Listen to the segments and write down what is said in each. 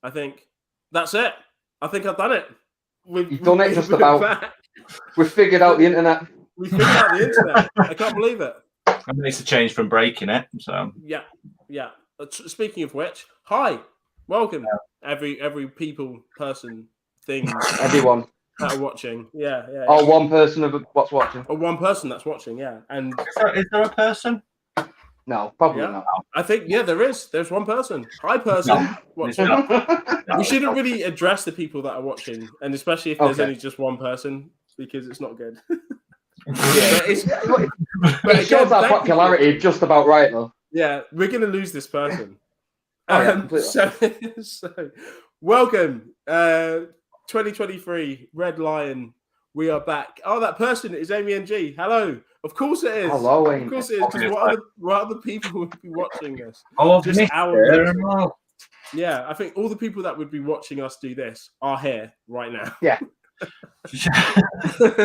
I think that's it. I think I've done it. You've done it just about. We've figured out the internet. We figured out the internet. I can't believe it. It makes a change from breaking it. So yeah. Speaking of which, hi, welcome, every people, person, thing, everyone that are watching. Yeah. Or one person of what's watching. Or one person that's watching. Yeah, and is there a person? No, probably not. I think there is. There's one person. Hi, person watching. We shouldn't really address the people that are watching, and especially if there's only just one person, because it's not good. It shows our popularity just about right, though. Yeah, we're going to lose this person. So, welcome, 2023 Red Lion. We are back. Oh, that person is Amy and G. Hello. Of course it is. Hello, Amy. Of course it is. Because what other people would be watching this? Oh, just our. Yeah, I think all the people that would be watching us do this are here right now. Yeah.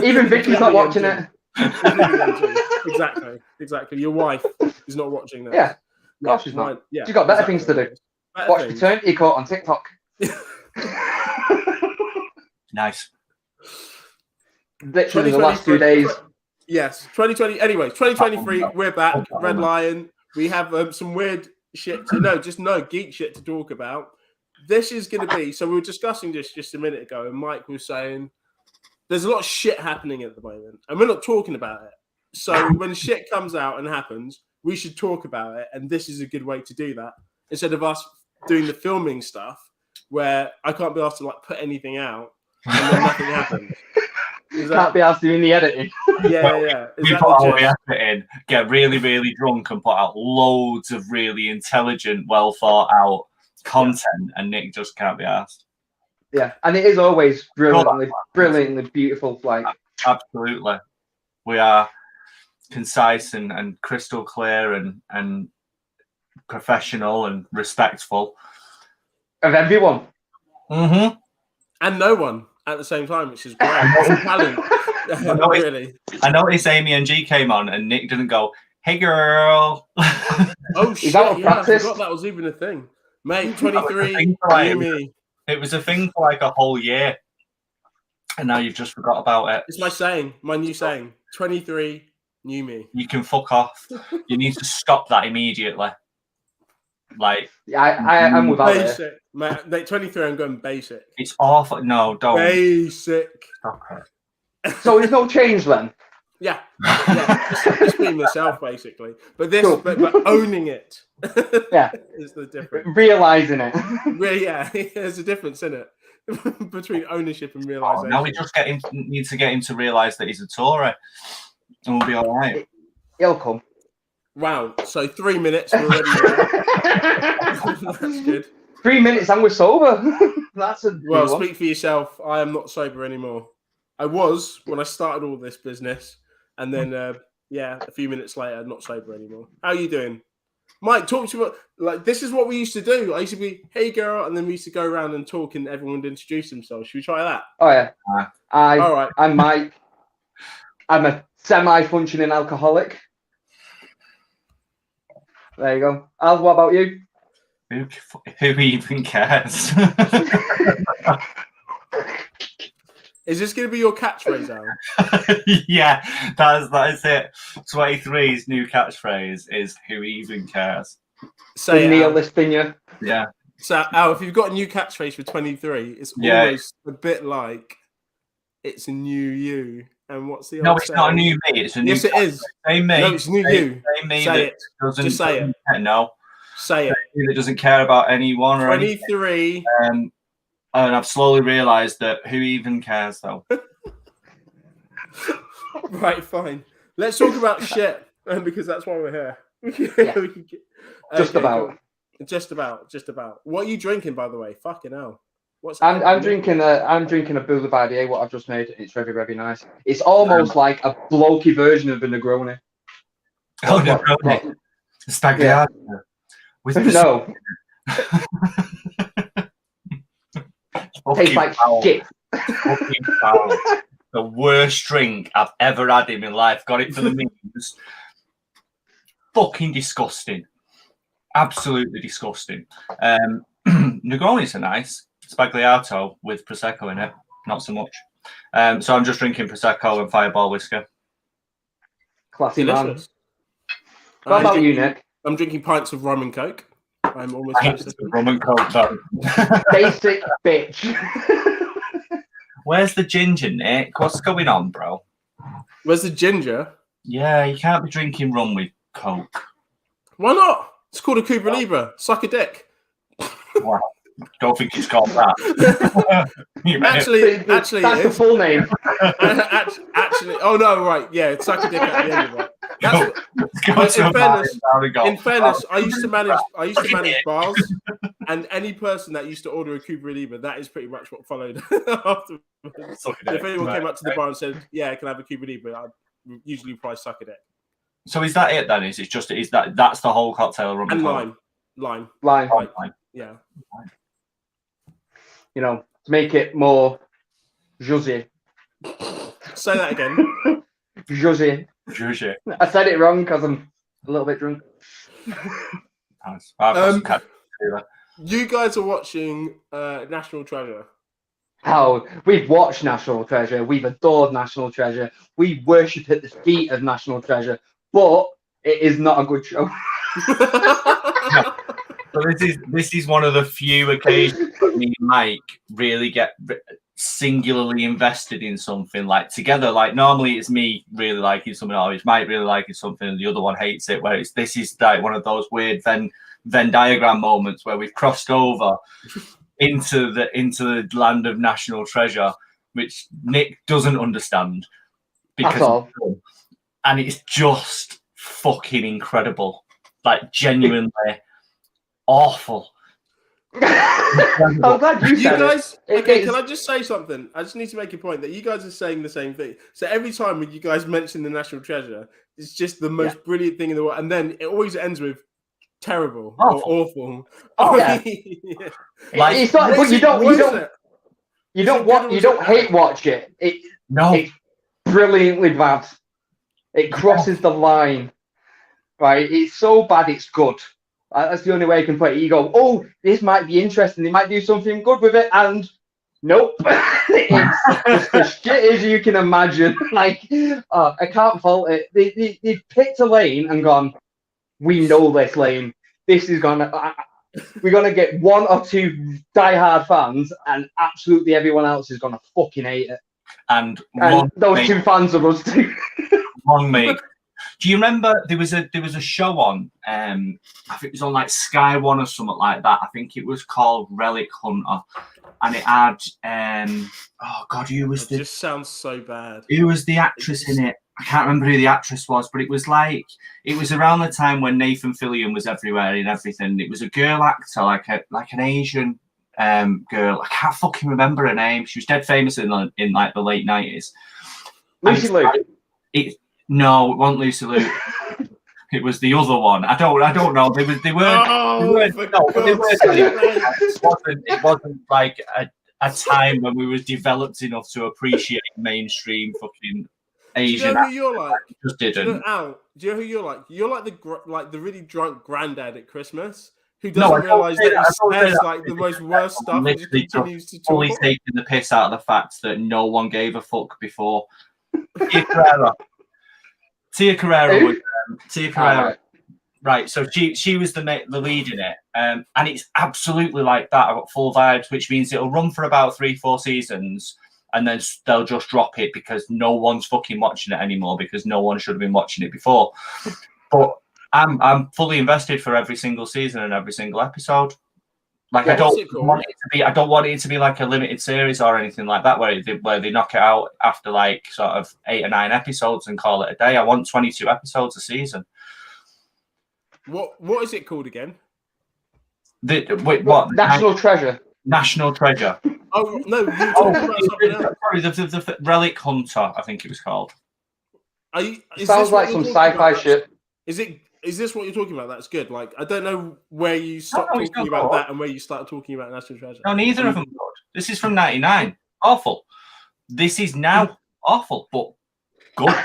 Even Vicky's not watching it. Exactly. Your wife is not watching that. Yeah. No, she's not. She's got better things to do. Watch Paternity Court on TikTok. Nice. Literally the last 2 days. Yes, 2020. Anyway, 2023. We're back. Red Lion. We have some weird shit geek shit to talk about. This is going to be. So we were discussing this just a minute ago, and Mike was saying there's a lot of shit happening at the moment, and we're not talking about it. So when shit comes out and happens, we should talk about it, and this is a good way to do that instead of us doing the filming stuff where I can't be asked to put anything out and then nothing happens. Can't be asked doing the editing. Yeah. We put all the effort in, get really, really drunk, and put out loads of really intelligent, well thought out content, and Nick just can't be asked. Yeah, and it is always brilliantly beautiful. Absolutely, we are concise and crystal clear and professional and respectful of everyone. Mm-hmm. And no one at the same time, which is great. Talent. I noticed Amy and G came on, and Nick didn't go, "Hey, girl." Oh shit! I forgot that was even a thing, mate. 23. It was a thing for a whole year, and now you've just forgot about it. It's my saying, my new saying. 23, new me. You can fuck off. You need to stop that immediately. I'm without basic. Man, 23, I'm going basic. It's awful. No, don't. Basic. Stop it. So there's no change then? Yeah. Just being myself, basically. But but owning it. Yeah. Is the difference. Realizing it. Yeah, there's a difference in it between ownership and realization. Now we just need to get him to realize that he's a Tory, and we'll be all right. He'll come. Wow. So 3 minutes already. That's good. 3 minutes and we're sober. That's a well. Speak for yourself. I am not sober anymore. I was when I started all this business, and then a few minutes later, not sober anymore. How are you doing, Mike? Talk to me. This is what we used to do. I used to be, "Hey, girl," and then we used to go around and talk, and everyone would introduce themselves. Should we try that? Oh yeah. All right. I'm Mike. I'm a semi-functioning alcoholic. There you go. Al, what about you? Who even cares? Is this going to be your catchphrase, Al? Yeah, that is it. 23's new catchphrase is "Who even cares?" Say Neil Lispinia. Yeah. So, Al, if you've got a new catchphrase for 23, it's almost a bit like it's a new you. And what's the no? It's not a new me. It's a new. Yes, it is. Same me. No, it's new you. Same me. Say it. Just say it. No. Say it. That doesn't care about anyone or 23. And I've slowly realised that who even cares, though. Right, fine. Let's talk about shit, because that's why we're here. Yeah. Just about. What are you drinking, by the way? Fucking hell. I'm drinking a Boulevard A, what I've just made. It's very, very nice. It's almost like a blokey version of a Negroni. Oh, Negroni. Spaghetti. No. Tastes like shit. The worst drink I've ever had in my life. Got it for the memes. Fucking disgusting. Absolutely disgusting. Negronis are nice. Spagliato with Prosecco in it. Not so much. So I'm just drinking Prosecco and Fireball whiskey. Classy Delicious. Man. What about you, Nick? I'm drinking pints of rum and coke. I'm almost rum and coke, though. Basic bitch. Where's the ginger, Nick? What's going on, bro? Where's the ginger? Yeah, you can't be drinking rum with coke. Why not? It's called a Cuba Libre. Suck a dick. Wow. Don't think it's called that. actually, that's the full name. Actually, oh no, right, yeah, suck a dick at the end of it. In fairness, I used to manage bars, and any person that used to order a Cuba Libre, that is pretty much what followed afterwards. If anyone came up to the bar and said, "Yeah, can I have a Cuba Libre?" I'd usually probably suck a dick. So is that it then? Is that's the whole cocktail? Rum and lime. Yeah. You know, to make it more José. Say that again. José. I said it wrong because I'm a little bit drunk. You guys are watching National Treasure. Oh, we've watched National Treasure. We've adored National Treasure. We worship at the feet of National Treasure. But it is not a good show. No. So this is one of the few occasions that me and Mike really get singularly invested in something like together. Like normally it's me really liking something, or it's Mike really liking something, and the other one hates it. Where this is like one of those weird Venn diagram moments where we've crossed over into the land of National Treasure, which Nick doesn't understand because and it's just fucking incredible, like genuinely awful. I'm glad you said guys. Okay, can I just say something? I just need to make a point that you guys are saying the same thing. So every time when you guys mention the National Treasure, it's just the most brilliant thing in the world, and then it always ends with terrible or awful. Oh yeah. Yeah. Like it's not, but you don't hate watch it. It's brilliantly bad. It crosses the line. Right? It's so bad it's good. That's the only way you can put it. You go, oh, this might be interesting. They might do something good with it, and nope, it's just as shit as you can imagine. Like, I can't fault it. They picked a lane and gone, we know this lane. This is we're gonna get one or two diehard fans, and absolutely everyone else is gonna fucking hate it. And those two fans are us too. One mate. Do you remember there was a show on? I think it was on like Sky One or something like that. I think it was called Relic Hunter, and it had oh god, who was it? Just sounds so bad. Who was the actress in it? I can't remember who the actress was, but it was around the time when Nathan Fillion was everywhere in everything. It was a girl actor, like an Asian girl. I can't fucking remember her name. She was dead famous in like the late 90s. Lucy Liu. No, it wasn't Lucy Liu. It was the other one. I don't know. They weren't. It wasn't like a time when we was developed enough to appreciate mainstream fucking Asian. Do you know who you're like? Just didn't. Do you know who you're like? You're like the really drunk granddad at Christmas who doesn't realise that he says like the most worst stuff and just continues to talk. Fully taking the piss out of the fact that no one gave a fuck before. Tia Carrera. Right, so she was the lead in it, and it's absolutely like that. I've got full vibes, which means it'll run for about 3-4 seasons, and then they'll just drop it because no one's fucking watching it anymore because no one should have been watching it before. But I'm fully invested for every single season and every single episode. Like I don't want it to be like a limited series or anything like that where they knock it out after like sort of 8 or 9 episodes and call it a day. I want 22 episodes a season. What is it called again? What? National Treasure. National Treasure. Oh no, you were talking about something else. Sorry, the Relic Hunter, I think it was called. Sounds like some sci-fi shit. Is this what you're talking about? That's good. Like, I don't know where you stopped talking about that and where you started talking about National Treasure. No, neither of them good. This is from 99. Awful. This is now awful, but good.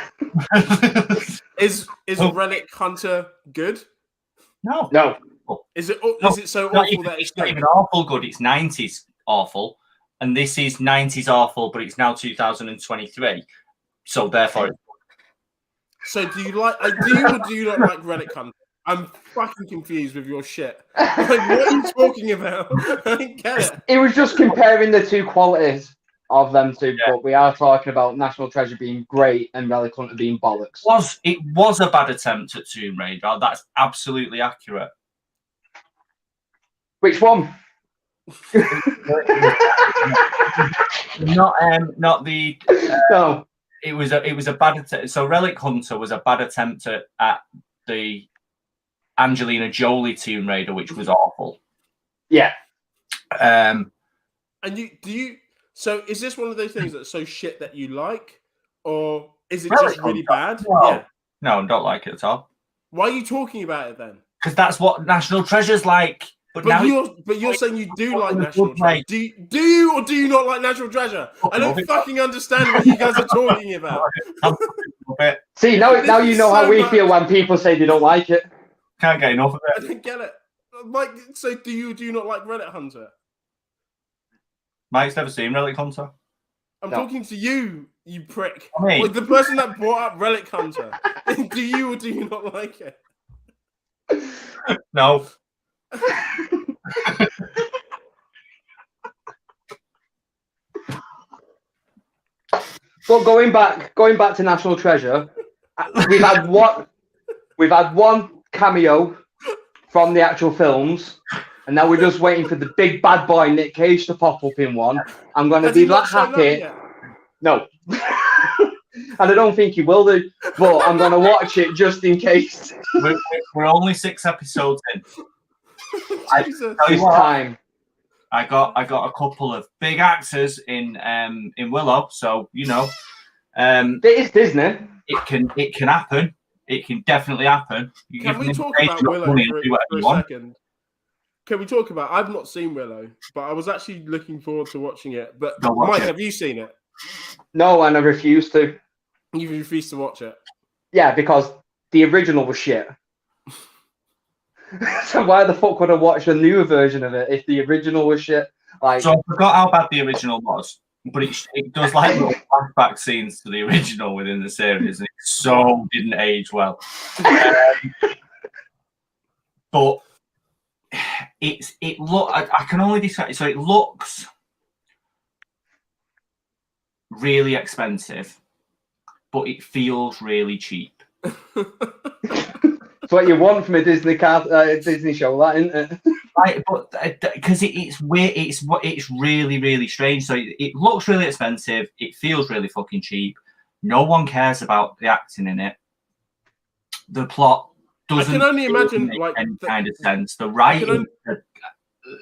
Is Relic Hunter good? No. awful. Is it so awful that it's not even awful good? It's 90s awful, and this is 90s awful, but it's now 2023, so therefore. So do you like? Do you or do you not like Relic Hunter? I'm fucking confused with your shit. Like, what are you talking about? I don't get it. It was just comparing the two qualities of them two, but we are talking about National Treasure being great and Relic Hunter being bollocks. It was a bad attempt at Tomb Raider. That's absolutely accurate. Which one? Not the. No. It was a bad attempt. So Relic Hunter was a bad attempt at the Angelina Jolie Tomb Raider, which was awful. Yeah. And so is this one of those things that's so shit that you like, or is it just really bad? No. Yeah. No, I don't like it at all. Why are you talking about it then? Because that's what National Treasure's like. But you're saying you do like National Treasure. Do you or do you not like National Treasure? I don't fucking understand what you guys are talking about. See, now you know how we feel when people say they don't like it. Can't get enough of it. I don't get it. Like, so do you not like Relic Hunter? Mike's never seen Relic Hunter. I'm talking to you, you prick. I mean, like the person that brought up Relic Hunter. Do you or do you not like it? No. But going back to National Treasure, we've had one cameo from the actual films, and now we're just waiting for the big bad boy Nick Cage to pop up in one. I'm going to be that happy. No. And I don't think he will do, but I'm going to watch it just in case. We're only 6 episodes in. It's time. I got a couple of big actors in Willow, so you know. It is Disney. It can happen. It can definitely happen. Can we talk about Willow for a second? Can we talk about? I've not seen Willow, but I was actually looking forward to watching it. But Mike, have you seen it? No, and I refuse to. You refuse to watch it? Yeah, because the original was shit. So why the fuck would I watch a newer version of it if the original was shit? Like, so I forgot how bad the original was, but it does like little flashback scenes to the original within the series, and it so didn't age well. But I can only describe it. So it looks really expensive, but it feels really cheap. It's what you want from a Disney Disney show, that, isn't it? Right, but because it's weird, it's really, really strange. So it looks really expensive. It feels really fucking cheap. No one cares about the acting in it. The plot doesn't. I can only imagine make any kind of sense. The writing.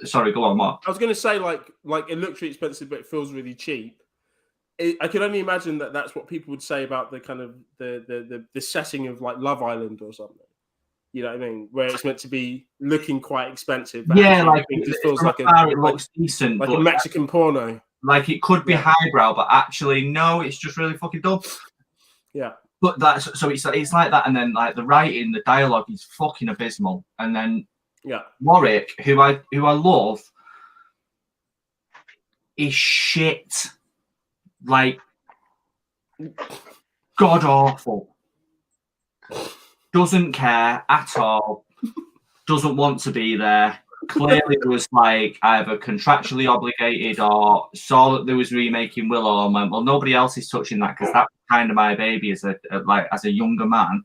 Sorry, go on, Mark. I was going to say like it looks really expensive, but it feels really cheap. I can only imagine that that's what people would say about the kind of the setting of like Love Island or something. You know what I mean? Where it's meant to be looking quite expensive. But yeah, like it just feels like it looks decent, like a Mexican porno. Like it could be highbrow, but actually no, it's just really fucking dumb. Yeah. But that's so it's like that, and then like the writing, the dialogue is fucking abysmal, and then Warwick, who I love, is shit. Like god awful. Doesn't care at all. Doesn't want to be there. Clearly was like either contractually obligated or saw that there was remaking Willow and went, well, nobody else is touching that because that's kind of my baby as a younger man.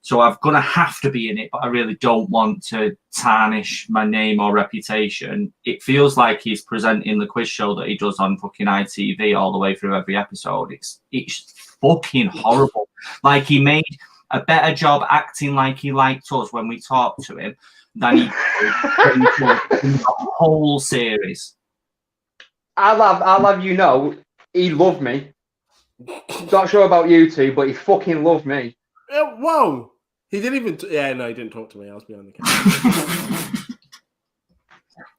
So I'm gonna have to be in it, but I really don't want to tarnish my name or reputation. It feels like he's presenting the quiz show that he does on fucking ITV all the way through every episode. It's fucking horrible. Like he made a better job acting like he liked us when we talked to him than he did in the whole series. I'll have you know, he loved me. Not sure about you two, but he fucking loved me. Whoa! He didn't even. He didn't talk to me. I was behind the camera.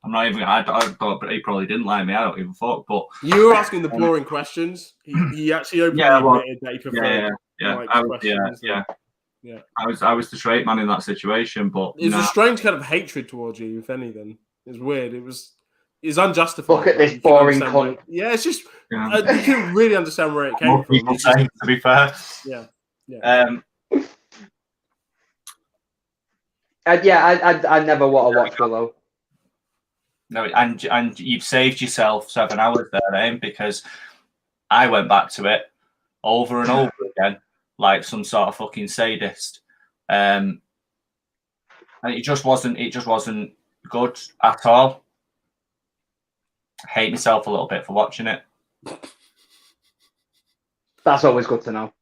I'm not even. I thought he probably didn't like me. I don't even fuck. But you were asking the boring questions. He actually openly admitted that he preferred. Yeah. Yeah. I was the straight man in that situation, but It's a strange kind of hatred towards you, if anything. It's weird. It's unjustified. Look at this boring cunt. Yeah, it's just yeah. you can really understand where it came More from. people say, to be fair. Yeah. I never want to watch Willow. No, and you've saved yourself 7 hours there, eh? Because I went back to it over and over again, like some sort of fucking sadist, and it just wasn't good at all. I hate myself a little bit for watching it. That's always good to know.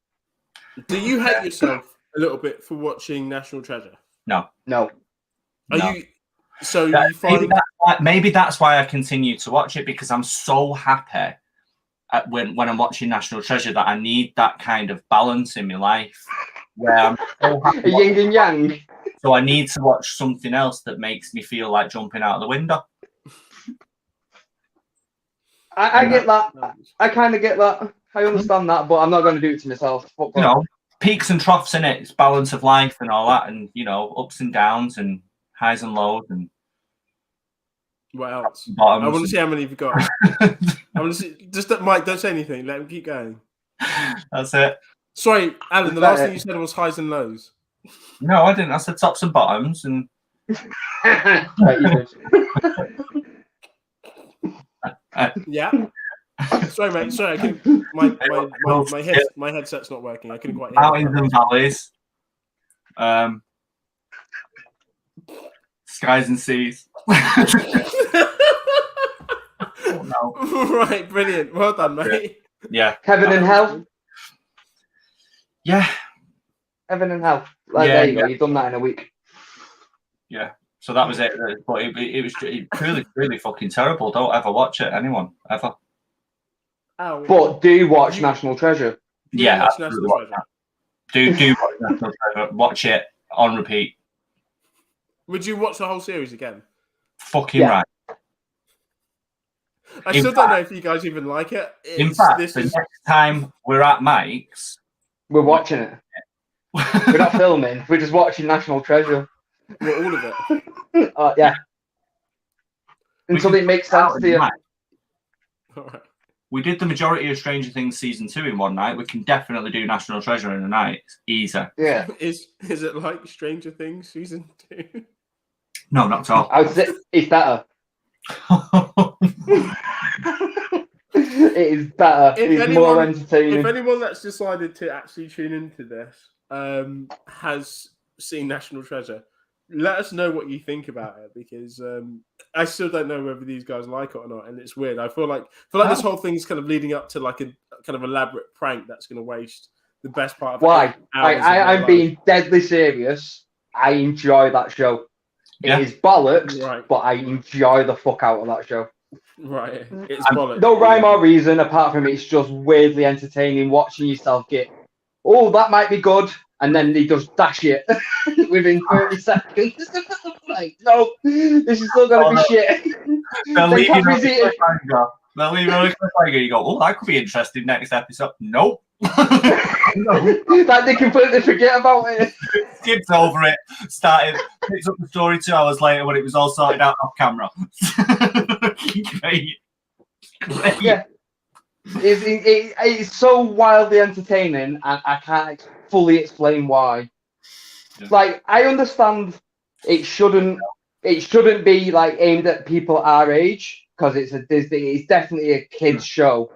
Do you hate yourself a little bit for watching National Treasure? No. You? So you find maybe that's why I continue to watch it, because I'm so happy when I'm watching National Treasure that I need that kind of balance in my life where I'm so happy yin and yang. So I need to watch something else that makes me feel like jumping out of the window. I get that. I kind of get that. I understand that, but I'm not going to do it to myself. You know, peaks and troughs in it. It's balance of life and all that, and you know, ups and downs and highs and lows and what else? I want to see how many you've got. I want to see. Just Mike, don't say anything. Let him keep going. That's it. Sorry, Alan. The last thing you said was highs and lows. No, I didn't. I said tops and bottoms, and yeah. Sorry, mate. Sorry, I couldn't. My headset's not working. I couldn't quite hear. Mountains and valleys, skies and seas. Oh, no. Right, brilliant. Well done, mate. Yeah. Heaven and hell. Yeah. Heaven and hell. There you go. You've done that in a week. Yeah. So that was it. But it was really, really fucking terrible. Don't ever watch it, anyone, ever. Oh, but do watch National Treasure. Yeah, absolutely. Watch that. Do watch National Treasure. Watch it on repeat. Would you watch the whole series again? Fucking right. I still don't know if you guys even like it. In fact, next time we're at Mike's, we're watching it. We're not filming. We're just watching National Treasure. Well, all of it. Yeah. Until it makes sense to you. All right. We did the majority of Stranger Things season 2 in one night. We can definitely do National Treasure in a night. It's easy. Yeah. Is it like Stranger Things season 2? No, not at all. I would say it's better. It is better. It's more entertaining. If anyone that's decided to actually tune into this has seen National Treasure, let us know what you think about it, because I still don't know whether these guys like it or not, and it's weird. I feel like this whole thing's kind of leading up to like a kind of elaborate prank that's going to waste the best part of why. I'm being deadly serious. I enjoy that show. It is bollocks, right, but I enjoy the fuck out of that show. Right, it's bollocks. No rhyme or reason apart from it's just weirdly entertaining watching yourself get, oh, that might be good, and then they just dash it within 30 seconds. Like, no, this is still going to be shit. They'll leave you on a cliffhanger. You go, oh, that could be interesting next episode. Nope. Like they completely forget about it. Skipped over it. Picked up the story 2 hours later when it was all sorted out off camera. Great. Yeah. It's so wildly entertaining, and I can't fully explain why. Yeah. Like, I understand it shouldn't be like aimed at people our age, because it's definitely a kids show.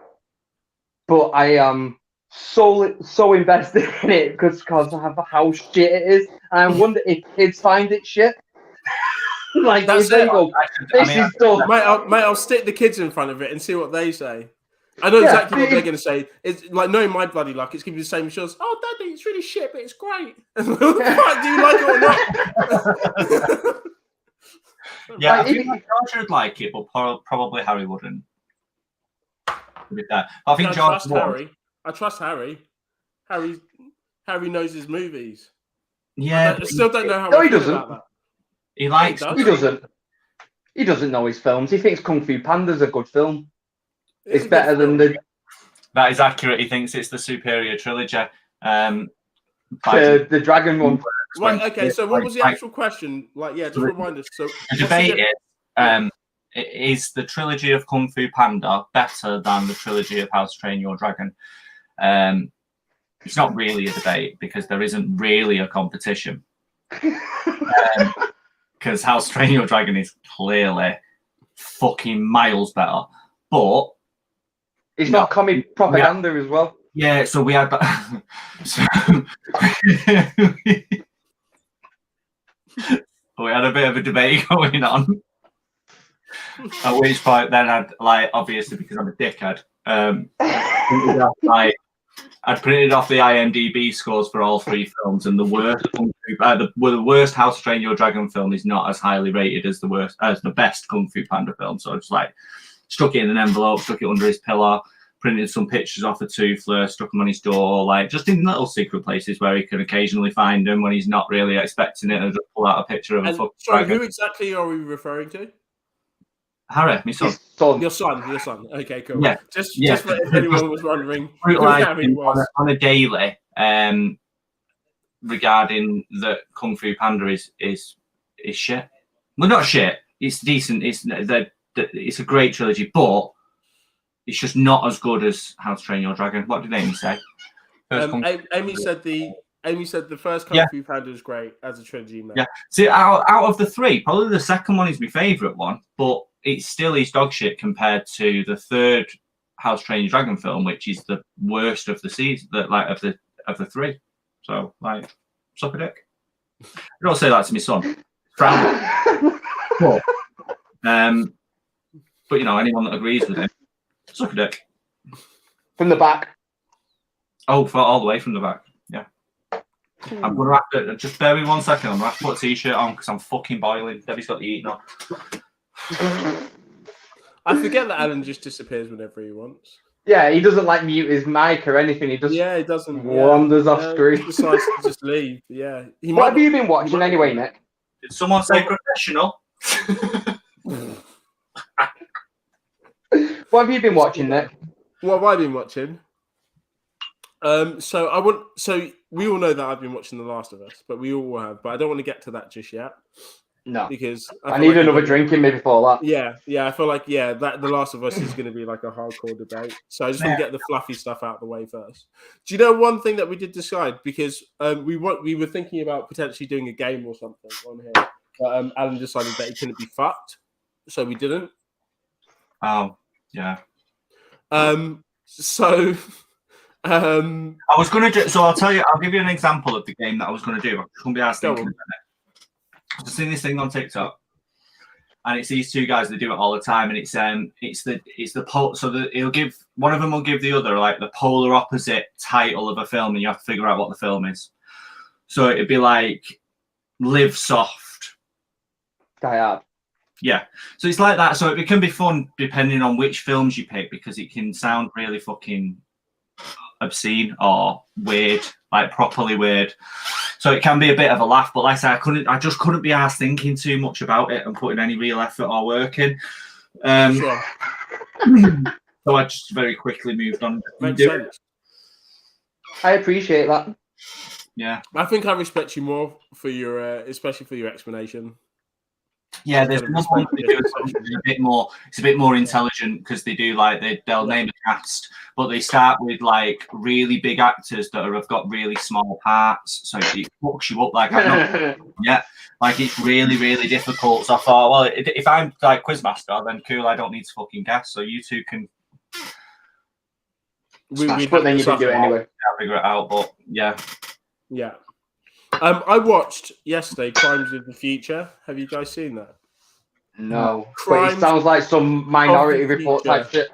But I am so invested in it because of how shit it is, and I wonder if kids find it shit. Like, that's it. This is done. Mate, I'll stick the kids in front of it and see what they say. I know exactly what they're going to say. It's like, knowing my bloody luck, it's going to be the same shows. Oh, Daddy, it's really shit, but it's great. What the fuck, do you like it or not? Yeah, I think George would like it, but probably Harry wouldn't. With that, I think George would. Harry. I trust Harry. Harry knows his movies. Yeah, I still don't know how. No, he doesn't. About that. He likes. He doesn't. He doesn't know his films. He thinks Kung Fu Panda's a good film. It's better than the. That is accurate. He thinks it's the superior trilogy. The dragon one. Right. Okay. So what was the actual question? Like, yeah, just remind us. So the debate is the trilogy of Kung Fu Panda better than the trilogy of How to Train Your Dragon? It's not really a debate because there isn't really a competition. Because How to Train Your Dragon is clearly fucking miles better, but it's not comic propaganda as well. Yeah, so we had we had a bit of a debate going on. At which point, then I'd obviously because I'm a dickhead, I'd printed off the IMDb scores for all three films, and the worst How to Train Your Dragon film is not as highly rated as the best Kung Fu Panda film. So I just stuck it in an envelope, stuck it under his pillow, printed some pictures off of Toothless, stuck them on his door, just in little secret places where he can occasionally find them when he's not really expecting it, and just pull out a picture of a fucking dragon. Who exactly are we referring to? Harry, my son. Your son. Okay, cool. Yeah. Just if anyone was wondering. On a daily, regarding that Kung Fu Panda is shit. Well, not shit. It's decent. It's a great trilogy, but it's just not as good as How to Train Your Dragon. What did Amy say? Amy said the first Kung Fu Panda is great as a trilogy. Man. Yeah. See, out of the three, probably the second one is my favourite one, but it still is dog shit compared to the third How to Train Your Dragon film, which is the worst of the season, of the three. So, suck a dick. I don't say that to my son. But anyone that agrees with him, suck a dick. From the back. Oh, all the way from the back. Yeah. I'm gonna have to just bear with me 1 second. I'm gonna have to put a t-shirt on because I'm fucking boiling. Debbie's got the eating on. I forget that Alan just disappears whenever he wants. Yeah, he doesn't mute his mic or anything. He just he doesn't wanders off screen. He decides to just leave. Yeah. What have you been watching anyway, Nick? Did someone say professional? What have you been watching, Nick? What have I been watching? So we all know that I've been watching The Last of Us, but we all have. But I don't want to get to that just yet. No, because I need another drink in me before that. Yeah. I feel like that The Last of Us is going to be like a hardcore debate. So I just want to get the fluffy stuff out of the way first. Do you know one thing that we did decide because we were thinking about potentially doing a game or something on here, but Alan decided that he couldn't be fucked, so we didn't. Oh yeah. So. I was going to do. So I'll give you an example of the game that I was going to do. I couldn't be asked thinking about it. I've seen this thing on TikTok, and it's these two guys that do it all the time, and it's the poll. So he'll give one of them will give the other the polar opposite title of a film, and you have to figure out what the film is. So it'd be like Live Soft, Die Hard. Yeah, so it's like that. So it can be fun depending on which films you pick because it can sound really fucking obscene or weird, properly weird. So it can be a bit of a laugh, but like I said, I just couldn't be asked thinking too much about it and putting any real effort or work in. Sure. So I just very quickly moved on. Makes sense. I appreciate that. Yeah. I think I respect you more for your, especially for your explanation. Yeah, there's one one they do it's a bit more intelligent because they do they'll name a cast, but they start with really big actors that have got really small parts, so it fucks you up it's really, really difficult. So I thought, well, if I'm Quizmaster, then cool, I don't need to fucking guess, so you two can but then you can do it anyway. Figure it out, but yeah. I watched yesterday Crimes of the Future. Have you guys seen that? No. But it sounds like some Minority Report type shit.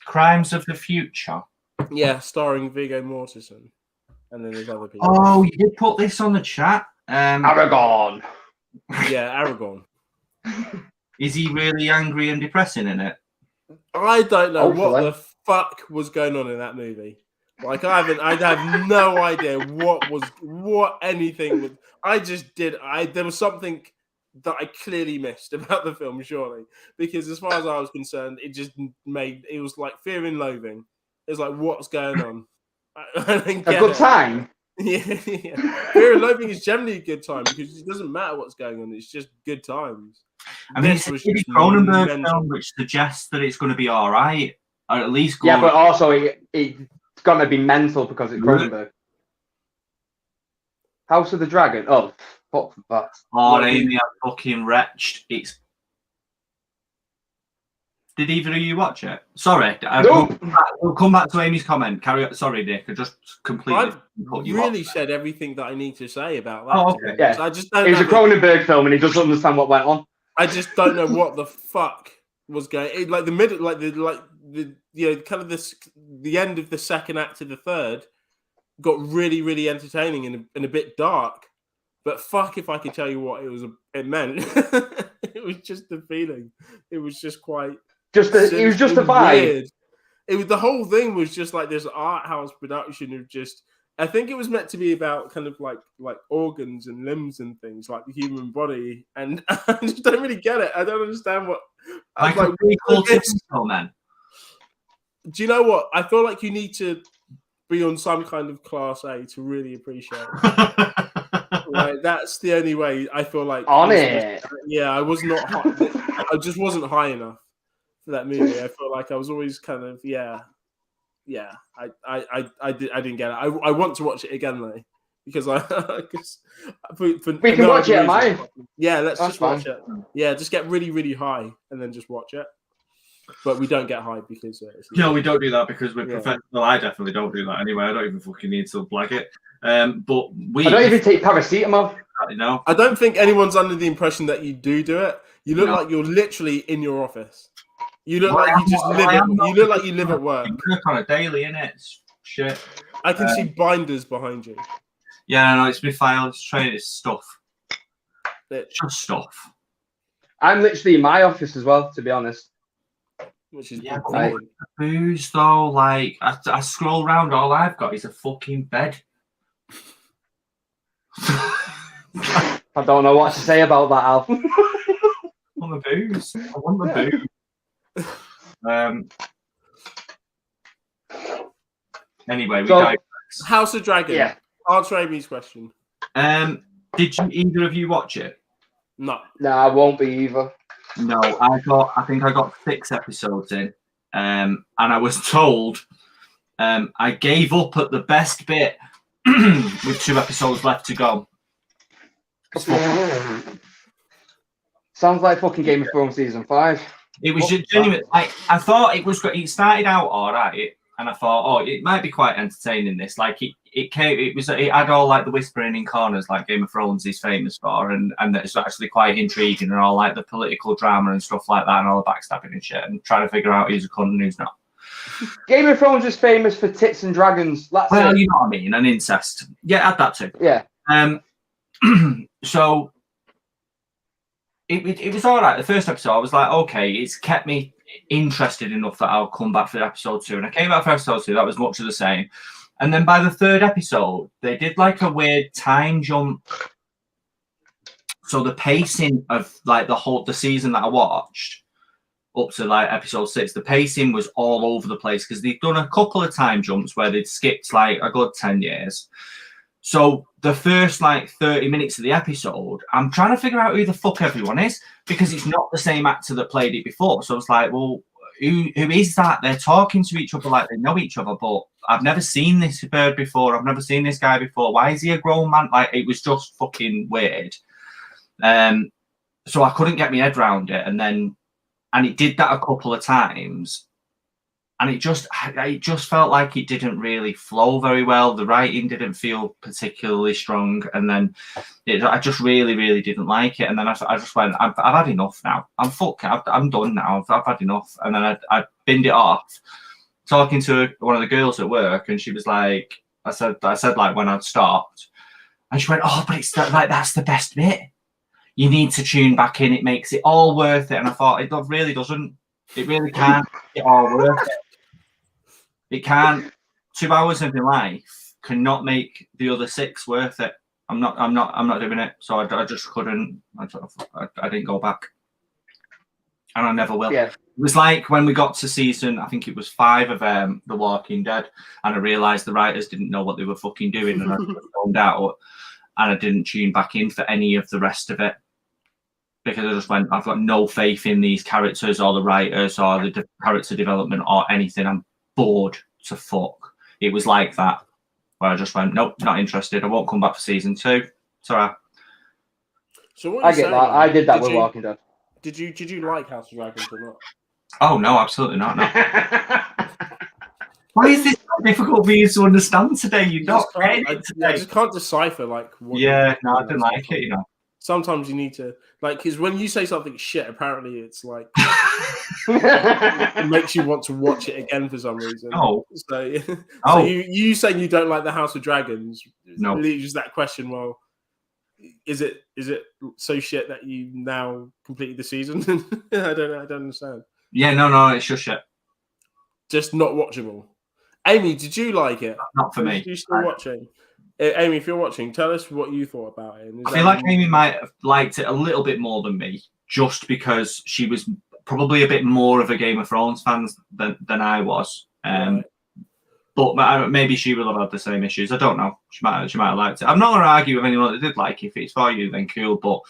Crimes of the Future? Yeah, starring Viggo Mortensen. And then there's other people. Oh, you did put this on the chat. Aragorn. Yeah, Aragorn. Is he really angry and depressing in it? I don't know what the fuck was going on in that movie. I have no idea what anything was. There was something that I clearly missed about the film, surely. Because as far as I was concerned, it was like Fear and Loathing. It's like, what's going on? I didn't get a good time? Yeah. Fear and Loathing is generally a good time because it doesn't matter what's going on; it's just good times. I mean, it's a Cronenberg film, which suggests that it's going to be all right, or at least good. Yeah, but also it's going to be mental because it's Cronenberg. House of the Dragon. Oh, fuck that. Oh, Amy, I fucking wretched. Did either of you watch it? Sorry, nope. We'll come back to Amy's comment. Carry on. Sorry, Nick. I just completely. I've really said everything that I need to say about that. Oh, okay. Yeah. I just don't. It was a Cronenberg film, and he doesn't understand what went on. I just don't know what the fuck was going. Like the middle, kind of the end of the second act to the third got really, really entertaining and a bit dark. But fuck if I could tell you what it meant. It was just the feeling. It was just quite. It was just a vibe. Weird. It was the whole thing was just like this art house production of just. I think it was meant to be about kind of like organs and limbs and things like the human body, and I just don't really get it. I don't understand what. Like a pretty cool typical man. Do you know what? I feel like you need to be on some kind of class A to really appreciate it. Like that's the only way I feel like. On it. Yeah, I was not. I just wasn't high enough for that movie. I felt like I was always kind of I didn't get it. I want to watch it again though because we can watch it at mine. Yeah, let's just watch it. Yeah, just get really really high and then just watch it. But we don't get high because no, we don't do that because we're professional. I definitely don't do that anyway. I don't even fucking need to blag it. But I don't even take paracetamol. No, I don't think anyone's under the impression that you do it. You look like you're literally in your office. You look like you just live. You look like you live at work. You cook on a daily, innit? Shit. I can see binders behind you. Yeah, no, it's my file. It's trying. It's stuff. It's just stuff. I'm literally in my office as well, to be honest. Which is booze though. Like I scroll around, all I've got is a fucking bed. I don't know what to say about that, Alf. I want the booze. I want the booze. Anyway, we digress. House of Dragon. Yeah. Answer Amy's question. Did you either of you watch it? No. No, I won't be either. No, I think I got 6 episodes in, and I was told I gave up at the best bit with 2 episodes left to go. Sounds like fucking Game of Thrones season 5. It was genuine. I thought it was. It started out all right, and I thought, oh, it might be quite entertaining. This, like, it had all like the whispering in corners, like Game of Thrones is famous for, and it's actually quite intriguing, and all like the political drama and stuff like that, and all the backstabbing and shit, and trying to figure out who's a cunt and who's not. Game of Thrones is famous for tits and dragons. You know what I mean, and incest. Yeah, add that too. Yeah. So it was all right. The first episode, I was like, okay, it's kept me interested enough that I'll come back for episode 2. And I came back for episode 2. That was much of the same. And then by the 3rd episode, they did like a weird time jump. So the pacing of like the season that I watched up to like episode 6, the pacing was all over the place because they'd done a couple of time jumps where they'd skipped like a good 10 years. So the first like 30 minutes of the episode, I'm trying to figure out who the fuck everyone is because it's not the same actor that played it before. So it's like, well, who is that? They're talking to each other like they know each other, but I've never seen this bird before. I've never seen this guy before. Why is he a grown man? Like, it was just fucking weird. So I couldn't get my head around it. And it did that a couple of times. And it just felt like it didn't really flow very well. The writing didn't feel particularly strong. And then I just really, really didn't like it. And then I just went, I've had enough now. I'm done now. I've had enough. And then I binned it off. Talking to one of the girls at work, and she was like, I said like when I'd stopped, and she went, oh, but it's that's the best bit. You need to tune back in. It makes it all worth it. And I thought, it really doesn't. It really can't make it all worth it. It can't. 2 hours of your life cannot make the other 6 worth it. I'm not doing it. So I just couldn't. I didn't go back. and I never will. Yeah. It was like when we got to season, I think it was 5 of The Walking Dead, and I realised the writers didn't know what they were fucking doing, and I found out, and I didn't tune back in for any of the rest of it. Because I just went, I've got no faith in these characters or the writers or the character development or anything. I'm bored to fuck. It was like that, where I just went, nope, not interested. I won't come back for season 2. Sorry. So what I get that. I did that with Walking Dead. Did you like House of Dragons or not? Oh no, absolutely not. No. Why is this so difficult for you to understand today? I just can't decipher like. What I didn't like it. You know. Sometimes you need to because when you say something shit, apparently it's like it makes you want to watch it again for some reason. Oh, so you saying you don't like the House of Dragons? No, leaves that question. Well, is it so shit that you now completed the season? I don't understand. Yeah, no, it's just shit. Just not watchable. Amy, did you like it? Not for me. Are you still watching? Amy, if you're watching, tell us what you thought about it. I feel like Amy might have liked it a little bit more than me, just because she was probably a bit more of a Game of Thrones fan than I was. Right. But maybe she will have had the same issues. I don't know. She might have liked it. I'm not going to argue with anyone that did like it. If it's for you, then cool. But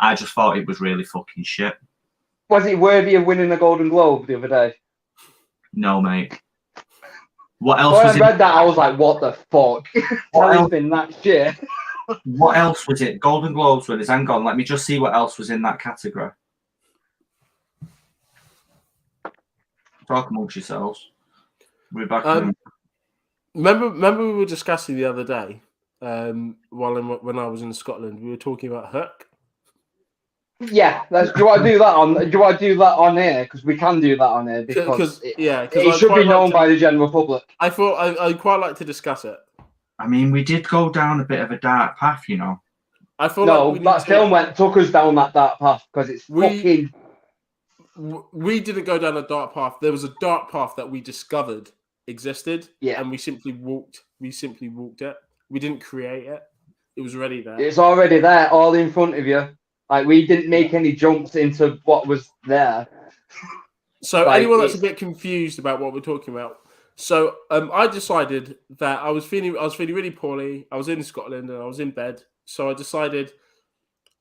I just thought it was really fucking shit. Was it worthy of winning a Golden Globe the other day? No, mate. What else? When I read that, I was like, "What the fuck? How been that shit?" What else was it? Golden Globes winners. Hang on, let me just see what else was in that category. Talk amongst yourselves. We're back. Remember we were discussing the other day, when I was in Scotland, we were talking about Hook. Yeah, do you want to do that on here? Because we can do that on here because it should be known by the general public. I thought I'd quite like to discuss it. I mean, we did go down a bit of a dark path, you know. I feel that film took us down that dark path because it's fucking. We didn't go down a dark path. There was a dark path that we discovered existed, and we simply walked it. We didn't create it. It was already there. It's already there, all in front of you. Like, we didn't make any jumps into what was there. So anyone that's a bit confused about what we're talking about, so I decided that I was feeling really poorly. I was in Scotland and I was in bed. So I decided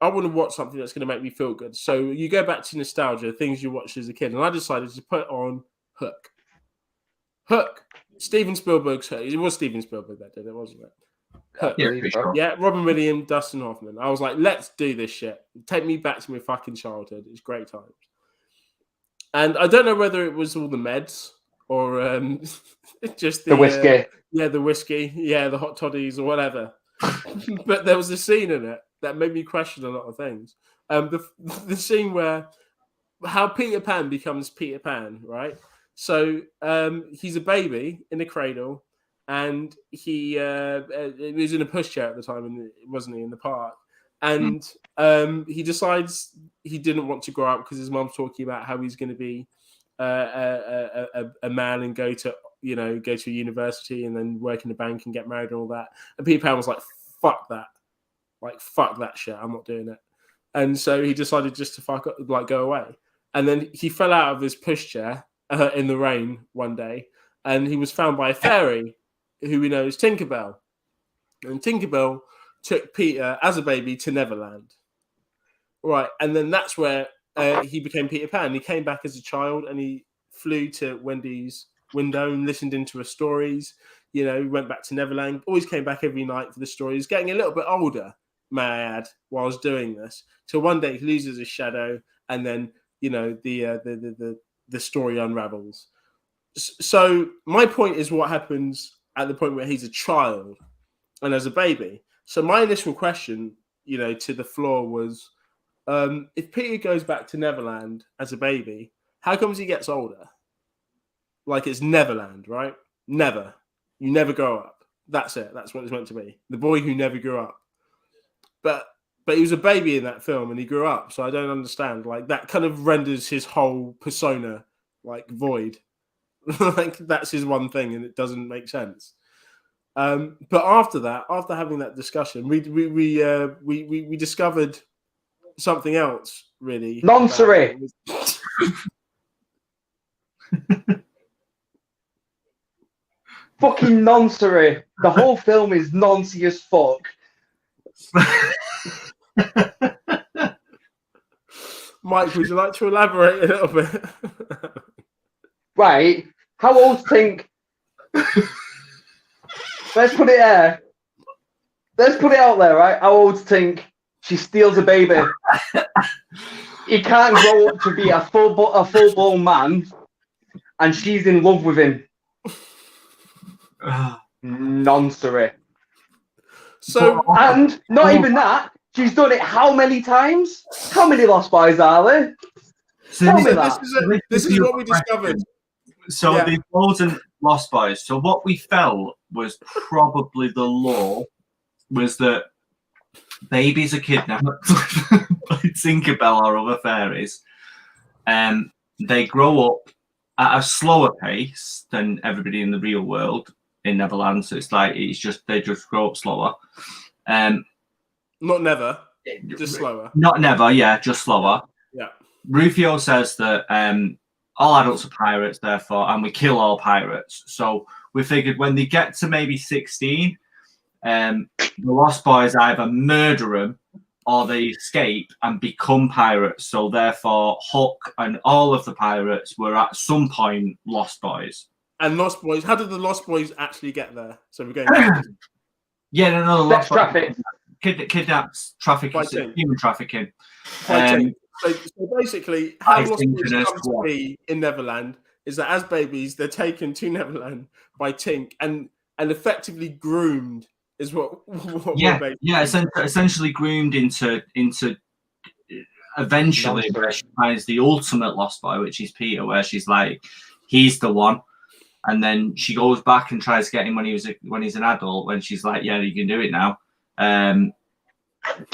I want to watch something that's going to make me feel good. So you go back to nostalgia, things you watched as a kid, and I decided to put on Hook. Hook. Steven Spielberg's Hook. It was Steven Spielberg that did it, wasn't it? Hook. Yeah, Robin Williams, Dustin Hoffman. I was like, let's do this shit. Take me back to my fucking childhood. It's great times. And I don't know whether it was all the meds or just the whiskey. The whiskey. Yeah, the hot toddies or whatever. But there was a scene in it that made me question a lot of things. The scene where how Peter Pan becomes Peter Pan, right? So he's a baby in a cradle. And he was in a pushchair at the time, wasn't he, in the park? And he decides he didn't want to grow up because his mum's talking about how he's going to be a man and go to a university and then work in a bank and get married and all that. And Peter Pan was like, "Fuck that! Like, fuck that shit! I'm not doing it." And so he decided just to go away. And then he fell out of his pushchair in the rain one day, and he was found by a fairy who we know is Tinkerbell. And Tinkerbell took Peter as a baby to Neverland. Right, and then that's where he became Peter Pan. He came back as a child and he flew to Wendy's window and listened into her stories. He went back to Neverland, always came back every night for the stories, getting a little bit older, may I add, while I was doing this. Till one day he loses his shadow and then, the story unravels. So my point is what happens at the point where he's a child and as a baby. So my initial question, to the floor was, if Peter goes back to Neverland as a baby, how comes he gets older? Like, it's Neverland, right? Never. You never grow up. That's it. That's what it's meant to be. The boy who never grew up. But he was a baby in that film and he grew up. So I don't understand. Like, that kind of renders his whole persona like void. Like, that's his one thing and it doesn't make sense. But after that, after having that discussion, we discovered something else really. Nonsense. Fucking noncery. The whole film is noncy as fuck. Mike, would you like to elaborate a little bit? Right. How old's Tink? Let's put it there. Let's put it out there, right? How old's Tink? She steals a baby. He can't grow up to be a full-blown man, and she's in love with him. Noncery. So, and not even that. She's done it how many times? How many Lost Boys are there? Tell me that. This is what we discovered. So the wasn't Lost Boys. So what we felt was probably the law was that babies are kidnapped by Tinkerbell or other fairies. They grow up at a slower pace than everybody in the real world in Neverland. So they just grow up slower. Not never, just slower. Not never, yeah, just slower. Yeah. Rufio says that all adults are pirates, therefore, and we kill all pirates. So we figured when they get to maybe 16, the Lost Boys either murder them or they escape and become pirates. So therefore, Hook and all of the pirates were at some point Lost Boys. And Lost Boys, how did the Lost Boys actually get there? So we're going. Yeah, no, Lost Boys. Kidnaps, trafficking, human trafficking. So basically, how Lost Boys come to be in Neverland is that as babies, they're taken to Neverland by Tink and effectively groomed is what essentially groomed into eventually where she finds the ultimate Lost Boy, which is Peter, where she's like, he's the one. And then she goes back and tries to get him when he's an adult, when she's like, yeah, you can do it now. And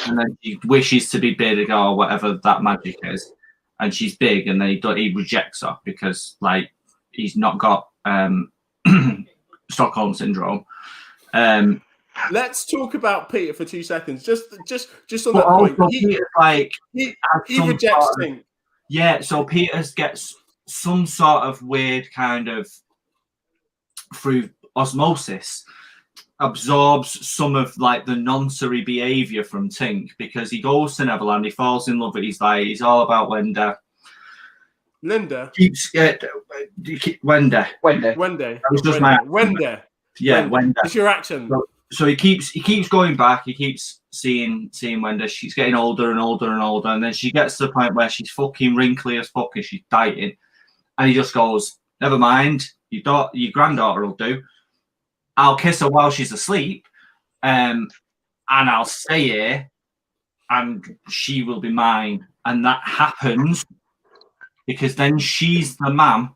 then she wishes to be big or whatever that magic is, and she's big, and then he rejects her because like he's not got Stockholm syndrome. Let's talk about Peter for 2 seconds. Just on that point. He rejects Tink. Yeah, so Peter gets some sort of weird kind of through osmosis absorbs some of like the noncery behavior from Tink, because he goes to Neverland, he falls in love with he's all about Linda. Wenda. Yeah, Wenda. It's your accent. So he keeps going back. He keeps seeing Wenda. She's getting older and older and older, and then she gets to the point where she's fucking wrinkly as fuck and she's dieting. And he just goes, "Never mind, your granddaughter will do. I'll kiss her while she's asleep, and I'll stay here, and she will be mine." And that happens because then she's the mum.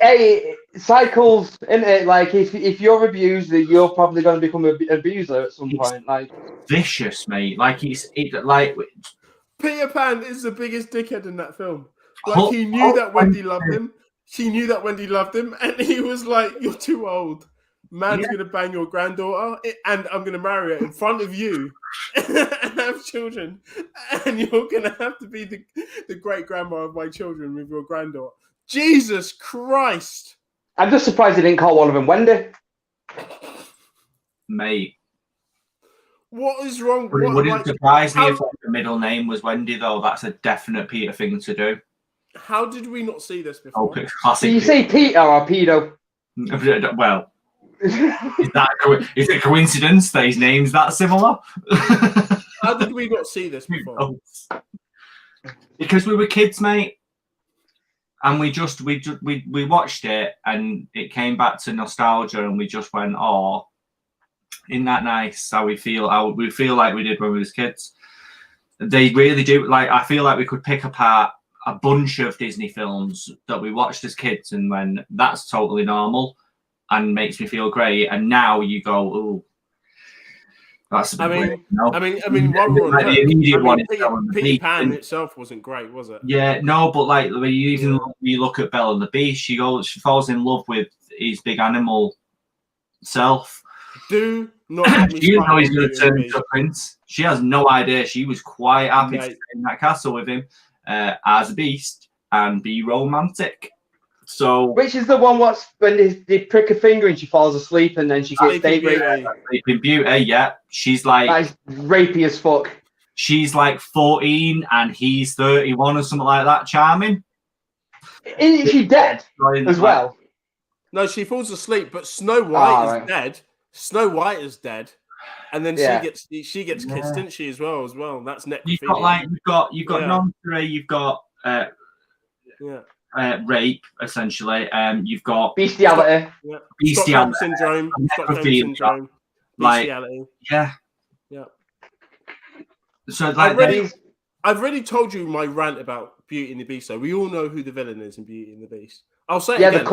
Hey, cycles, isn't it? Like if you're abused, you're probably going to become an abuser at some point. Like vicious, mate. Like like Peter Pan is the biggest dickhead in that film. Like he knew that Wendy loved him. She knew that Wendy loved him, and he was like, "You're too old. Man's gonna bang your granddaughter, and I'm gonna marry her in front of you and have children, and you're gonna have to be the great grandma of my children with your granddaughter." Jesus Christ! I'm just surprised he didn't call one of them Wendy. Mate. What is wrong? It wouldn't surprise me if the middle name was Wendy, though. That's a definite Peter thing to do. How did we not see this before? Do you say Peter or pedo? Well, is it coincidence that his name's that similar? How did we not see this before? Because we were kids, mate. And we watched it, and it came back to nostalgia, and we just went, "Oh, isn't that nice? How we feel like we did when we was kids." They really do. Like, I feel like we could pick apart a bunch of Disney films that we watched as kids, and when that's totally normal and makes me feel great. And now you go, "Oh, that's a bit weird." I mean, one Peter Pan itself wasn't great, was it? Yeah, no, but like when you look at Belle and the Beast, she falls in love with his big animal self. Do not get me She didn't know started he's going to turn into a prince. She has no idea. She was quite happy to stay in that castle with him as a beast and be romantic. So, which is the one what's when they prick a finger and she falls asleep and then she gets date raped? Sleeping Beauty, yeah. She's like that is rapey as fuck. She's like 14 and he's 31 or something like that. Charming. Isn't she dead as well? No, she falls asleep, but Snow White is dead. Snow White is dead, and then she gets kissed, didn't she, as well? That's necrophilia. You've got non-three, you've got rape essentially. You've got bestiality, Stockholm syndrome, bestiality. Yeah. So I've already told you my rant about Beauty and the Beast. So we all know who the villain is in Beauty and the Beast. I'll say it again.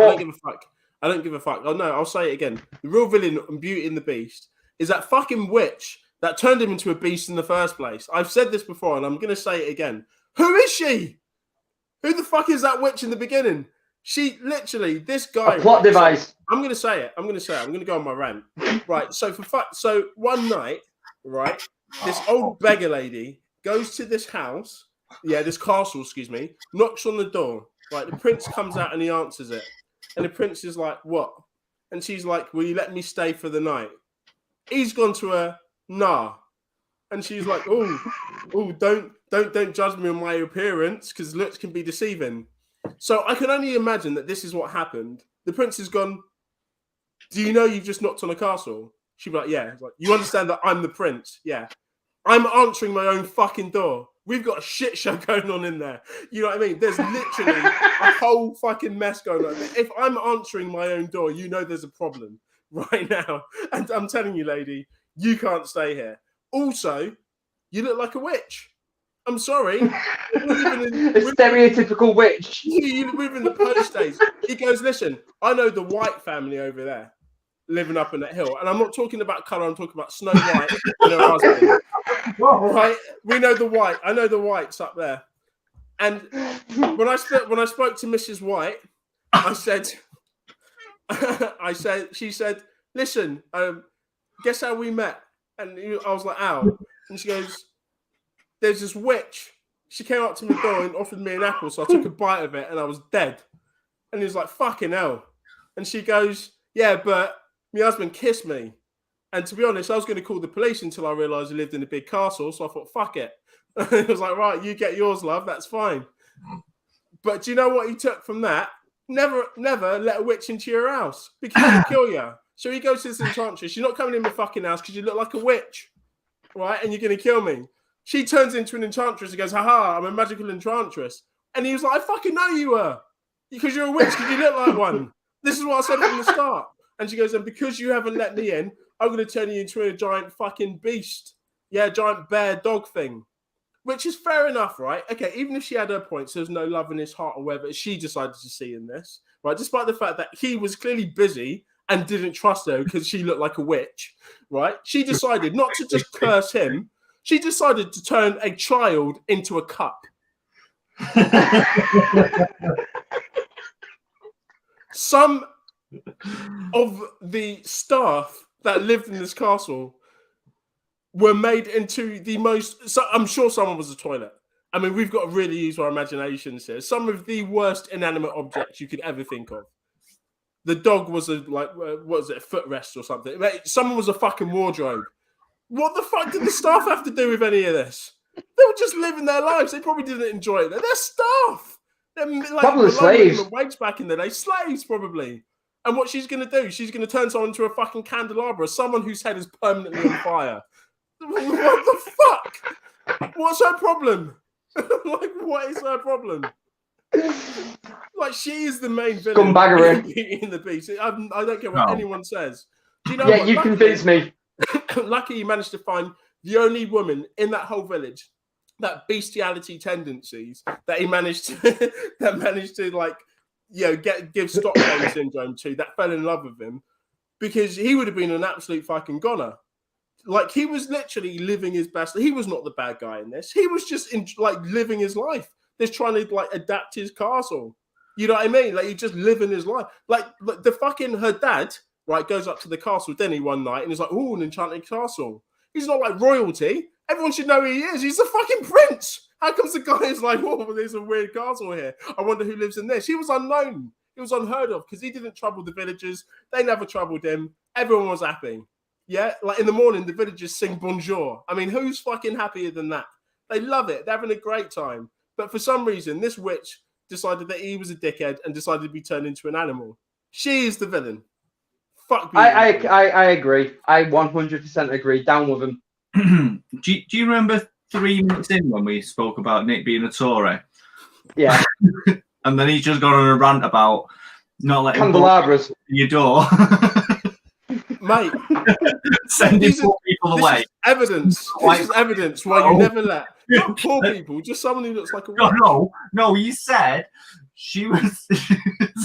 I don't give a fuck. Oh no, I'll say it again. The real villain in Beauty and the Beast is that fucking witch that turned him into a beast in the first place. I've said this before, and I'm going to say it again. Who is she? Who the fuck is that witch in the beginning? She literally, this guy. A plot device. I'm going to say it. I'm going to go on my rant. Right. So so one night, right, this old beggar lady goes to this house. Yeah, this castle. Excuse me. Knocks on the door. Right. The prince comes out and he answers it. And the prince is like, "What?" And she's like, "Will you let me stay for the night?" He's gone to her, "Nah." And she's like, "Oh, don't judge me on my appearance because looks can be deceiving." So I can only imagine that this is what happened. The prince has gone, "Do you know you've just knocked on a castle?" She'd be like, "Yeah." Like, you understand that I'm the prince? Yeah. I'm answering my own fucking door. We've got a shit show going on in there. You know what I mean? There's literally a whole fucking mess going on. If I'm answering my own door, you know there's a problem right now. And I'm telling you, lady, you can't stay here. Also, you look like a witch. I'm sorry. A stereotypical witch. You live in the post days. He goes, "Listen, I know the White family over there living up in that hill. And I'm not talking about colour, I'm talking about Snow White and her husband. Right? We know the White. I know the Whites up there." And when I spoke to Mrs. White, I said, she said, "Listen, guess how we met?" And I was like, "How?" And she goes, "There's this witch. She came up to my door and offered me an apple, so I took a bite of it and I was dead." And he was like, "Fucking hell." And she goes, "Yeah, but my husband kissed me." And to be honest, I was going to call the police until I realised he lived in a big castle. So I thought, fuck it. He was like, "Right, you get yours, love. That's fine." But do you know what he took from that? Never let a witch into your house because she'll kill you. So he goes to this enchantress. "You're not coming in my fucking house because you look like a witch, right? And you're going to kill me." She turns into an enchantress and goes, "Haha, I'm a magical enchantress." And he was like, "I fucking know you were because you're a witch because you look like one. This is what I said from the start." And she goes, "And because you haven't let me in, I'm going to turn you into a giant fucking beast. Yeah, giant bear dog thing." Which is fair enough, right? Okay, even if she had her points, there's no love in his heart or whatever she decided to see in this, right? Despite the fact that he was clearly busy and didn't trust her because she looked like a witch, right? She decided not to just curse him. She decided to turn a child into a cup. Some of the staff that lived in this castle were made into the most... So I'm sure someone was a toilet. I mean, we've got to really use our imaginations here. Some of the worst inanimate objects you could ever think of. The dog was a footrest or something. Someone was a fucking wardrobe. What the fuck did the staff have to do with any of this? They were just living their lives. They probably didn't enjoy it. They're staff. They're like probably slaves. Wage back in the day. Slaves, probably. And what she's going to do, she's going to turn someone into a fucking candelabra, someone whose head is permanently on fire. What the fuck? What's her problem? Like, what is her problem? Like, she is the main villain in the Beast. I don't care what anyone says. Do you know what? You convinced me. Lucky you managed to find the only woman in that whole village that bestiality tendencies that he managed to like, you know, give Stockholm syndrome to, that fell in love with him, because he would have been an absolute fucking goner. Like, he was literally living his best. He was not the bad guy in this. He was just living his life. Just trying to like adapt his castle. You know what I mean? Like, he's just living his life. Like the fucking her dad right, goes up to the castle Denny one night and is like, oh, an enchanted castle. He's not like royalty. Everyone should know who he is. He's the fucking prince. How comes the guy is like, oh, there's a weird castle here. I wonder who lives in this. He was unknown. He was unheard of because he didn't trouble the villagers. They never troubled him. Everyone was happy. Yeah, like in the morning, the villagers sing bonjour. I mean, who's fucking happier than that? They love it. They're having a great time. But for some reason, this witch decided that he was a dickhead and decided to be turned into an animal. She is the villain. Fuck me. I agree. I 100% agree. Down with him. Do you remember 3 minutes in when we spoke about Nick being a Tory? Yeah. And then he's just gone on a rant about not letting candelabras in your door. Mate, sending poor people away. This is evidence. This is evidence why you never let not poor people, just someone who looks like a witch. No. You said she was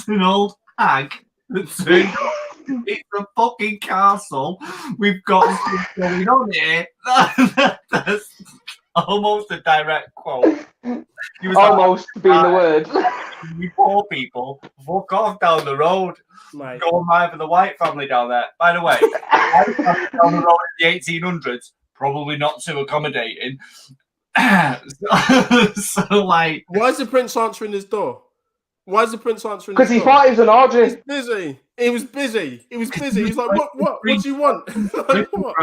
an old hag that turned up. It's a fucking castle. We've got something going on here. That's almost a direct quote. He was almost being the word. You poor people, walk off down the road. Mate. Go and mind for the white family down there. By the way, down the road in the 1800s, probably not too accommodating. so, like, why is the prince answering his door? Why is the prince answering? Because he thought it was an orgy. He's busy. He was busy. He's like, what do you want? Like, what?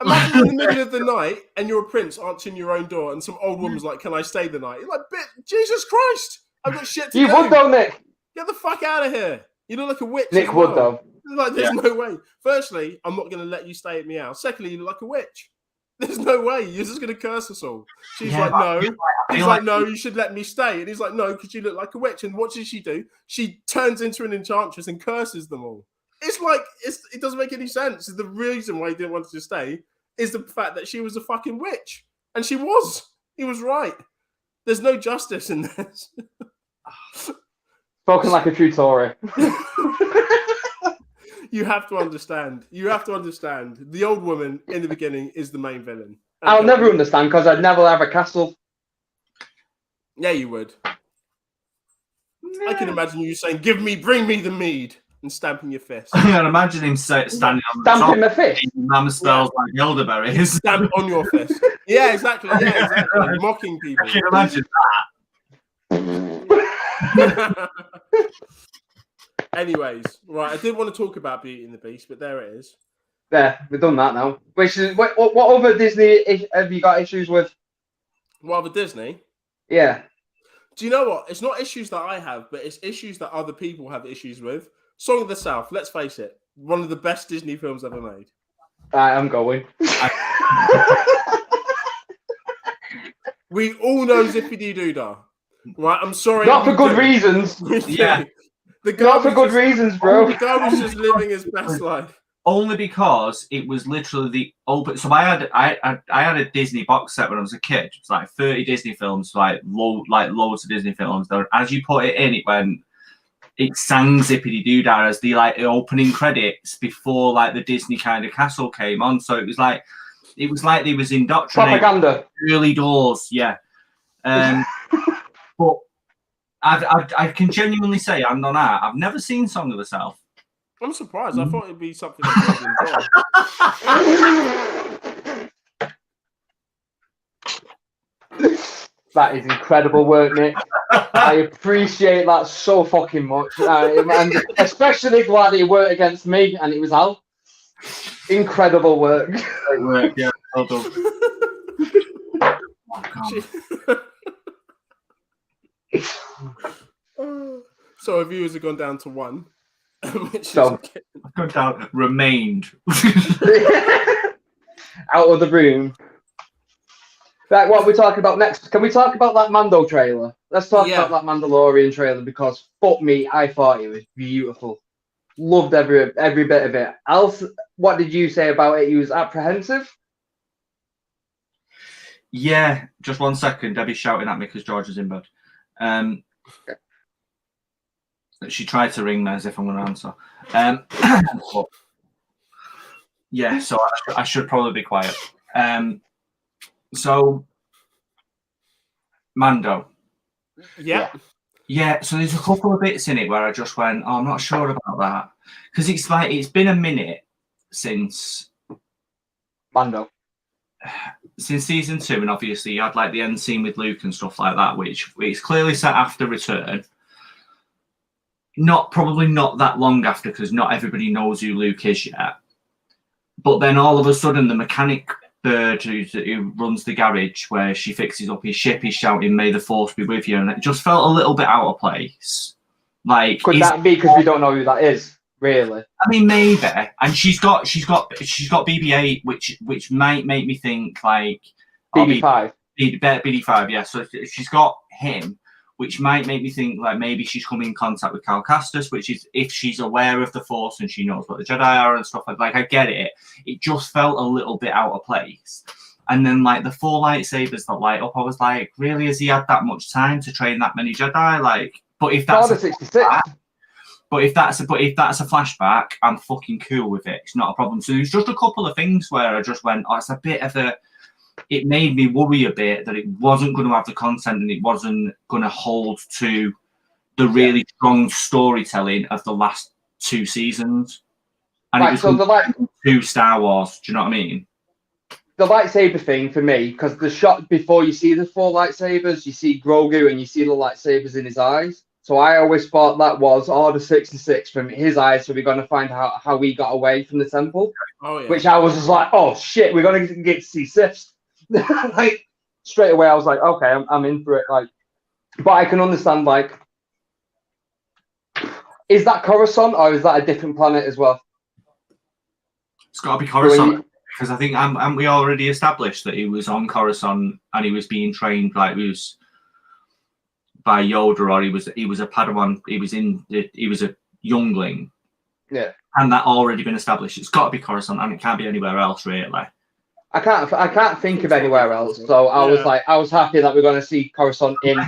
Imagine in the middle of the night and you're a prince answering your own door and some old woman's like, can I stay the night? You're like, Jesus Christ, I've got shit to do. You would though, Nick. Get the fuck out of here. You look like a witch. Nick would though. Like, there's no way. Firstly, I'm not going to let you stay at me house. Secondly, you look like a witch. There's no way. You're just going to curse us all. She's like, no. He's like, no, you should let me stay. And he's like, no, because you look like a witch. And what does she do? She turns into an enchantress and curses them all. It's like, it doesn't make any sense. The reason why he didn't want her to stay is the fact that she was a fucking witch. And she was. He was right. There's no justice in this. Spoken like a true Tory. You have to understand. The old woman in the beginning is the main villain. Okay. I'll never understand because I'd never have a castle. Yeah, you would. I can imagine you saying, bring me the mead, and stamping your fist. I can imagine him standing on the stamping top. the fist. Mama smells like elderberries. Stamp on your fist. Yeah, exactly. Mocking people. I can imagine that. Anyways, right, I did want to talk about Beauty and the Beast, but there it is. There, we've done that now. Which is what other Disney have you got issues with? What other Disney? Yeah. Do you know what? It's not issues that I have, but it's issues that other people have issues with. Song of the South, let's face it, one of the best Disney films ever made. I'm going. We all know Zippity Doodah. Right, I'm sorry. Not for good reasons. Yeah. Not for good reasons, bro. The guy was just living his best life. Only because it was literally the open. So I had a Disney box set when I was a kid. It's like 30 Disney films, like loads of Disney films. As you put it in, it sang Zippity Doodah as the opening credits before like the Disney kind of castle came on. So it was like they was indoctrinated. Propaganda. Early doors, yeah. But I can genuinely say, I'm not out. I've never seen Song of the South. I'm surprised. I thought it'd be something that That is incredible work, Nick. I appreciate that so fucking much. And especially glad he worked against me and it was Al. Incredible work. Great work, yeah. Well done. So our viewers have gone down to 1. So I've gone down, remained. Out of the room. Right, what are we talking about next? Can we talk about that Mando trailer? Let's talk about that Mandalorian trailer because fuck me, I thought it was beautiful. Loved every bit of it. Else, what did you say about it? You was apprehensive? Yeah, just 1 second. Debbie's shouting at me because George is in bed. She tried to ring me as if I'm going to answer. But, yeah, so I should probably be quiet. So, Mando. Yeah. Yeah, so there's a couple of bits in it where I just went, oh, I'm not sure about that. Because it's like, it's been a minute since Mando. Since season 2, and obviously you had like the end scene with Luke and stuff like that, which it's clearly set after Return. Probably not that long after, because not everybody knows who Luke is yet. But then all of a sudden, the mechanic bird who runs the garage where she fixes up his ship is shouting, "May the Force be with you," and it just felt a little bit out of place. Like, could that be because we don't know who that is? Really? I mean, maybe. And she's got BB-8, which might make me think like BB-5. BD5, yeah. So she's got him, which might make me think like maybe she's come in contact with Cal Castus, which is if she's aware of the Force and she knows what the Jedi are and stuff like. I get it. It just felt a little bit out of place. And then like the 4 lightsabers that light up, I was like, really? Has he had that much time to train that many Jedi? Like, but if that's Order 66. But if that's a flashback, I'm fucking cool with it. It's not a problem. So there's just a couple of things where I just went, oh, it's a bit of a. It made me worry a bit that it wasn't going to have the content and it wasn't going to hold to the really strong storytelling of the last 2 seasons. And right, it was so 2 Star Wars. Do you know what I mean? The lightsaber thing for me, because the shot before you see the 4 lightsabers, you see Grogu and you see the lightsabers in his eyes. So I always thought that was Order 66 from his eyes. So we're going to find out how we got away from the temple. Oh, yeah. Which I was just like, oh shit, we're going to get to see Siths. Like straight away, I was like, okay, I'm in for it. Like, but I can understand. Like, is that Coruscant or is that a different planet as well? It's got to be Coruscant. Because I think we already established that he was on Coruscant and he was being trained like he was by Yoda, or he was a Padawan. He was a youngling. Yeah. And that already been established. It's got to be Coruscant, and it can't be anywhere else, really. I can't think of anywhere else. So I was happy that we're going to see Coruscant in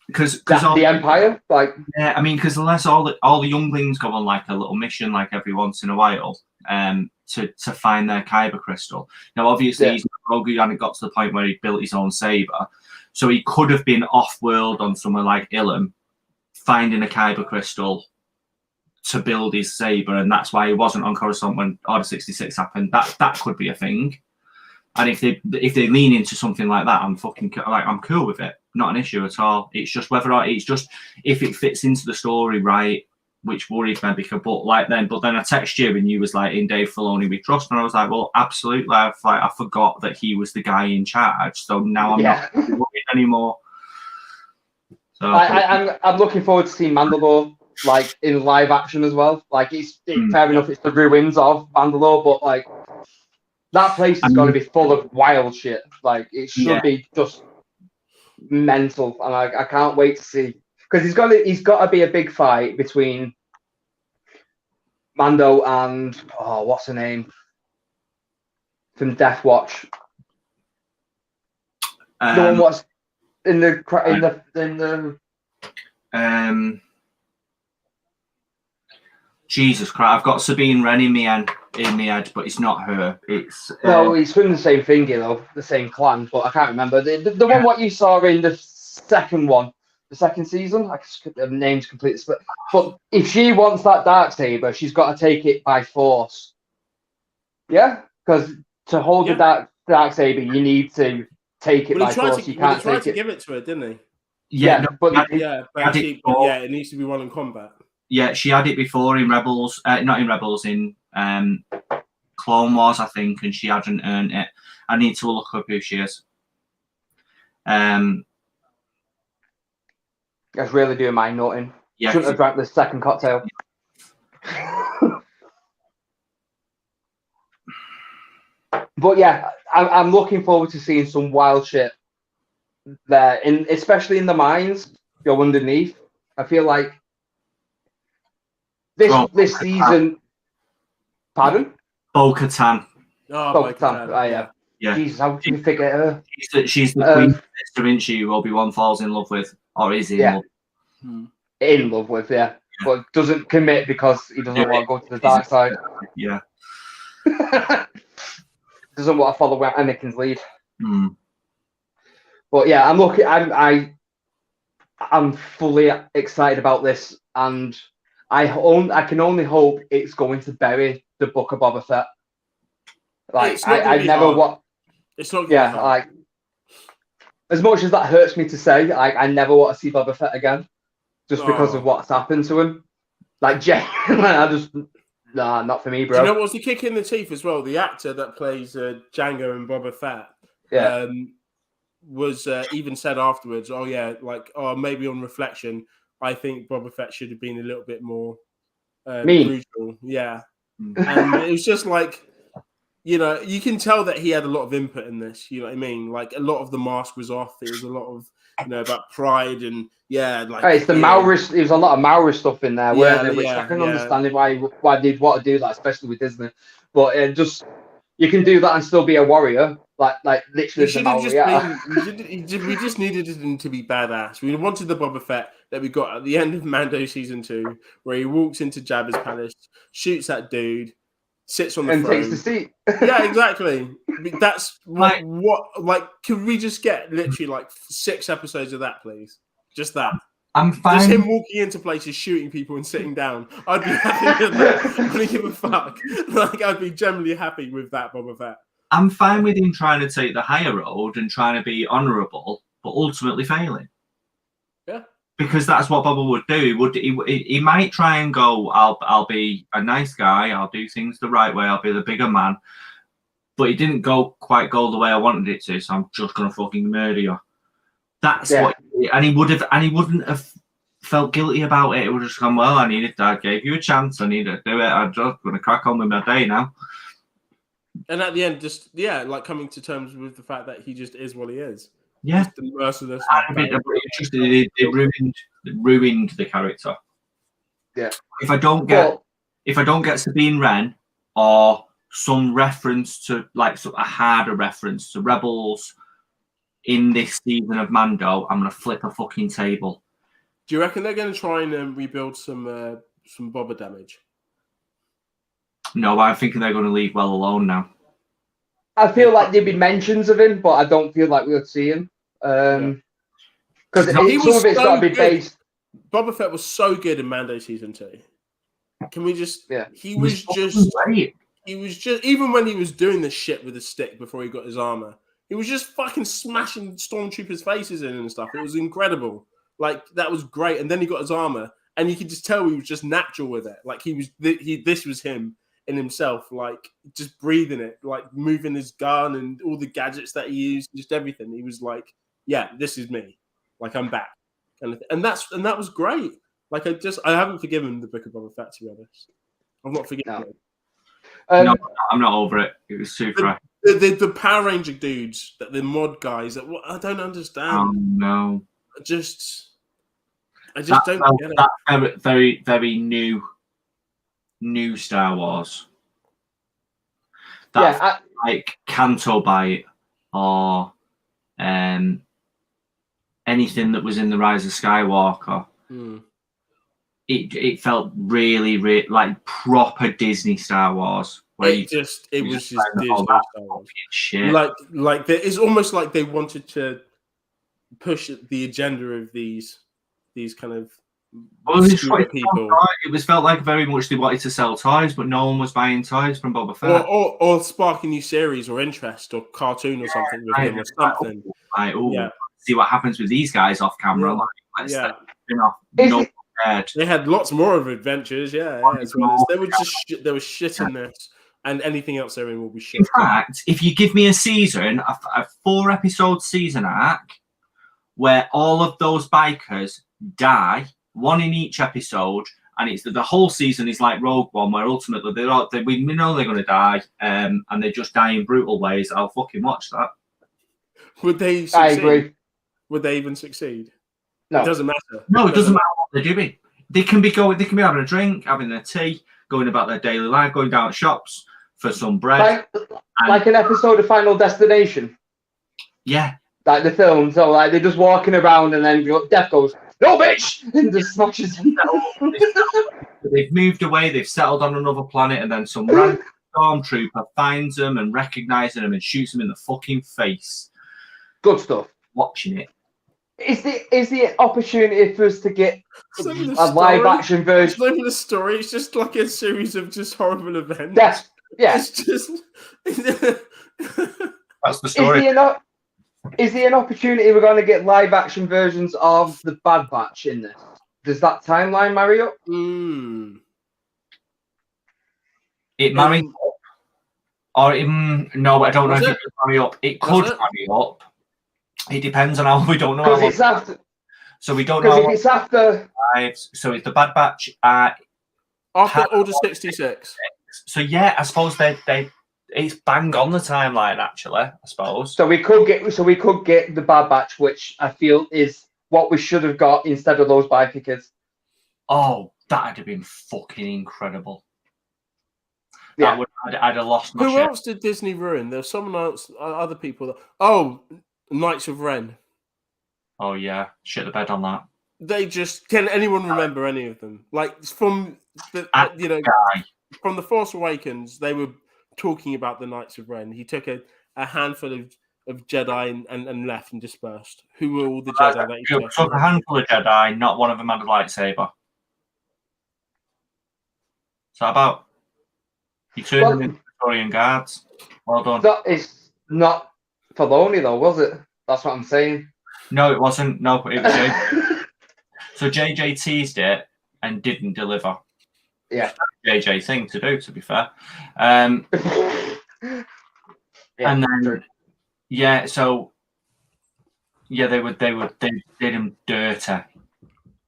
because the Empire. Like, yeah, I mean, because unless all the younglings go on like a little mission, like every once in a while, to find their kyber crystal. Now, obviously, he's Grogu hadn't got to the point where he built his own saber, so he could have been off-world on somewhere like Ilum, finding a kyber crystal to build his saber, and that's why he wasn't on Coruscant when Order 66 happened. That could be a thing. And if they lean into something like that, I'm cool with it. Not an issue at all. It's just if it fits into the story right, which worries me because but then I text you and you was like, in Dave Filoni we trust, and I was like, well, absolutely. I forgot that he was the guy in charge, so now I'm not worried anymore. So I'm looking forward to seeing Mandalore like in live action as well. Like it's fair enough, it's the ruins of Mandalore, but like that place is going to be full of wild shit. Like it should be just mental, and I can't wait to see, because he's got to be a big fight between Mando and what's her name from Death Watch. The one what's in the Jesus Christ, I've got Sabine Wren in my head, but it's not her. It's no, it's from the same thing, you know, the same clan, but I can't remember the one what you saw in the second season. The name's completely split. But if she wants that darksaber, she's got to take it by force. Yeah, because to hold the darksaber, you need to take it by force. You can't take it. Give it to her, didn't he? Yeah, it needs to be won in combat. Yeah, she had it before in Rebels, not in Rebels, in Clone Wars, I think, and she hadn't earned it. I need to look up who she is. That's really doing my nutting. Yeah, shouldn't have drank the second cocktail. But yeah, I'm looking forward to seeing some wild shit there, especially in the mines. Go underneath. I feel like this season. Pardon? Bo-Katan. Oh, Bo-Katan. Yeah. Jesus, how can you forget her? She's the queen sister, isn't she? Who Obi-Wan falls in love with, or is he in love? In love with, but doesn't commit because he doesn't want to go to the dark side. Yeah. Doesn't want to follow Anakin's lead. But yeah, I'm looking. I'm fully excited about this, and I can only hope it's going to bury the Book of Boba Fett. Like it's not I never hard. what. It's not. Yeah, like as much as that hurts me to say, like I never want to see Boba Fett again, just because of what's happened to him. Like genuinely, I just not for me, bro. Do you know what's the kick in the teeth as well? The actor that plays Django and Boba Fett, was even said afterwards, "Oh yeah, like maybe on reflection, I think Boba Fett should have been a little bit more brutal." Yeah, and it was just like, you know, you can tell that he had a lot of input in this. You know what I mean? Like a lot of the mask was off. There was a lot of about pride and like it's the Maoris. There's a lot of Maoris stuff in there, weren't there? Which I can understand why they'd want to do that, especially with Disney. But just you can do that and still be a warrior, like literally the Maori. We just needed him to be badass. We wanted the Boba Fett that we got at the end of Mando season 2, where he walks into Jabba's palace, shoots that dude, sits on the throne, takes the seat. Yeah, exactly. That's what like. Can we just get literally like 6 episodes of that, please? Just that. I'm fine. Just him walking into places, shooting people, and sitting down. I'd be happy with that. I don't give a fuck. Like I'd be generally happy with that, Boba Fett. I'm fine with him trying to take the higher road and trying to be honourable, but ultimately failing. Yeah. Because that's what Boba would do. He might try and go, I'll be a nice guy, I'll do things the right way, I'll be the bigger man. But he didn't quite go the way I wanted it to, so I'm just gonna fucking murder you. That's what, and he wouldn't have felt guilty about it. It would have just gone, well, I gave you a chance, I need to do it, I'm just gonna crack on with my day now. And at the end, just like coming to terms with the fact that he just is what he is. Yeah, just the merciless. It ruined the character. Yeah. If I don't get Sabine Wren or some reference to a harder reference to Rebels in this season of Mando, I'm gonna flip a fucking table. Do you reckon they're going to try and rebuild some Boba damage? No, I'm thinking they're going to leave well alone now. I feel like there'd be mentions of him, but I don't feel like we would see him. Because some of it's got to be based. Boba Fett was so good in Mando season 2. Can we just? Yeah. He was just great. He was just, even when he was doing the shit with the stick before he got his armor, he was just fucking smashing stormtroopers' faces in and stuff. It was incredible. Like that was great. And then he got his armor, and you could just tell he was just natural with it. Like this was him in himself, like just breathing it, like moving his gun and all the gadgets that he used, just everything. He was like, yeah, this is me. Like I'm back. And that was great. Like I haven't forgiven the Book of Boba Fett, to be honest. I'm not forgetting it. No, I'm not over it. It was too fresh. The Power Ranger dudes, the mod guys, I don't understand. Oh no. I just don't get it. That's very, very new Star Wars. That like Canto Bite or anything that was in the Rise of Skywalker. It felt really, really like proper Disney Star Wars. It was just Disney Star Wars. Shit. Like it's almost like they wanted to push the agenda of these kind of people. It was felt like very much they wanted to sell toys, but no one was buying toys from Boba Fett. Or spark a new series or interest or cartoon or something with him or something. See what happens with these guys off camera. They had lots more of adventures, as well as there was shit in this, and anything else they're in will be shit. In fact, if you give me a season, a 4-episode season arc, where all of those bikers die, one in each episode, and it's the whole season is like Rogue One, where ultimately we know they're going to die, and they just die in brutal ways. I'll fucking watch that. Would they succeed? I agree. Would they even succeed? No. It doesn't matter. No, it doesn't matter what they're doing. They can be having a drink, having their tea, going about their daily life, going down to shops for some bread. Like an episode of Final Destination. Yeah. Like the film. So like they're just walking around and then Death goes, "No, bitch!" and just smashes them. They've moved away, they've settled on another planet, and then some random stormtrooper finds them and recognizes them and shoots them in the fucking face. Good stuff. Watching it. Is the opportunity for us to get It's not even a live action version? It's not even a story. It's just like a series of just horrible events. Yeah. It's just. That's the story. Is there an opportunity we're going to get live action versions of the Bad Batch in this? Does that timeline marry up? It marries up. Or no, I don't know if it could marry up. It could marry up. It depends on how we don't know. Because it's after. So we don't know. Because if it's after. So it's the Bad Batch. After Order 66. So yeah, I suppose it's bang on the timeline actually. I suppose. So we could get the Bad Batch, which I feel is what we should have got instead of those biopickers. Oh, that'd have been fucking incredible. Yeah. I'd have lost my shit. Who else did Disney ruin? There's someone else, other people. Knights of Ren. Oh yeah, shit the bed on that. They just can anyone remember any of them? Like from the from the Force Awakens, they were talking about the Knights of Ren. He took a handful of Jedi and left and dispersed. Who were all the Jedi that he took? A handful of Jedi, not one of them had a lightsaber. So about he turned them into Praetorian Guards. Well done. That is not Filoni though, was it? That's what I'm saying. No, it wasn't. No, it was JJ. So JJ teased it and didn't deliver. Yeah. JJ thing to do, to be fair. And then so they did him dirty.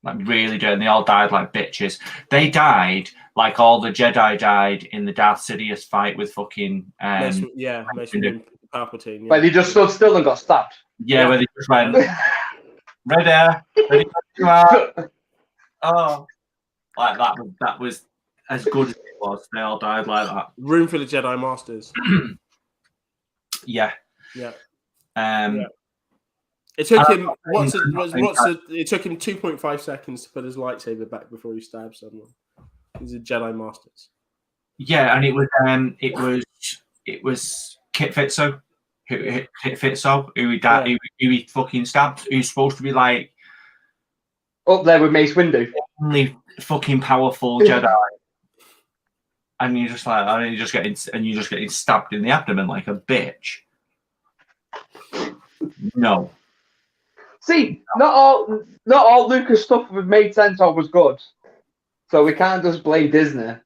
Like really dirty, and they all died like bitches. They died like all the Jedi died in the Darth Sidious fight with fucking Palpatine. Yeah. But they just stood still and got stabbed. Yeah, where they just went ready to come out. Oh, like that was as good as it was. They all died like that. Room full of Jedi Masters. Yeah. It took him. It took him 2.5 seconds to put his lightsaber back before he stabbed someone. These are Jedi Masters. Yeah, and it was Kit Fisto, who he fucking stabbed. Who's supposed to be like up there with Mace Windu, only fucking powerful Jedi. And you're just getting stabbed in the abdomen like a bitch. No. See, not all Lucas stuff made sense or was good, so we can't just blame Disney.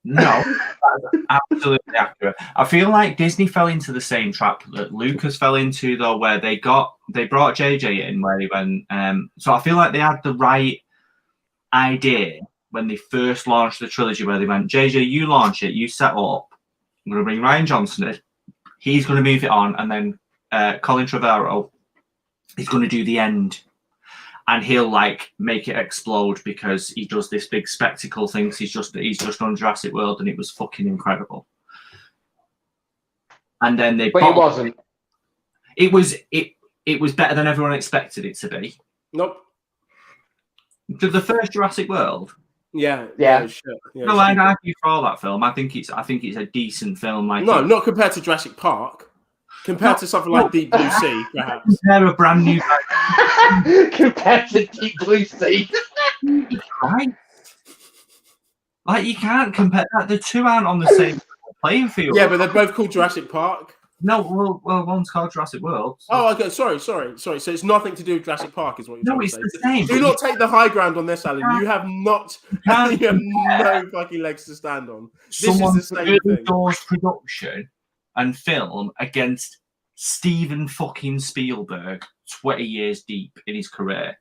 No, that's absolutely accurate. I feel like Disney fell into the same trap that Lucas fell into, though, where they brought JJ in, where he went. So I feel like they had the right idea when they first launched the trilogy, where they went, JJ, you launch it, you set up. I'm going to bring Rian Johnson in. He's going to move it on, and then Colin Trevorrow is going to do the end, and he'll like make it explode because he does this big spectacle thing. He's just on Jurassic World, and it was fucking incredible. And then but it wasn't. It was better than everyone expected it to be. Nope. The first Jurassic World. Yeah. No, I'd argue for all that film. I think it's a decent film. Like not compared to Jurassic Park. Compared to something like Deep Blue Sea, perhaps. Compare a brand new. Compared to Deep Blue Sea. Right. Like you can't compare that. The two aren't on the same playing field. Yeah, but they're both called Jurassic Park. No, well, one's called Jurassic World. So. Oh, okay. Sorry. So it's nothing to do with Jurassic Park, is what you're saying. No, it's the same. Do not take the high ground on this, Alan. You have not. You have no fucking legs to stand on. This is the same thing. Doors production and film against Steven fucking Spielberg, 20 years deep in his career,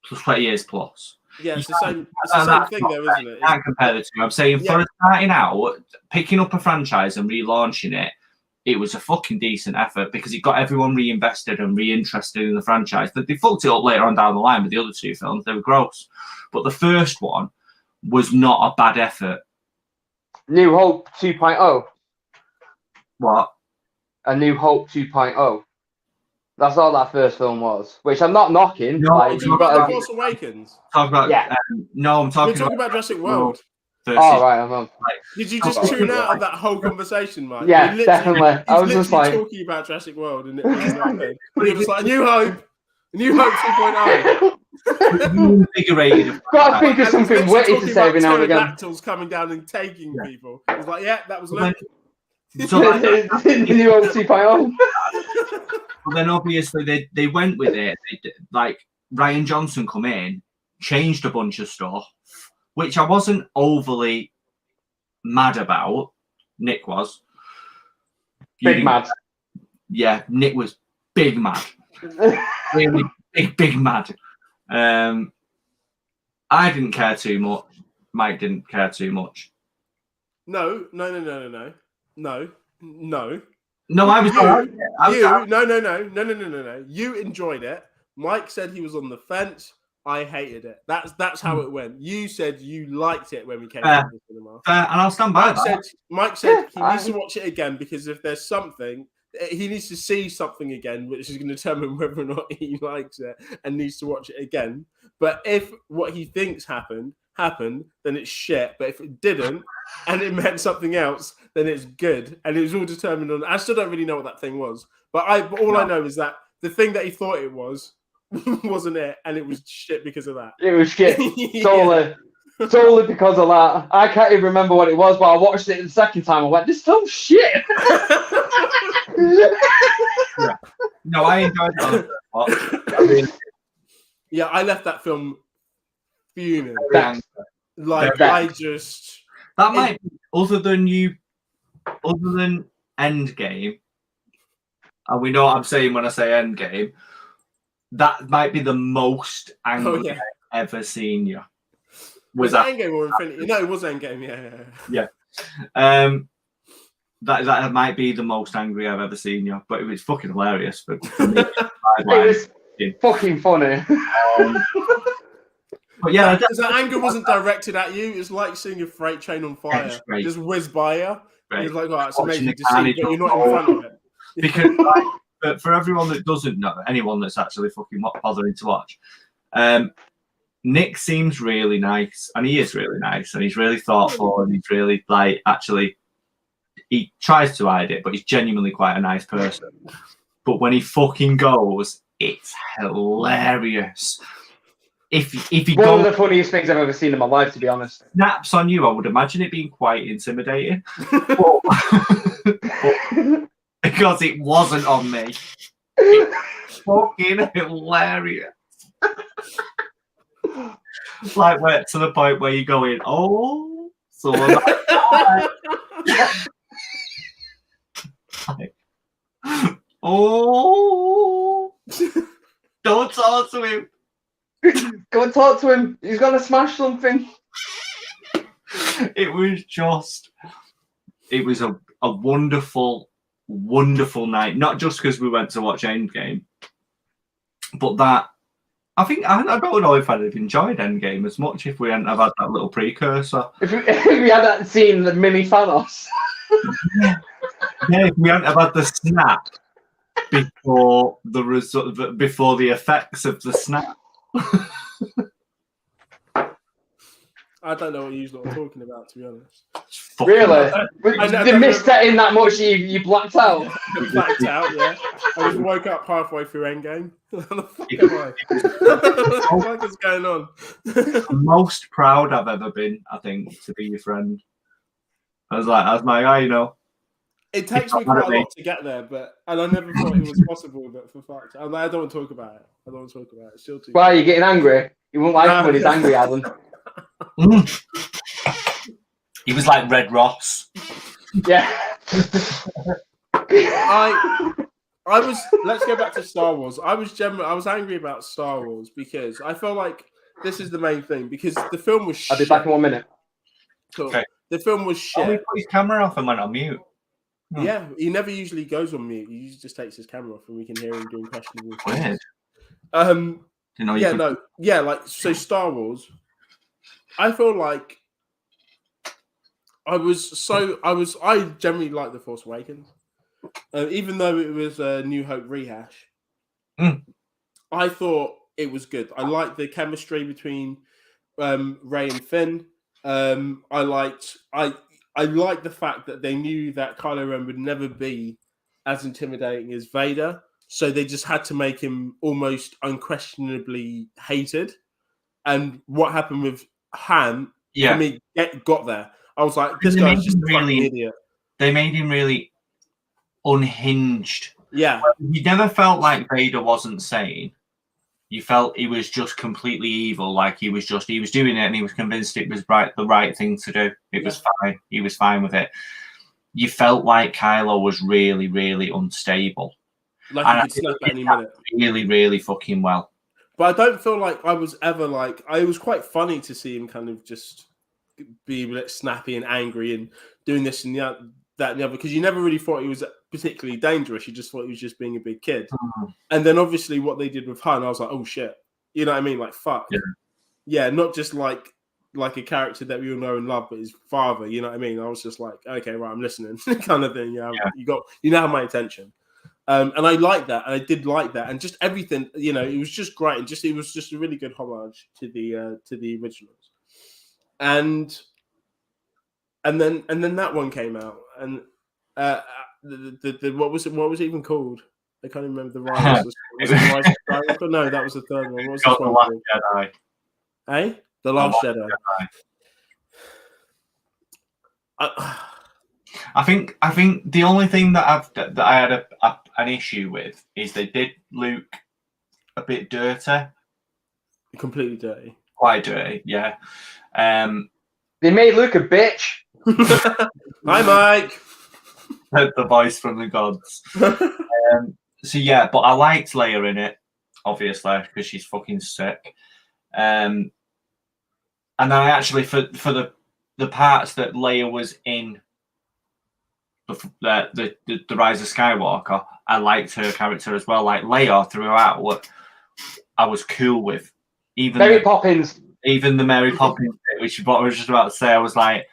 20 years plus. Yeah, it's the same thing, though, isn't it? You can't compare the two. I'm saying for starting out, picking up a franchise and relaunching it, it was a fucking decent effort because it got everyone reinvested and reinterested in the franchise. They fucked it up later on down the line with the other two films. They were gross. But the first one was not a bad effort. New Hope 2.0. What? A New Hope 2.0. That's all that first film was, which I'm not knocking. No, like, you're talking about The Force Awakens. Talk about, yeah. No, I'm talking about Jurassic World. versus. Oh right, I'm on. Did you just tune out of that whole conversation, Mike? Yeah, definitely. I was just like talking about Jurassic World, and it was like, but it was like New Hope 2.0. Invigorated. Got to think of something witty to say every now and again. Pterodactyls coming down and taking people. It was like, yeah, that was Luke. So like, New Hope 2.0. But then obviously they went with it. Like Ryan Johnson come in, changed a bunch of stuff, which I wasn't overly mad about. Nick was. Big mad. Yeah, Nick was big mad. Really big mad. I didn't care too much. Mike didn't care too much. No. No, I was. No. You enjoyed it. Mike said he was on the fence. I hated it. That's how it went. You said you liked it when we came to the cinema. And I'll stand by Mike said he needs to watch it again because if there's something, he needs to see something again, which is going to determine whether or not he likes it and needs to watch it again. But if what he thinks happened, then it's shit. But if it didn't and it meant something else, then it's good. And it was all determined on. I still don't really know what that thing was, but I know is that the thing that he thought it was wasn't it, and it was shit because of that. It was shit. Totally because of that. I can't even remember what it was, but I watched it the second time. I went, "This film's shit." Yeah. No, I enjoyed it. Yeah, I left that film fuming. That might be, other than Endgame, and we know what I'm saying when I say Endgame, that might be the most angry I've ever seen you. Was that Endgame or Infinity? No, it was Endgame. Yeah. That might be the most angry I've ever seen you, but it was fucking hilarious. For me. It was fucking funny. But yeah, that anger wasn't directed at you. It's like seeing a freight train on fire just whiz by you. It's like, oh, it's amazing to see, but you're not in front of it. Because for everyone that doesn't know, anyone that's actually fucking bothering to watch, Nick seems really nice, and he is really nice, and he's really thoughtful, and he's really actually, he tries to hide it, but he's genuinely quite a nice person. But when he fucking goes, it's hilarious. If he one of the funniest things I've ever seen in my life, to be honest. Snaps on you, I would imagine it being quite intimidating. but because it wasn't on me. It's fucking hilarious. Like where to the point where you're going, oh, so like, oh, don't talk to him. Go and talk to him. He's gonna smash something. It was a wonderful night. Not just because we went to watch Endgame, but that I don't know if I'd have enjoyed Endgame as much if we hadn't have had that little precursor. If we had that scene, the mini Thanos. Yeah, if we hadn't have had the snap before the result, before the effects of the snap. I don't know what you're talking about, to be honest. Really? You missed that in that much you blacked out? Blacked out, yeah. I just woke up halfway through Endgame. What the fuck is going on? Most proud I've ever been, I think, to be your friend. I was like, you know. It takes me quite a lot to get there, and I never thought it was possible, but for fuck's sake. I don't want to talk about it. It's still too. Why are you getting angry? You won't like him when he's angry, Alan. He was like Red Ross. Yeah. I was. Let's go back to Star Wars. I was angry about Star Wars because I felt like this is the main thing because the film was shit. I'll be back in 1 minute. Cool. Okay. The film was shit. He put his camera off and went on mute. Yeah, he never usually goes on mute. He usually just takes his camera off and we can hear him doing questionable things. Weird. So Star Wars, I feel like I generally like The Force Awakens. Even though it was a New Hope rehash, I thought it was good. I liked the chemistry between Rey and Finn. I liked the fact that they knew that Kylo Ren would never be as intimidating as Vader, so they just had to make him almost unquestionably hated. And what happened with Han, for me, got there. I was like, this guy's just a fucking idiot. They made him really unhinged. Yeah. You never felt like Vader wasn't sane. You felt he was just completely evil. Like he was doing it and he was convinced it was the right thing to do. It was fine. He was fine with it. You felt like Kylo was really, really unstable. Like he could snap at any minute. Really, really fucking well. But I don't feel like I was ever like, it was quite funny to see him kind of just be a bit snappy and angry and doing this and that and the other, because you never really thought he was particularly dangerous. You just thought he was just being a big kid. And then obviously what they did with Han, I was like, oh shit. You know what I mean? Like, fuck. Yeah, not just like a character that we all know and love, but his father, you know what I mean? I was just like, okay, right, I'm listening kind of thing. Yeah. You now have my attention. And I like that, and I did like that, and just everything, you know, it was just great, and it was just a really good homage to the originals, and then that one came out, and the what was it even called? I can't even remember the Rise. No, that was the third one. What was the Last Jedi? Eh? The Last Jedi. I think the only thing that I had an issue with is they did Luke a bit dirty. Completely dirty. Quite dirty, yeah. They made Luke a bitch. Hi, Mike. The voice from the gods. So yeah, but I liked Leia in it, obviously, because she's fucking sick. And then I actually for the parts that Leia was in the Rise of Skywalker, I liked her character as well. Like Leia throughout, what I was cool with. Even Mary Poppins. Even the Mary Poppins bit, which is what I was just about to say. I was like,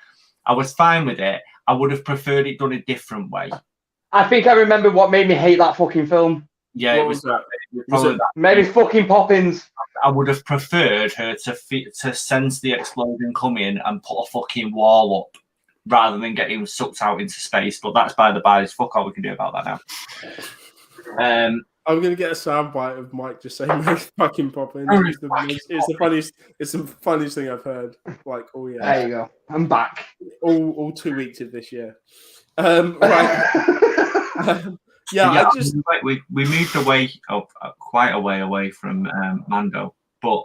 I was fine with it. I would have preferred it done a different way. I think I remember what made me hate that fucking film. Yeah, what it was Mary fucking Poppins. I would have preferred her to sense the explosion coming and put a fucking wall up, rather than getting sucked out into space. But that's by the by. There's fuck all we can do about that now. I'm gonna get a soundbite of Mike just saying Mary fucking Poppins. It's the funniest thing I've heard. Like, oh yeah. There you go. I'm back. All 2 weeks of this year. Right. Yeah, we moved away quite a way away from Mando, but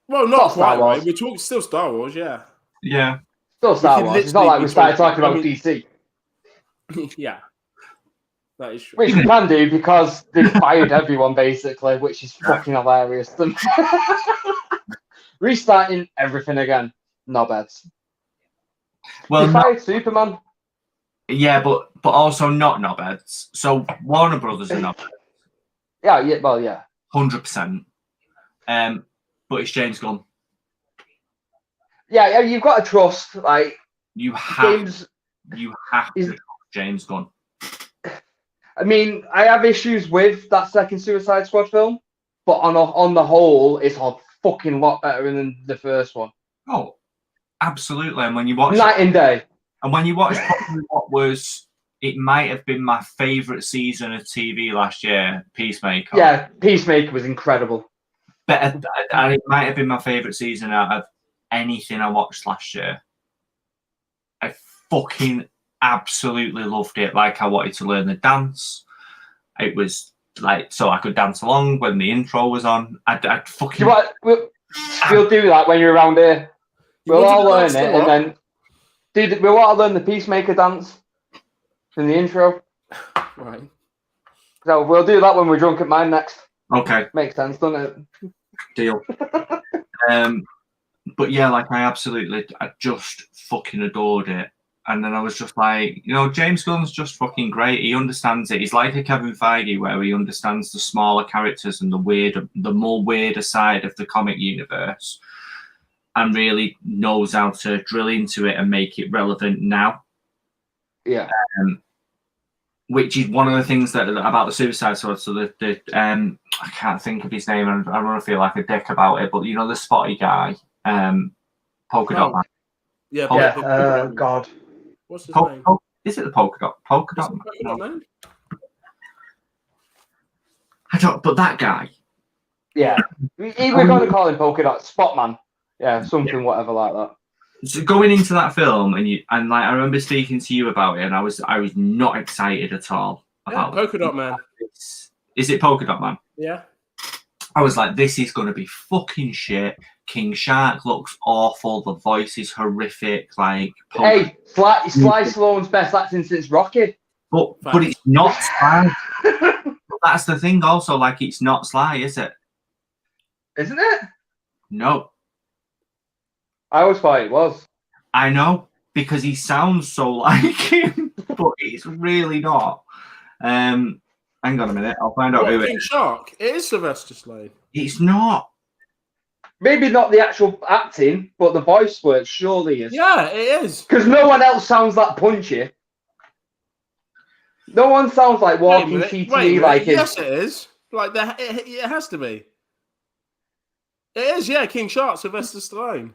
well, not quite away. We're talking still Star Wars, yeah. Yeah. Still Star Wars. It's not like we started talking about DC. Yeah. That is true. Which we can do because they fired everyone basically, which is fucking hilarious. Restarting everything again. Knobheads. Well, they fired Superman. Yeah, but also not knobheads. So Warner Brothers are knobheads. Yeah. 100%. But it's James Gunn. Yeah, you've got to trust. Like you have to trust James Gunn. I mean, I have issues with that second Suicide Squad film, but on the whole, it's a fucking lot better than the first one. Oh, absolutely. And when you watch night and day. And when you watch it might have been my favourite season of TV last year, Peacemaker. Yeah, Peacemaker was incredible. And it might have been my favourite season out of anything I watched last year. I fucking absolutely loved it. Like, I wanted to learn the dance. It was like, so I could dance along when the intro was on. I'd fucking... We'll do that when you're around here. We'll all learn it, and then... Dude, we want to learn the Peacemaker dance in the intro. Right. So we'll do that when we're drunk at mine next. Okay. Makes sense, doesn't it? Deal. But yeah, like I just fucking adored it. And then I was just like, James Gunn's just fucking great. He understands it. He's like a Kevin Feige where he understands the smaller characters and the more weirder side of the comic universe. And really knows how to drill into it and make it relevant now. Yeah. Which is one of the things that about the Suicide Squad. So I can't think of his name, and I don't want to feel like a dick about it. But the spotty guy, Polka Dot Man. Yeah, God. What's his name? Is it the polka dot? Polka dot man? I don't. But that guy. Yeah, we're going to call him Polka Dot Spotman. Yeah, something whatever like that. So going into that film, and like I remember speaking to you about it, and I was not excited at all about Polka Dot Man. Is it Polka Dot Man? Yeah. I was like, this is going to be fucking shit. King Shark looks awful. The voice is horrific. Like, hey, Sly Sloane's best acting since Rocky. But it's not Sly. That's the thing. Also, like, it's not Sly, is it? Isn't it? No. I always thought it was. I know, because he sounds so like him, but it's really not. Hang on a minute, I'll find out who King Shark. It is Sylvester Stallone. It's not. Maybe not the actual acting, but the voice work surely is. Yeah, it is. Because no one else sounds that punchy. No one sounds like walking CTE like him. Yes, it is. Like that, it has to be. It is, yeah. King Shark, Sylvester Stallone.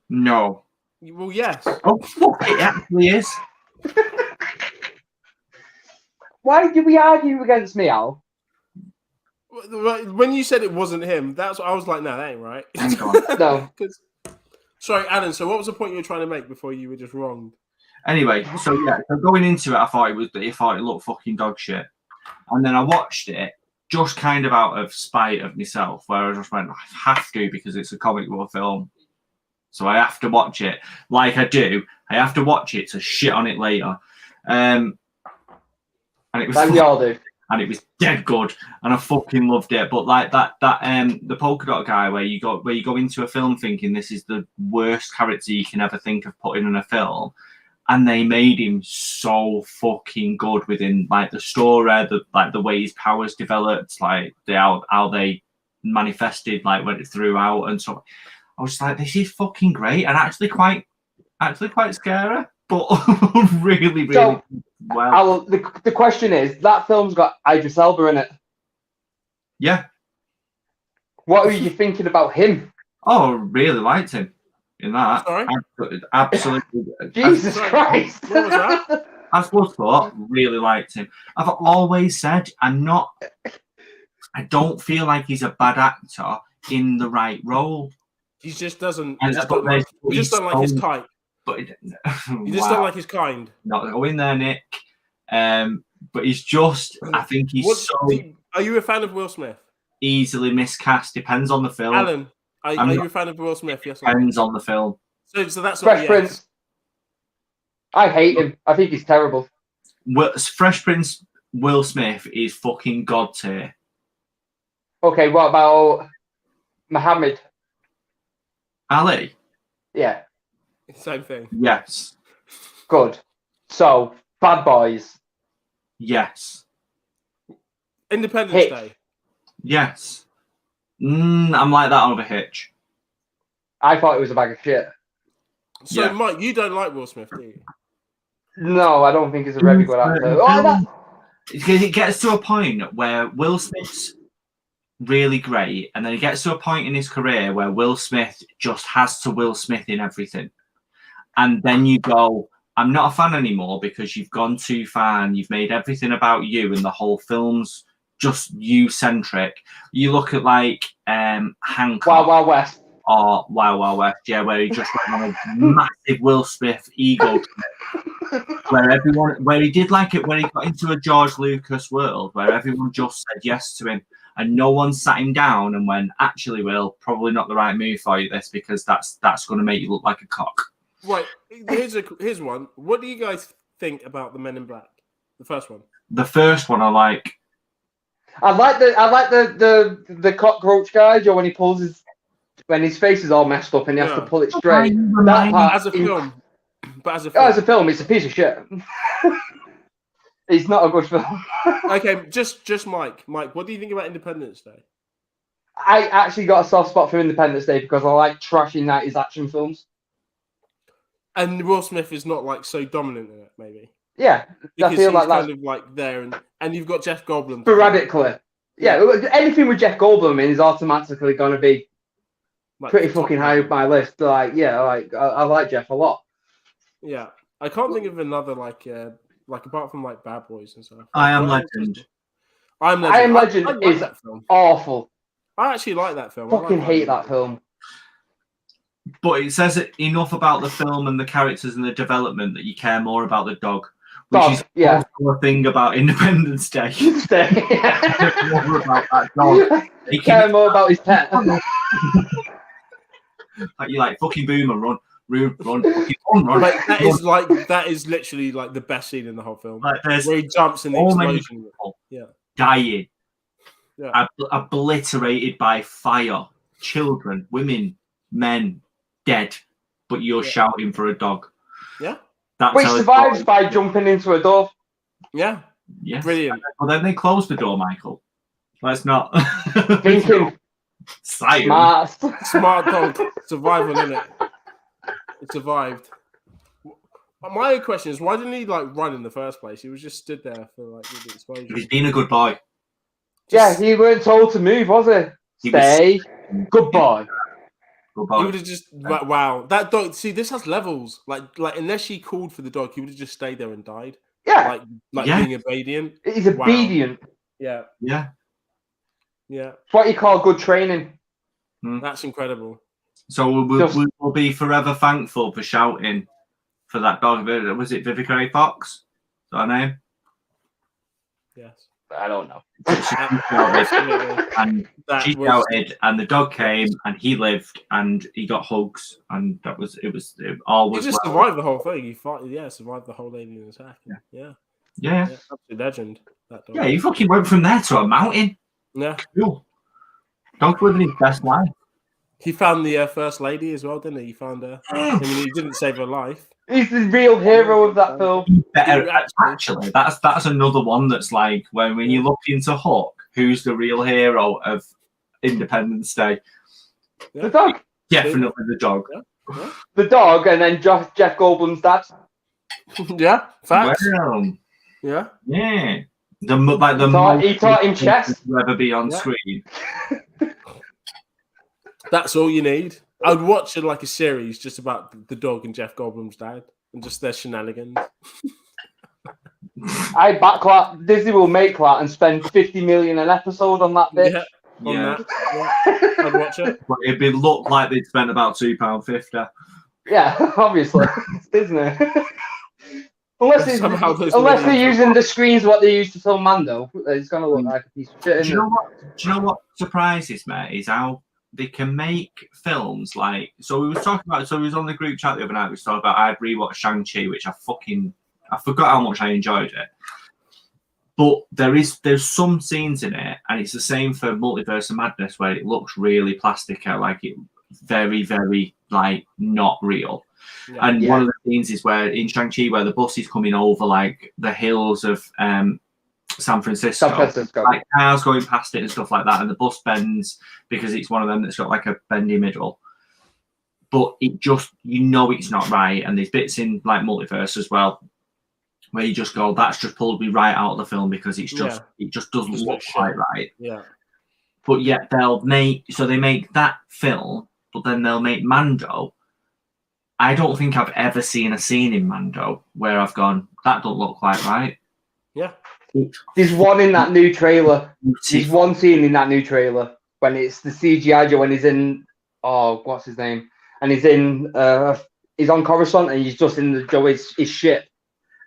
No. Well, yes. Oh, it actually is. Why did we argue against me, Al? When you said it wasn't him, that's what I was like, no, that ain't right. No. Sorry, Alan. So, what was the point you were trying to make before you were just wrong? Anyway, so going into it, I thought it looked fucking dog shit, and then I watched it just kind of out of spite of myself, where I just went, I have to because it's a comic book film, so I have to watch it. Like I do, I have to watch it to shit on it later. And it was like we all do. And it was dead good, and I fucking loved it. But like that the polka dot guy, where you go into a film thinking this is the worst character you can ever think of putting in a film, and they made him so fucking good within like the story, the way his powers developed, like how they manifested, like went throughout, and so I was like, this is fucking great, and actually quite scary, but really so, well. The question is, that film's got Idris Elba in it. Yeah. What were you thinking about him? Oh, I really liked him in that. Sorry? Absolutely. Jesus Christ. What was that? As Bloodsport, really liked him. I've always said I don't feel like he's a bad actor in the right role. He just doesn't. You just don't like his type. But you just don't like his kind. Not go in there, Nick. But he's just. I think he's Are you a fan of Will Smith? Easily miscast. Depends on the film. Alan, are you a fan of Will Smith? Yes. Depends on the film. So that's Fresh Prince. I hate him. I think he's terrible. Fresh Prince Will Smith is fucking god tier. Okay, what about Muhammad Ali? Yeah. Same thing. Yes. Good. So, Bad Boys. Yes. Independence Day. Yes. I'm like that over Hitch. I thought it was a bag of shit. So, yeah. Mike, you don't like Will Smith, do you? No, I don't think he's a very good actor. It gets to a point where Will Smith's really great, and then it gets to a point in his career where Will Smith just has to Will Smith in everything. And then you go, I'm not a fan anymore because you've gone too far and you've made everything about you and the whole film's just you-centric. You look at like Hancock. Wild Wild West. Or Wild Wild West, yeah, where he just went on a massive Will Smith ego where he did like it, where he got into a George Lucas world where everyone just said yes to him and no one sat him down and went, actually, Will, probably not the right move for you, this, because that's going to make you look like a cock. Right, here's one. What do you guys think about the Men in Black? The first one. The first one I like. I like the cockroach guy, Joe, when his face is all messed up and he has to pull it straight. That part, as a film. But as a film, it's a piece of shit. It's not a good film. Okay, just Mike. Mike, what do you think about Independence Day? I actually got a soft spot for Independence Day because I like trashy 90s action films. And Will Smith is not like so dominant in it, maybe. Yeah, because I feel like that's kind of like there, and you've got Jeff Goldblum. Sporadically. Yeah, anything with Jeff Goldblum in is automatically going to be pretty fucking high up my list. Like, yeah, I like Jeff a lot. Yeah, I can't think of another like apart from like Bad Boys and stuff. I Am Legend. I Am Legend I is that film. Awful. I actually like that film. Fucking hate that film. But it says enough about the film and the characters and the development that you care more about the dog. Which is also a thing about Independence Day. More about that dog. You care more about his pet. Like you like fucking boom and run, fucking run. Like that is literally like the best scene in the whole film. Like there's where he jumps in the explosion. Dying. Yeah. Obliterated by fire. Children, women, men, dead. But you're shouting for a dog. Yeah. Which survives by jumping into a door. Yeah. Yes. Brilliant. Well, then they closed the door, Michael. Let's not. Thinking. Science. Smart dog. Survival, innit? It survived. My question is, why didn't he like run in the first place? He was just stood there for like the explosion. He's been a good boy. Yeah, he weren't told to move, was he? Stay. Good boy. He would have just wow. That dog. See, this has levels. Like unless she called for the dog, he would have just stayed there and died. Yeah. Like being obedient. He's obedient. Yeah. Yeah. Yeah. It's what you call good training. That's incredible. So we'll be forever thankful for shouting for that dog. Was it Vivica A. Fox? Is that her name? Yes. I don't know. And she shouted, and the dog came, and he lived, and he got hugs, and it all was. He just survived the whole thing. He survived the whole alien attack. Yeah. Absolute legend. That dog. Yeah, he fucking went from there to a mountain. Yeah. Cool. Dog's living his best life. He found the first lady as well, didn't he? He found her. I mean, he didn't save her life. He's the real hero of that film. Actually, that's another one that's like when you look into Hook, who's the real hero of Independence Day? Yeah. The dog. Definitely the dog. Yeah. The dog, and then Jeff Goldblum's dad. Yeah, facts. Well, yeah. He taught him chess. To ever be on screen. That's all you need. I'd watch a series just about the dog and Jeff Goldblum's dad and just their shenanigans. I back that. Disney will make that and spend $50 million an episode on that bitch. Yeah. I'd watch it. But it'd look like they'd spent about £2.50. Yeah, obviously. It's Disney. Unless they're using the screens what they used to film Mando, it's gonna look like a piece of shit. Do you know what surprises me is how they can make films like. So we was talking about. So we was on the group chat the other night. We was talking about I'd rewatched Shang-Chi, which I forgot how much I enjoyed it. But there's some scenes in it, and it's the same for Multiverse of Madness, where it looks really plastic, like it very, very like not real. Yeah, one of the scenes is where in Shang-Chi, where the bus is coming over like the hills of San Francisco. Like cars going past it and stuff like that, and the bus bends because it's one of them that's got like a bendy middle. But it just, it's not right. And there's bits in like Multiverse as well where you just go, that's just pulled me right out of the film because it just doesn't look quite right. Yeah. But yet they make that film, but then they'll make Mando. I don't think I've ever seen a scene in Mando where I've gone, that don't look quite right. Yeah. There's one in that new trailer. There's one scene in that new trailer when it's the CGI Joe when he's in, what's his name? And he's on Coruscant and he's just in his ship.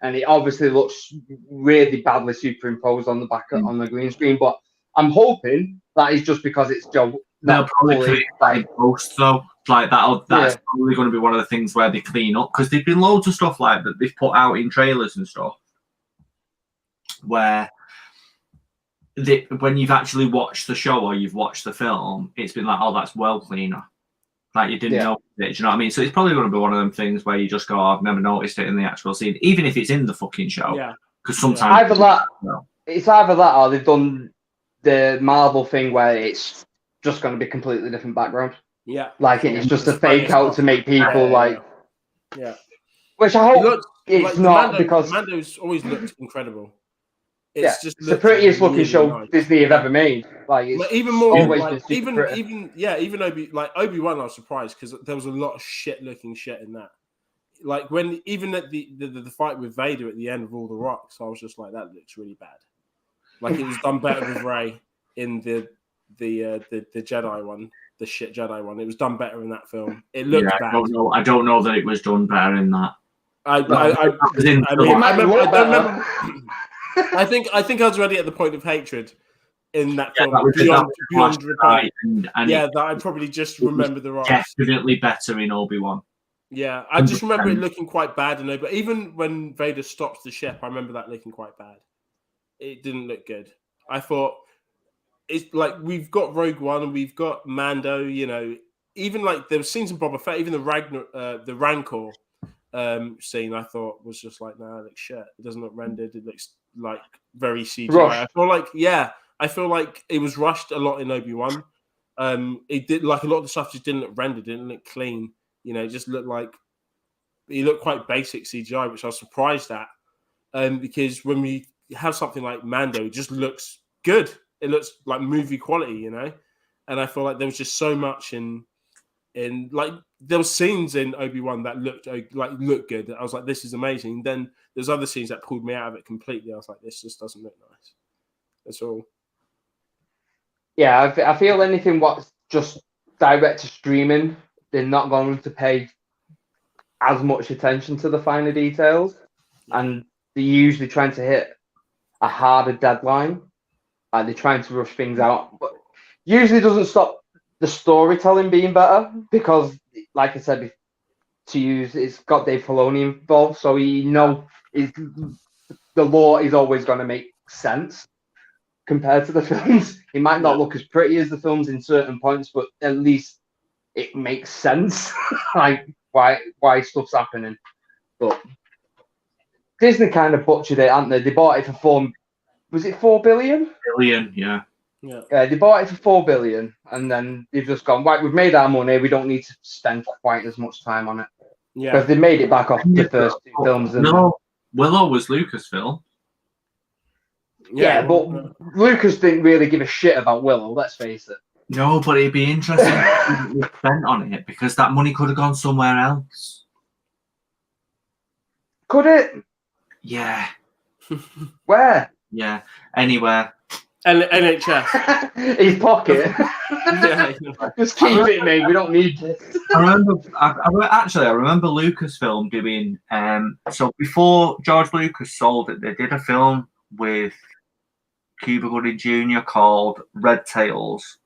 And it obviously looks really badly superimposed on the back on the green screen. But I'm hoping that is just because it's Joe. They'll probably create like post though. Like that's probably going to be one of the things where they clean up, because there's been loads of stuff like that they've put out in trailers and stuff where when you've actually watched the show or you've watched the film, it's been like, oh, that's well cleaner. Like you didn't know it, do you know what I mean? So it's probably going to be one of them things where you just go, oh, I've never noticed it in the actual scene, even if it's in the fucking show. Yeah. Because sometimes it's either that or they've done the Marvel thing where it's just going to be completely different background. Yeah. Like it's just a fake out to make people Yeah. Which I hope it's not, because Mando's always looked incredible. It's just the prettiest looking show Disney have ever made. Like it's even more, even Obi-Wan, I was surprised because there was a lot of shit looking shit in that. like when even at the fight with Vader at the end of all the rocks, I was just like, that looks really bad. Like it was done better with Rey in the Jedi one, the shit Jedi one. It was done better in that film. It looked bad. I don't know that it was done better in that. I think I was already at the point of hatred in that film. Beyond repair. That I probably just remember the rocks. Definitely better in Obi-Wan. Yeah, I just remember it looking quite bad. But even when Vader stops the ship, I remember that looking quite bad. It didn't look good. I thought it's like we've got Rogue One and we've got Mando. You know, even like there was scenes in Boba Fett, even the Rancor scene. I thought was just like, nah, it looks shit. It doesn't look rendered. It looks like very CGI. I feel like it was rushed a lot in Obi-Wan. It did like a lot of the stuff just didn't look rendered, didn't look clean. You know, it just looked like it looked quite basic CGI, which I was surprised at. Because when we have something like Mando, it just looks good. It looks like movie quality, you know. And I feel like there was just so much in like there were scenes in Obi-Wan that looked good. I was like, this is amazing. And then there's other scenes that pulled me out of it completely. I was like, this just doesn't look nice. That's all. Yeah, I feel anything what's just direct to streaming, they're not going to pay as much attention to the finer details, and they're usually trying to hit a harder deadline. Like they're trying to rush things out, but usually doesn't stop the storytelling being better because, like I said, it's got Dave Filoni involved, so the lore is always going to make sense compared to the films. It might not look as pretty as the films in certain points, but at least it makes sense, like why stuff's happening. But Disney kind of butchered it, haven't they? They bought it for $4 billion? Billion, yeah. Yeah, they bought it for $4 billion, and then they've just gone, right, we've made our money, we don't need to spend quite as much time on it. Yeah. Because they made it back off the first two films. No, Willow was Lucasfilm. Yeah, but Lucas didn't really give a shit about Willow, let's face it. No, but it'd be interesting if we spent on it because that money could have gone somewhere else. Could it? Yeah. Where? Yeah, anywhere. NHS. His pocket. Just keep it, mate. We don't need this. I remember Lucasfilm doing. So before George Lucas sold it, they did a film with Cuba Gooding Jr. called Red Tails.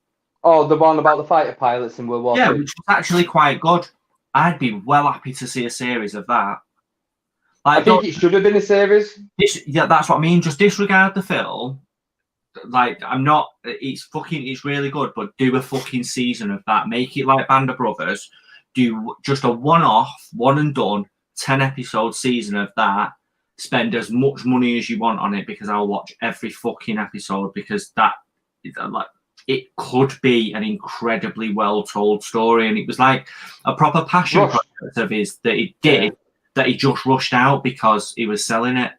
Oh, the one about the fighter pilots in World War II. Yeah, which was actually quite good. I'd be well happy to see a series of that. Like, I think it should have been a series. Yeah, that's what I mean. Just disregard the film. Like, it's really good, but do a fucking season of that. Make it like Band of Brothers. Do just a one-off, one and done, 10-episode season of that. Spend as much money as you want on it because I'll watch every fucking episode because it could be an incredibly well-told story. And it was like a proper passion project of his that he did, that he just rushed out because he was selling it,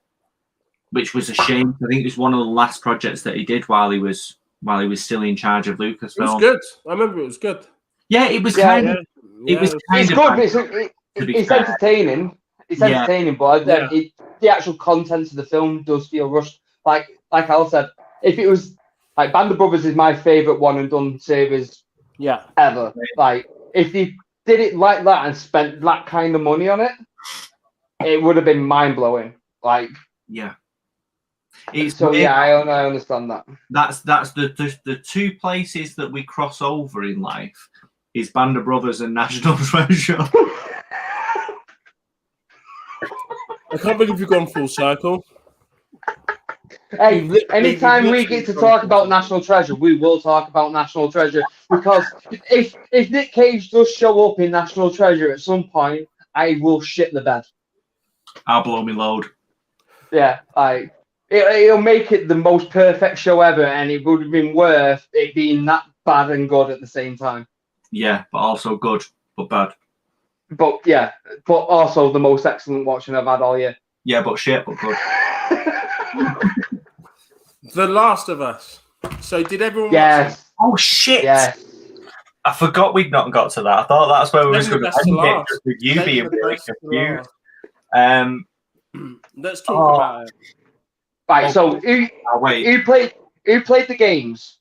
which was a shame. I think it was one of the last projects that he did while he was still in charge of Lucasfilm. It was good. I remember it was good. Yeah, it was kind of. It was kind of. It's entertaining. It's entertaining, but the actual content of the film does feel rushed. Like Al said, if it was like Band of Brothers is my favorite one and done series ever. Like if they did it like that and spent that kind of money on it, it would have been mind blowing. Like I understand that. That's the two places that we cross over in life is Band of Brothers and National Treasure. I can't believe you've gone full circle. Hey, anytime we get to talk about National Treasure, we will talk about National Treasure because if Nick Cage does show up in National Treasure at some point, I will shit the bed. I'll blow me load. Yeah, it'll make it the most perfect show ever, and it would have been worth it being that bad and good at the same time. Yeah, but also good, but bad. But also the most excellent watching I've had all year. Yeah, but shit, but good. The Last of Us. So did everyone watch it? Oh shit! Yes. I forgot we'd not got to that. I thought that's where we were going to end it, with you being really confused. Let's talk about it. Right, so who played the games?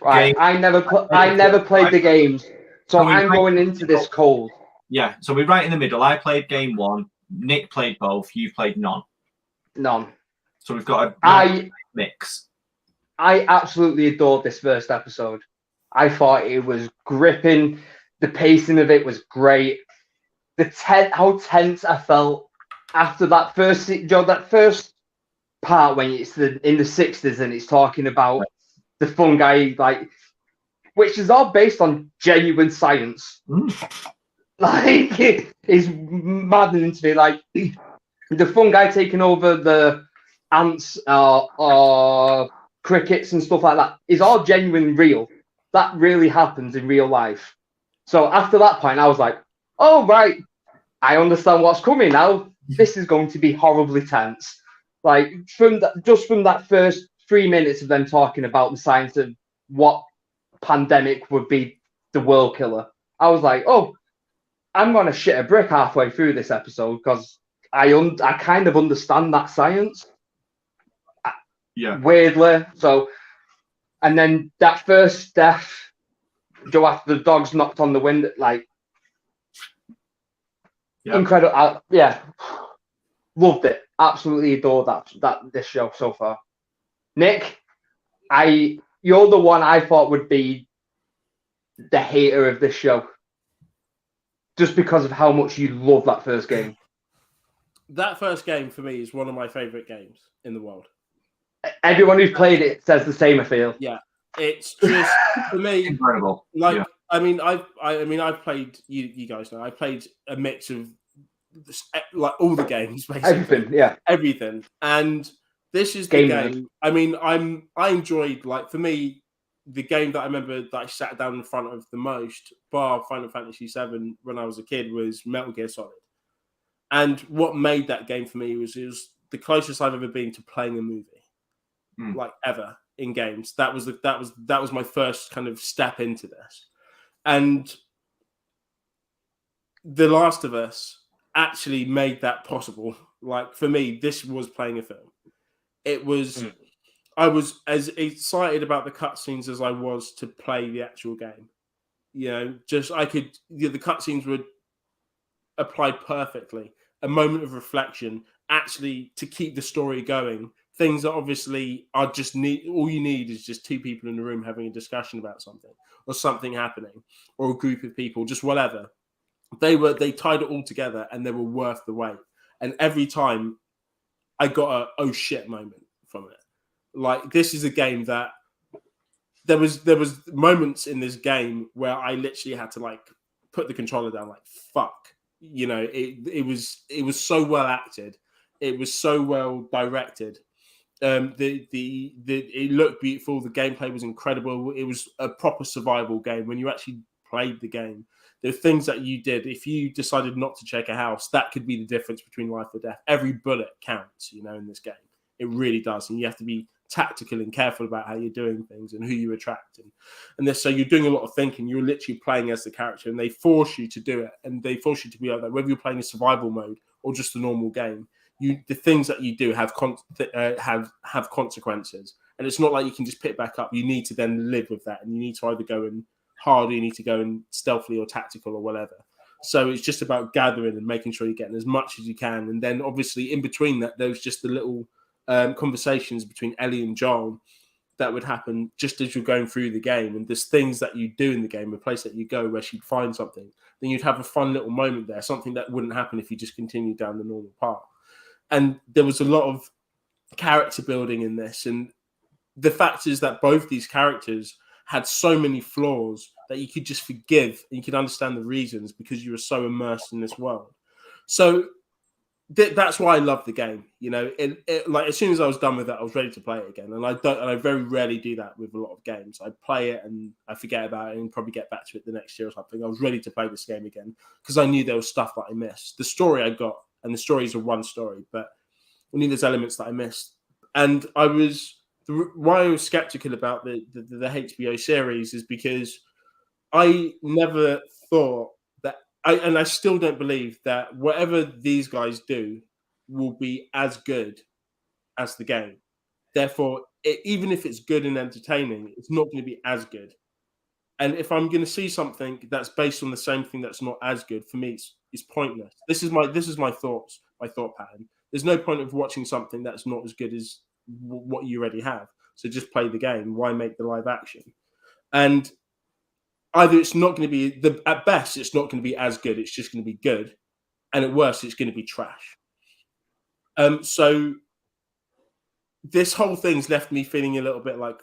Right, I never played the games, so I'm going into this cold. Yeah, so we're right in the middle. I played game 1. Nick played both. You played none. None. So we've got a mix. I absolutely adored this first episode. I thought it was gripping. The pacing of it was great. How tense I felt after that first part when it's in the 60s and it's talking about the fungi, like, which is all based on genuine science. Like, it's maddening to me. Like, the fungi taking over the ants or crickets and stuff like that is all genuine, real. That really happens in real life. So after that point, I was like, oh, right, I understand what's coming now. This is going to be horribly tense. Like, from that first 3 minutes of them talking about the science of what pandemic would be the world killer, I was like, oh, I'm going to shit a brick halfway through this episode because I kind of understand that science. Yeah. Weirdly. So, and then that first death, Joe, after the dogs knocked on the window, like, incredible. Loved it. Absolutely adored this show so far. Nick, you're the one I thought would be the hater of this show, just because of how much you love that first game. That first game for me is one of my favorite games in the world. Everyone who's played it says the same. I feel. Yeah, it's just for me incredible. Like, I mean, I've played. You guys know I played a mix of like all the games, basically. Everything. And this is the game. I mean, I enjoyed, like, for me, the game that I remember that I sat down in front of the most, bar Final Fantasy VII, when I was a kid, was Metal Gear Solid. And what made that game for me was it was the closest I've ever been to playing a movie, like, ever in games. That was my first kind of step into this. And The Last of Us actually made that possible. Like, for me, this was playing a film. It was I was as excited about the cutscenes as I was to play the actual game. You know, the cutscenes would apply perfectly. A moment of reflection, actually, to keep the story going. Things that obviously are just all you need is just two people in the room having a discussion about something, or something happening, or a group of people, just whatever. They tied it all together, and they were worth the wait. And every time I got a oh shit moment from it. Like, this is a game that there was moments in this game where I literally had to, like, put the controller down, like, fuck. You know, it was so well acted. It was so well directed. It looked beautiful. The gameplay was incredible. It was a proper survival game. When you actually played the game, the things that you did, if you decided not to check a house, that could be the difference between life or death. Every bullet counts, you know, in this game. It really does. And you have to be tactical and careful about how you're doing things and who you attract. And this, so you're doing a lot of thinking. You're literally playing as the character, and they force you to do it. And they force you to be like that, whether you're playing a survival mode or just a normal game. The things that you do have consequences. And it's not like you can just pick back up. You need to then live with that. And you need to either go in hard, or you need to go in stealthily or tactical or whatever. So it's just about gathering and making sure you're getting as much as you can. And then obviously in between that, there's just the little conversations between Ellie and Joel that would happen just as you're going through the game. And there's things that you do in the game, a place that you go where she'd find something, then you'd have a fun little moment there, something that wouldn't happen if you just continued down the normal path. And there was a lot of character building in this. And the fact is that both these characters had so many flaws that you could just forgive, and you could understand the reasons because you were so immersed in this world. So that's why I love the game. You know, like, as soon as I was done with it, I was ready to play it again. And I very rarely do that with a lot of games. I play it and I forget about it and probably get back to it the next year or something. I was ready to play this game again because I knew there was stuff that I missed. The story I got, and the stories are one story, but I knew there's elements that I missed. And I was why I was skeptical about the HBO series is because I never thought that, and I still don't believe that whatever these guys do will be as good as the game. Therefore, even if it's good and entertaining, it's not going to be as good. And if I'm going to see something that's based on the same thing that's not as good, for me, it's pointless. This is my thought pattern. There's no point of watching something that's not as good as what you already have. So just play the game. Why make the live action? And either it's not going to be at best, it's not going to be as good. It's just going to be good, and at worst, it's going to be trash. So this whole thing's left me feeling a little bit like,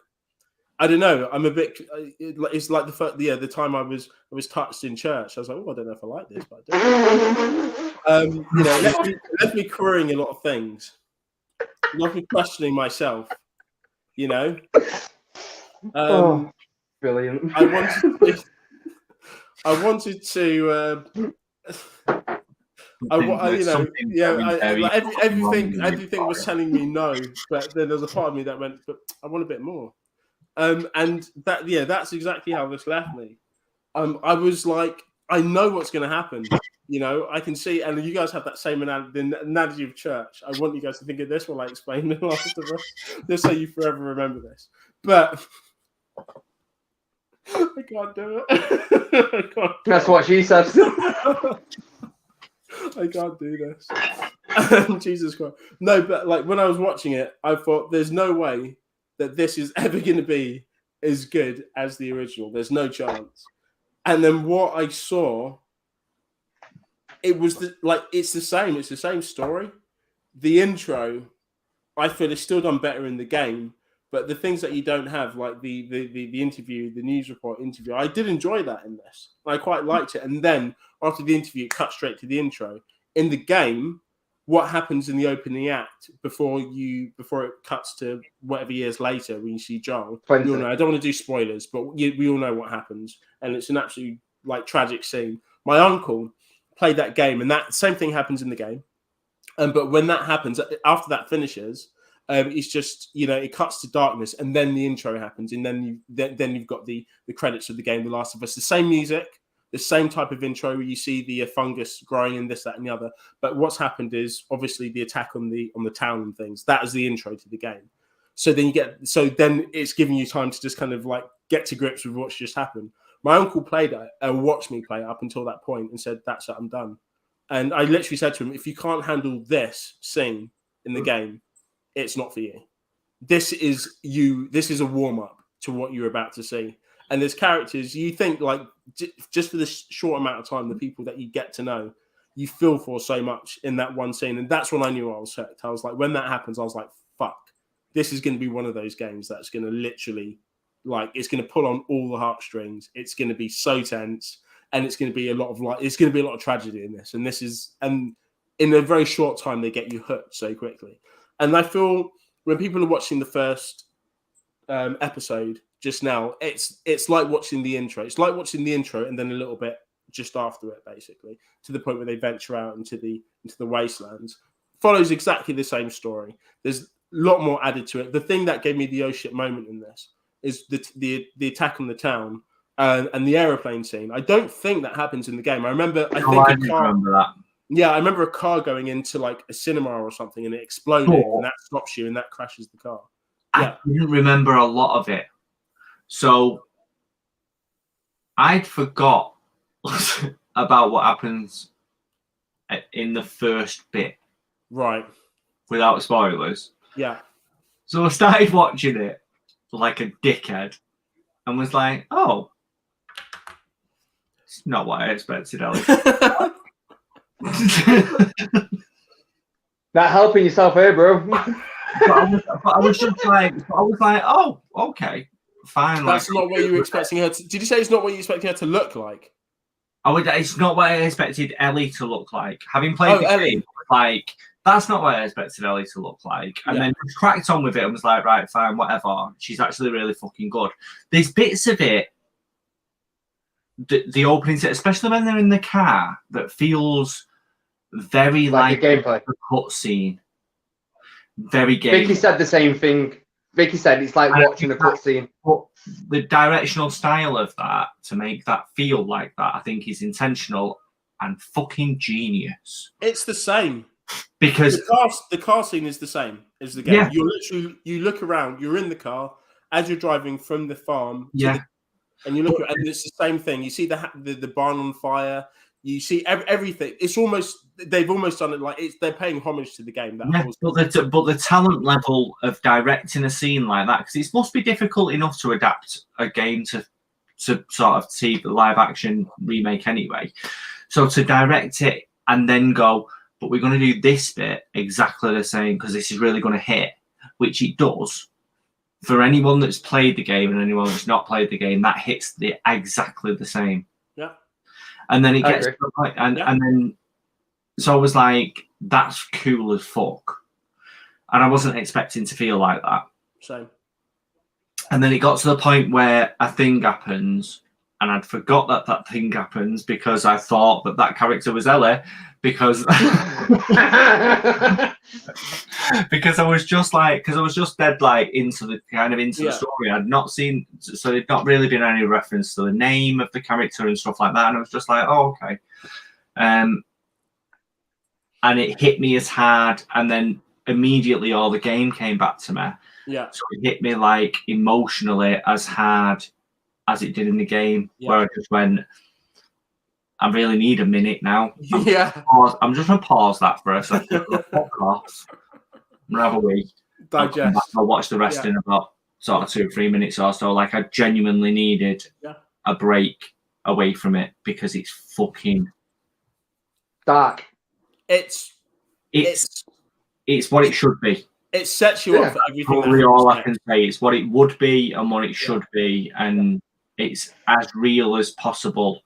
I don't know. I'm a bit. It's like the time I was touched in church. I was like, oh, I don't know if I like this, but I do. Left me querying a lot of things. Left me questioning myself. Brilliant. I wanted to. Everything was telling me no, but then there's a part of me that went, but I want a bit more. And that's exactly how this left me. I was like, I know what's going to happen. I can see, and you guys have that same analogy of church. I want you guys to think of this while I explain the Last of Us, just so you forever remember this. But I can't do it. That's what she says. I can't do this. Jesus Christ. No, but like when I was watching it, I thought there's no way that this is ever going to be as good as the original. There's no chance. And then what I saw, it was it's the same. It's the same story. The intro, I feel, is still done better in the game. But the things that you don't have, like the interview, the news report interview, I did enjoy that in this. I quite liked it. And then after the interview, it cut straight to the intro. In the game, what happens in the opening act before it cuts to whatever years later when you see Joel? We all know, I don't want to do spoilers, but we all know what happens, and it's an absolutely tragic scene. My uncle played that game, and that same thing happens in the game. But when that happens, after that finishes, it's just it cuts to darkness, and then the intro happens, and then you've got the credits of the game, The Last of Us. The same music, the same type of intro where you see the fungus growing and this, that, and the other. But what's happened is obviously the attack on the town and things. That is the intro to the game. So then it's giving you time to just kind of like get to grips with what's just happened. My uncle played it and watched me play it up until that point and said, "That's it, I'm done." And I literally said to him, "If you can't handle this scene in the game, it's not for you. This is a warm up to what you're about to see." And there's characters you think like just for this short amount of time, the people that you get to know, you feel for so much in that one scene. And that's when I knew I was hooked. I was like, when that happens, I was like, fuck, this is going to be one of those games that's going to literally it's going to pull on all the heartstrings. It's going to be so tense, and it's going to be a lot of tragedy in this. And in a very short time, they get you hooked so quickly. And I feel when people are watching the first episode just now, it's like watching the intro. It's like watching the intro and then a little bit just after it, basically, to the point where they venture out into the wastelands. Follows exactly the same story. There's a lot more added to it. The thing that gave me the oh shit moment in this is the attack on the town and the aeroplane scene. I don't think that happens in the game. I remember that. Yeah, I remember a car going into like a cinema or something, and it exploded, and that stops you, and that crashes the car. Yeah. I didn't remember a lot of it, so I'd forgot about what happens in the first bit, right? Without spoilers. Yeah. So I started watching it like a dickhead, and was like, "Oh, it's not what I expected, Ellie." Not helping yourself here, bro. I was like, oh, okay, fine. That's not what you were expecting her to. Did you say it's not what you expected her to look like? It's not what I expected Ellie to look like. Having played the game, like that's not what I expected Ellie to look like. And then just cracked on with it and was like, right, fine, whatever. She's actually really fucking good. There's bits of it, the opening set, especially when they're in the car, that feels very like a gameplay cutscene. Very game. Vicky said the same thing. Vicky said it's like watching a cutscene. But the directional style of that, to make that feel like that, I think is intentional and fucking genius. It's the same. Because the car scene is the same as the game. Yeah. You're literally, you look around, you're in the car as you're driving from the farm to and you look, and it's the same thing. You see the barn on fire. You see everything. It's almost, they've almost done it like they're paying homage to the game. But the talent level of directing a scene like that, because it must be difficult enough to adapt a game to sort of see the live action remake anyway. So to direct it and then go, but we're going to do this bit exactly the same because this is really going to hit, which it does. For anyone that's played the game and anyone that's not played the game, that hits exactly the same. Yeah. And then it gets to the point, and then so I was like, that's cool as fuck. And I wasn't expecting to feel like that. Same. And then it got to the point where a thing happens, and I'd forgot that thing happens because I thought that character was Ellie, because because I was just dead like into the story. I'd not seen, so there'd not really been any reference to the name of the character and stuff like that, and I was just like, oh, okay. And it hit me as hard, and then immediately all the game came back to me. Yeah. So it hit me like emotionally as hard as it did in the game, where I just went, I really need a minute now. I'm just going to pause that for a second. Fuck off. I'm going to have a wee. Digest. I'll watch the rest in about sort of 2 or 3 minutes or so. Like, I genuinely needed a break away from it because it's fucking dark. It's what it should be. It sets you up for everything. Probably all I can say. It's what it would be and what it should be, and it's as real as possible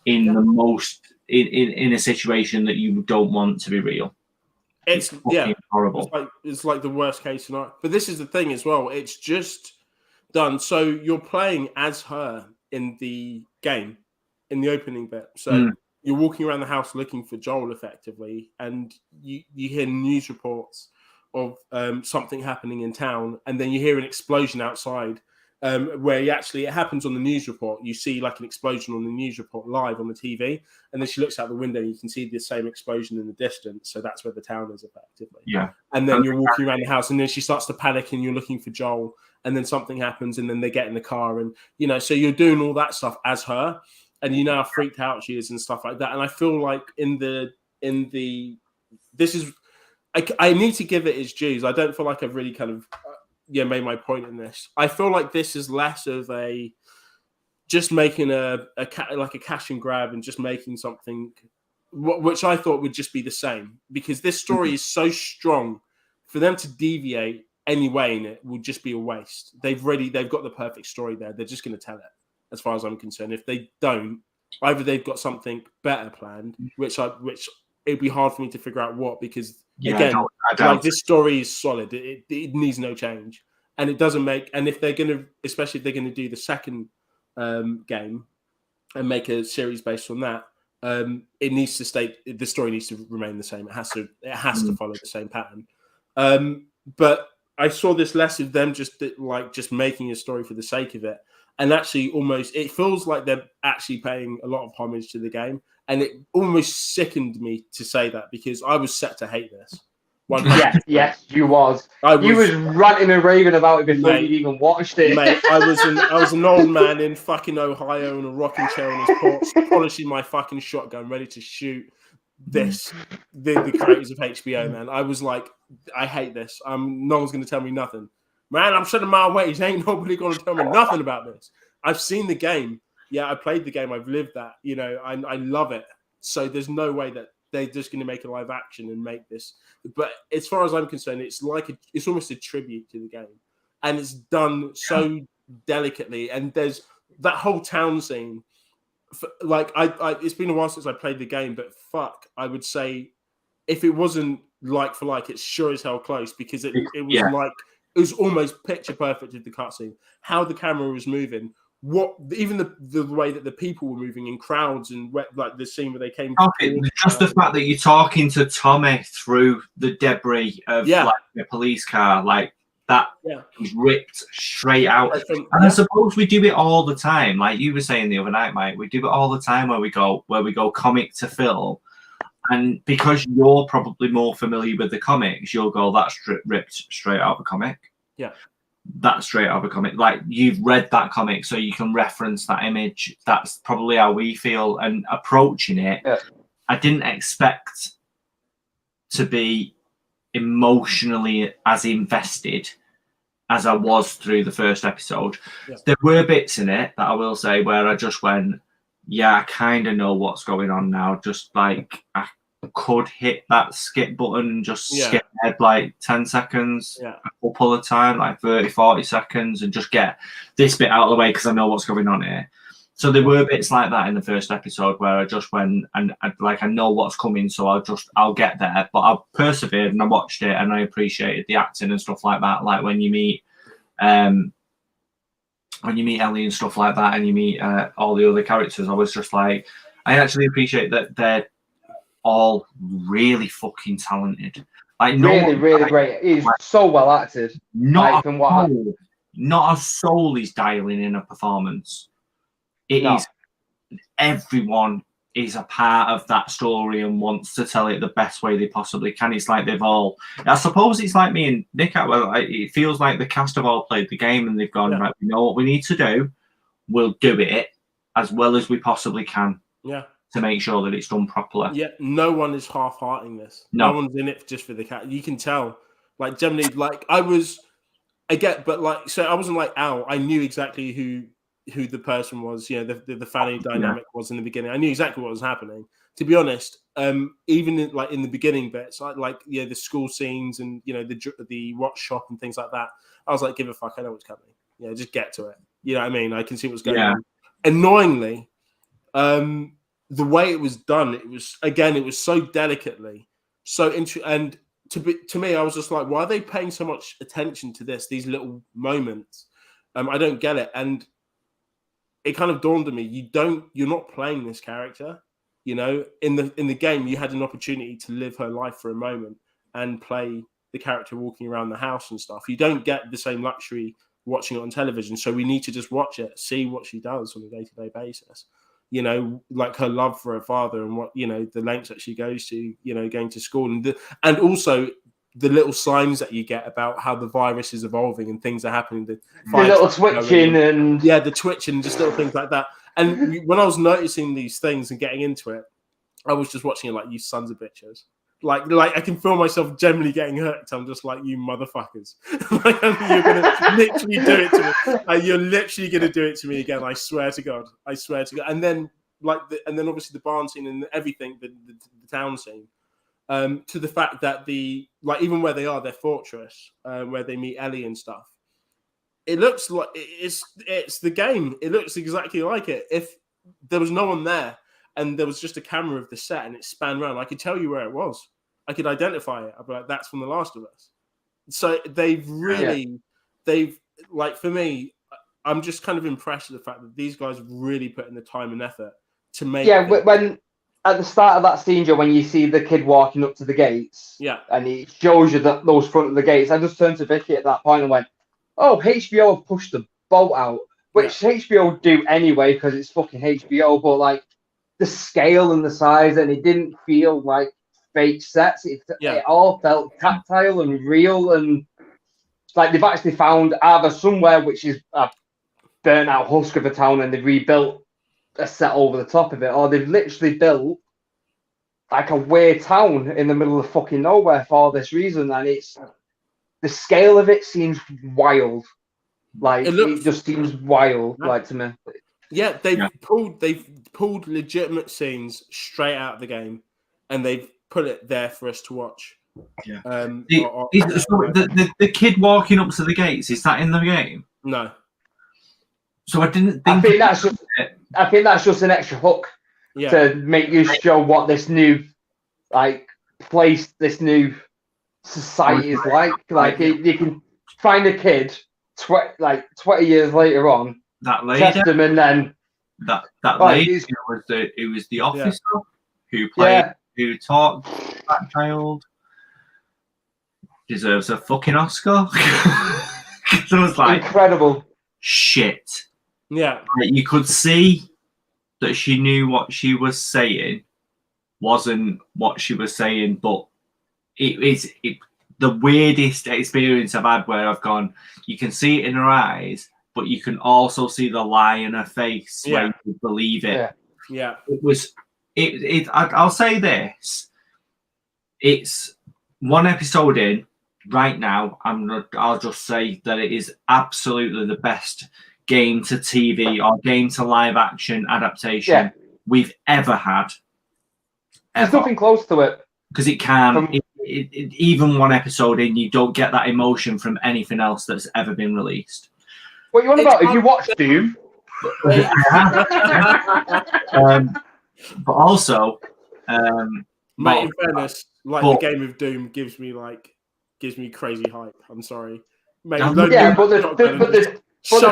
in the most in a situation that you don't want to be real. It's horrible. It's like the worst case scenario. But this is the thing as well. It's just done. So you're playing as her in the game, in the opening bit. So you're walking around the house looking for Joel effectively, and you hear news reports of something happening in town, and then you hear an explosion outside. Where it happens on the news report. You see like an explosion on the news report live on the TV, and then she looks out the window and you can see the same explosion in the distance. So that's where the town is effectively. Yeah. And then you're walking around the house, and then she starts to panic and you're looking for Joel, and then something happens, and then they get in the car, and so you're doing all that stuff as her, and you know how freaked out she is and stuff like that. And I feel like I need to give it its dues. I don't feel like I've really kind of made my point in this. I feel like this is less of a just making a cash and grab and just making something which I thought would just be the same, because this story is so strong. For them to deviate any way in it would just be a waste. They've got the perfect story there. They're just going to tell it, as far as I'm concerned. If they don't, either they've got something better planned, which it'd be hard for me to figure out what, because again, this story is solid. It needs no change, and it doesn't make. And if they're gonna, especially if they're gonna do the second game and make a series based on that, it needs to stay. The story needs to remain the same. It has to follow the same pattern. But I saw this less of them just making a story for the sake of it. And actually, almost, it feels like they're actually paying a lot of homage to the game. And it almost sickened me to say that, because I was set to hate this. Yes, you was. You was ranting and raving about it before you even watched it. Mate, I was an old man in fucking Ohio in a rocking chair on his porch, polishing my fucking shotgun, ready to shoot the creators of HBO, man. I was like, I hate this. No one's going to tell me nothing. Man, I'm shutting my ways. Ain't nobody going to tell me nothing about this. I've seen the game. Yeah, I played the game. I've lived that. I love it. So there's no way that they're just going to make a live action and make this. But as far as I'm concerned, it's almost a tribute to the game, and it's done so delicately. And there's that whole town scene. It's been a while since I played the game, but fuck, I would say if it wasn't like for like, it's sure as hell close, because it was almost picture perfect with the cutscene, how the camera was moving. Even the way that the people were moving in crowds, and like the scene where they came. Just the fact that you're talking to Tommy through the debris of like the police car, like That was ripped straight out. And I suppose we do it all the time. Like you were saying the other night, Mike, we do it all the time where we go comic to film. And because you're probably more familiar with the comics, you'll go, that's ripped straight out of a comic. Yeah. That's straight out of a comic. Like you've read that comic, so you can reference that image. That's probably how we feel. And approaching it, I didn't expect to be emotionally as invested as I was through the first episode. Yeah. There were bits in it that I will say where I just went, yeah, I kind of know what's going on now. Just like I could hit that skip button and just skip ahead like 10 seconds a couple of times, like 30, 40 seconds, and just get this bit out of the way because I know what's going on here. So there were bits like that in the first episode where I just went and I know what's coming, so I'll get there. But I persevered and I watched it and I appreciated the acting and stuff like that. Like when you meet Ellie and stuff like that, and you meet all the other characters, I was just like, I actually appreciate that they're all really fucking talented. Like really great. He's so well acted. Not a soul is dialing in a performance. It is everyone is a part of that story and wants to tell it the best way they possibly can. It's like they've all, I suppose it's like me and Nick, it feels like the cast have all played the game and they've gone, right, we know what we need to do. We'll do it as well as we possibly can. Yeah. To make sure that it's done properly. Yeah, no one is half-hearting this. No one's in it just for the cat. You can tell. Like, generally, like, I wasn't like Al. I knew exactly who the person was, you know, the family dynamic was in the beginning. I knew exactly what was happening. To be honest, even in the beginning bits, the school scenes and, you know, the watch shop and things like that, I was like, give a fuck, I know what's coming. Yeah, just get to it. You know what I mean? I can see what's going on. Annoyingly, the way it was done, it was so delicately, and to me, I was just like, why are they paying so much attention to these little moments? I don't get it. And it kind of dawned on me, you're not playing this character. You know, in the game, you had an opportunity to live her life for a moment and play the character walking around the house and stuff. You don't get the same luxury watching it on television. So we need to just watch it, see what she does on a day-to-day basis. You know, like her love for her father and what, you know, the lengths that she goes to, you know, going to school and also the little signs that you get about how the virus is evolving and things are happening. The little twitching and the twitching, just little things like that. And when I was noticing these things and getting into it, I was just watching it like, you sons of bitches. Like I can feel myself generally getting hurt. I'm just like, you motherfuckers. Like, you're gonna literally do it to me. Like, you're literally gonna do it to me again. I swear to God. And then obviously the barn scene and everything, the town scene. To the fact that even where they are, their fortress, where they meet Ellie and stuff. It looks like it's the game. It looks exactly like it. If there was no one there and there was just a camera of the set and it spanned around, I could tell you where it was. I could identify it. I'd be like, that's from The Last of Us. So they've for me, I'm just kind of impressed with the fact that these guys really put in the time and effort to make. Yeah, when at the start of that scene, Joe, when you see the kid walking up to the gates, and it shows you that those front of the gates, I just turned to Vicky at that point and went, "Oh, HBO have pushed the boat out," which HBO do anyway because it's fucking HBO. But like the scale and the size, and it didn't feel like fake sets. It all felt tactile and real, and like they've actually found either somewhere which is a burnt out husk of a town and they've rebuilt a set over the top of it, or they've literally built like a weird town in the middle of fucking nowhere for this reason. And it's the scale of it seems wild. Like it just seems wild, like to me. Yeah, they've pulled legitimate scenes straight out of the game, and they've put it there for us to watch. Yeah. The kid walking up to the gates, is that in the game? No. So I didn't think. I think that's just an extra hook to make you show what this new place, this new society is like. Like you can find a kid 20 years later on, that lady, test them, and then that lady was the officer who played who taught that child. deserves a fucking Oscar. I was like, incredible. Shit. Yeah. Like, you could see that she knew what she was saying wasn't what she was saying, but it's the weirdest experience I've had where I've gone, you can see it in her eyes, but you can also see the lie in her face where you believe it. Yeah. It was I'll say this. It's one episode in right now. I'll just say that it is absolutely the best game to TV or game to live action adaptation we've ever had. There's nothing close to it. Because it can, even one episode in, you don't get that emotion from anything else that's ever been released. What you want about? If you watch Doom, but also, mate, in fairness, the game of Doom gives me crazy hype. I'm sorry, mate. but the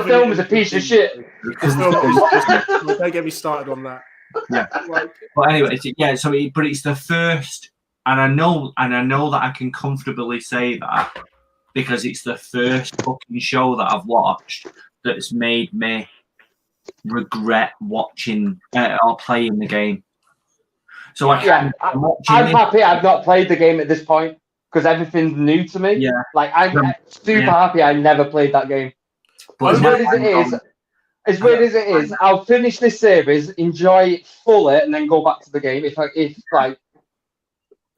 film is a piece of shit. Don't get me started on that. Yeah. But anyway, but it's the first, and I know that I can comfortably say that because it's the first fucking show that I've watched that's made me regret watching or playing the game. So I'm happy I've not played the game at this point because everything's new to me. Yeah. Like I'm super happy I never played that game. But as weird as it is, I'll finish this series, enjoy it fully, and then go back to the game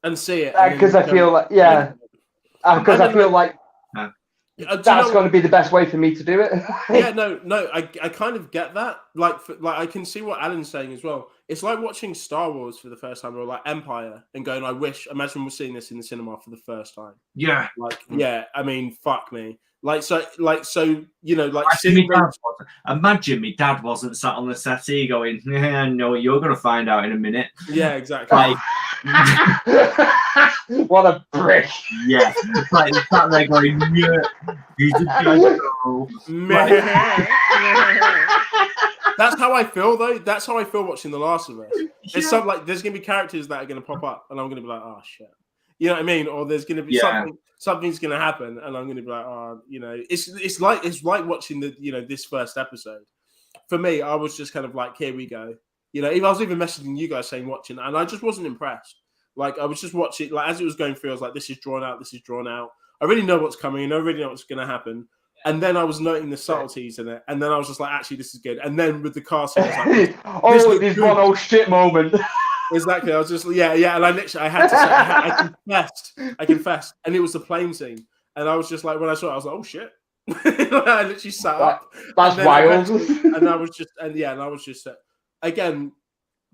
and see it. Because I feel like that's going to be the best way for me to do it. I kind of get that. Like I can see what Alan's saying as well. It's like watching Star Wars for the first time, or like Empire, and going, imagine we're seeing this in the cinema for the first time. Yeah. I mean, fuck me. Seeing. Imagine me dad wasn't sat on the settee going, no, you're going to find out in a minute. Yeah, exactly. What a prick. Yeah. It's like sat there going, he's a general. That's how I feel, though. That's how I feel watching The Last of Us. It's something there's going to be characters that are going to pop up, and I'm going to be like, oh, shit. You know what I mean? Or there's going to be something's going to happen, and I'm going to be like, oh, it's like watching this first episode. For me, I was just kind of like, here we go. I was even messaging you guys saying watching, and I just wasn't impressed. Like I was just watching, like as it was going through, I was like, this is drawn out. I already know what's coming. I already know what's going to happen. And then I was noting the subtleties in it, and then I was just like, actually, this is good. And then with the casting, I was like, this one old shit moment. Exactly. I was just and I had to say, I confessed, and it was the plane scene, and I was just like, when I saw it, I was like, oh shit. I literally sat up. That's wild. And I was just again,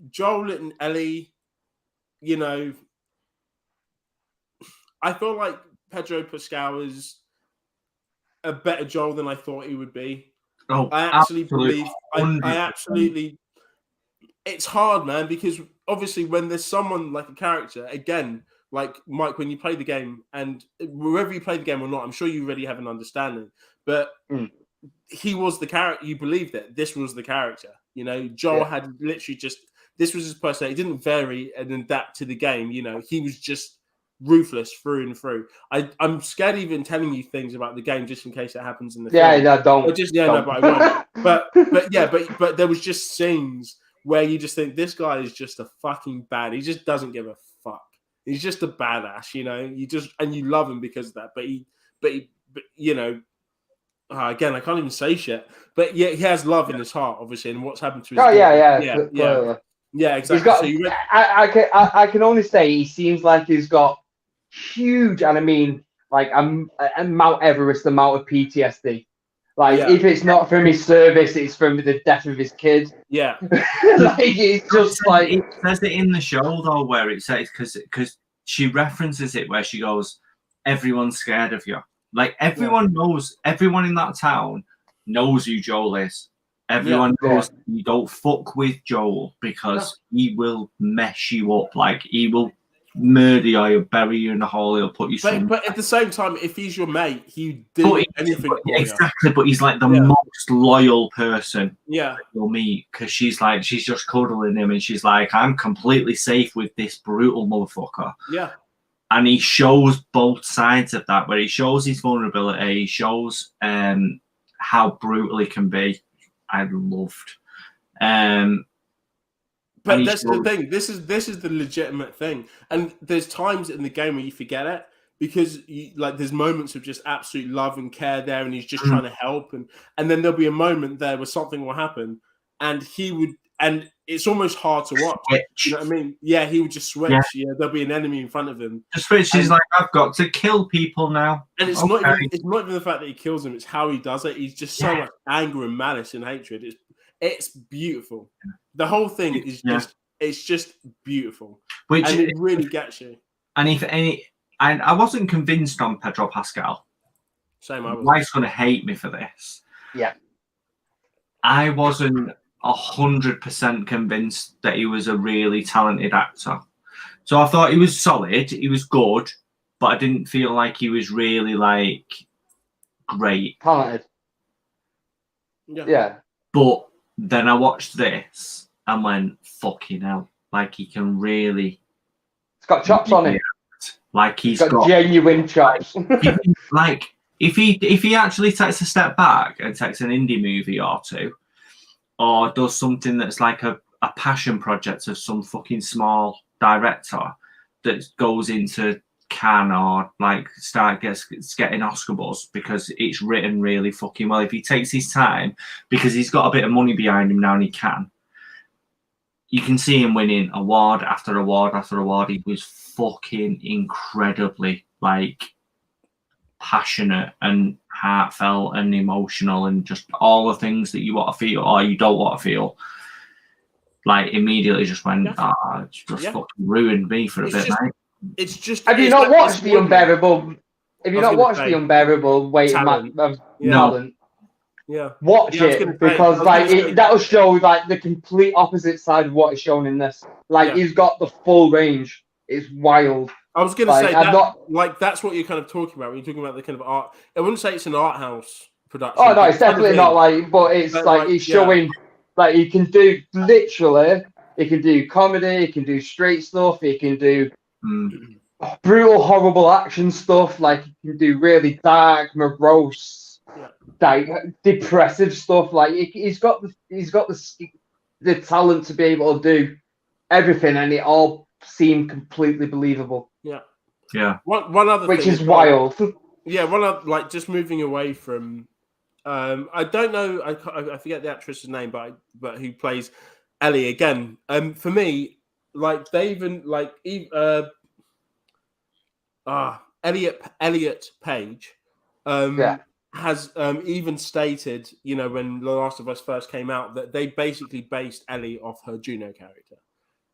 Joel and Ellie, I feel like Pedro Pascal is a better Joel than I thought he would be. Oh, I actually believe. I absolutely. It's hard, man, because obviously when there's someone like a character, again, like Mike, when you play the game, and wherever you play the game or not, I'm sure you already have an understanding. But he was the character. You believed it. This was the character. Joel had literally this was his personality. He didn't vary and adapt to the game. He was just ruthless through and through. I'm scared even telling you things about the game just in case it happens in the film. Don't. But I won't. But there was just scenes where you just think this guy is just a fucking bad. He just doesn't give a fuck. He's just a badass, you love him because of that. But again, I can't even say shit. But yeah, he has love in his heart, obviously, and what's happened to his yeah, exactly. I can only say he seems like he's got huge, and I mean, like a Mount Everest amount of PTSD. If it's not from his service, it's from the death of his kid. Yeah. It's just like it says it in the show though, where it says because she references it where she goes, "Everyone's scared of you." Like everyone knows, everyone in that town knows who Joel is. Everyone knows you don't fuck with Joel because he will mess you up. Like he will murder you, he'll bury you in a hole, he'll put you somewhere. But at the same time, if he's your mate, he did anything for exactly, but he's like the most loyal person that you'll meet because she's just cuddling him and she's like, I'm completely safe with this brutal motherfucker. Yeah. and he shows both sides of that, where he shows his vulnerability, he shows how brutal he can be. I loved. But that's the thing. This is the legitimate thing, and there's times in the game where you forget it because there's moments of just absolute love and care there, and he's just trying to help, and then there'll be a moment there where something will happen, and it's almost hard to watch. Switch. You know what I mean? Yeah, he would just switch. Yeah, there'll be an enemy in front of him. The switch is like, I've got to kill people now. And it's not even the fact that he kills them; it's how he does it. He's just so much anger and malice and hatred. It's beautiful. The whole thing is just beautiful, and it really gets you. And I wasn't convinced on Pedro Pascal. Same. I was. Wife's going to hate me for this. Yeah. I wasn't 100% convinced that he was a really talented actor. So I thought he was solid, he was good, but I didn't feel like he was really great. Talented. Yeah. But then I watched this and went, fucking hell. Like he can really. It's got chops on it. Like he's got genuine chops. Like if he actually takes a step back and takes an indie movie or two, or does something that's like a passion project of some fucking small director that goes into Cannes or gets getting Oscar buzz because it's written really fucking well. If he takes his time, because he's got a bit of money behind him now and he can, you can see him winning award after award after award. He was fucking incredibly passionate and heartfelt and emotional and just all the things that you want to feel or you don't want to feel. Immediately just went, it's just fucking ruined me for a bit, mate. It's just. Have you not watched The Unbearable? Have you not watched The Unbearable Weight of Talent? Yeah. Watch it because that'll show the complete opposite side of what is shown in this. He's got the full range. It's wild. I was going to say that's what you're kind of talking about when you're talking about the kind of art. I wouldn't say it's an art house production. Oh no, it's definitely not but it's he's showing he can do literally. He can do comedy. He can do straight stuff. He can do brutal, horrible action stuff. He can do really dark, morose, depressive stuff. He's got the talent to be able to do everything, and it all seemed completely believable. Yeah. One other which thing is wild. Yeah, one other, just moving away from. I don't know. I forget the actress's name, but who plays Ellie again? For me, Elliot Page, has even stated, when The Last of Us first came out, that they basically based Ellie off her Juno character.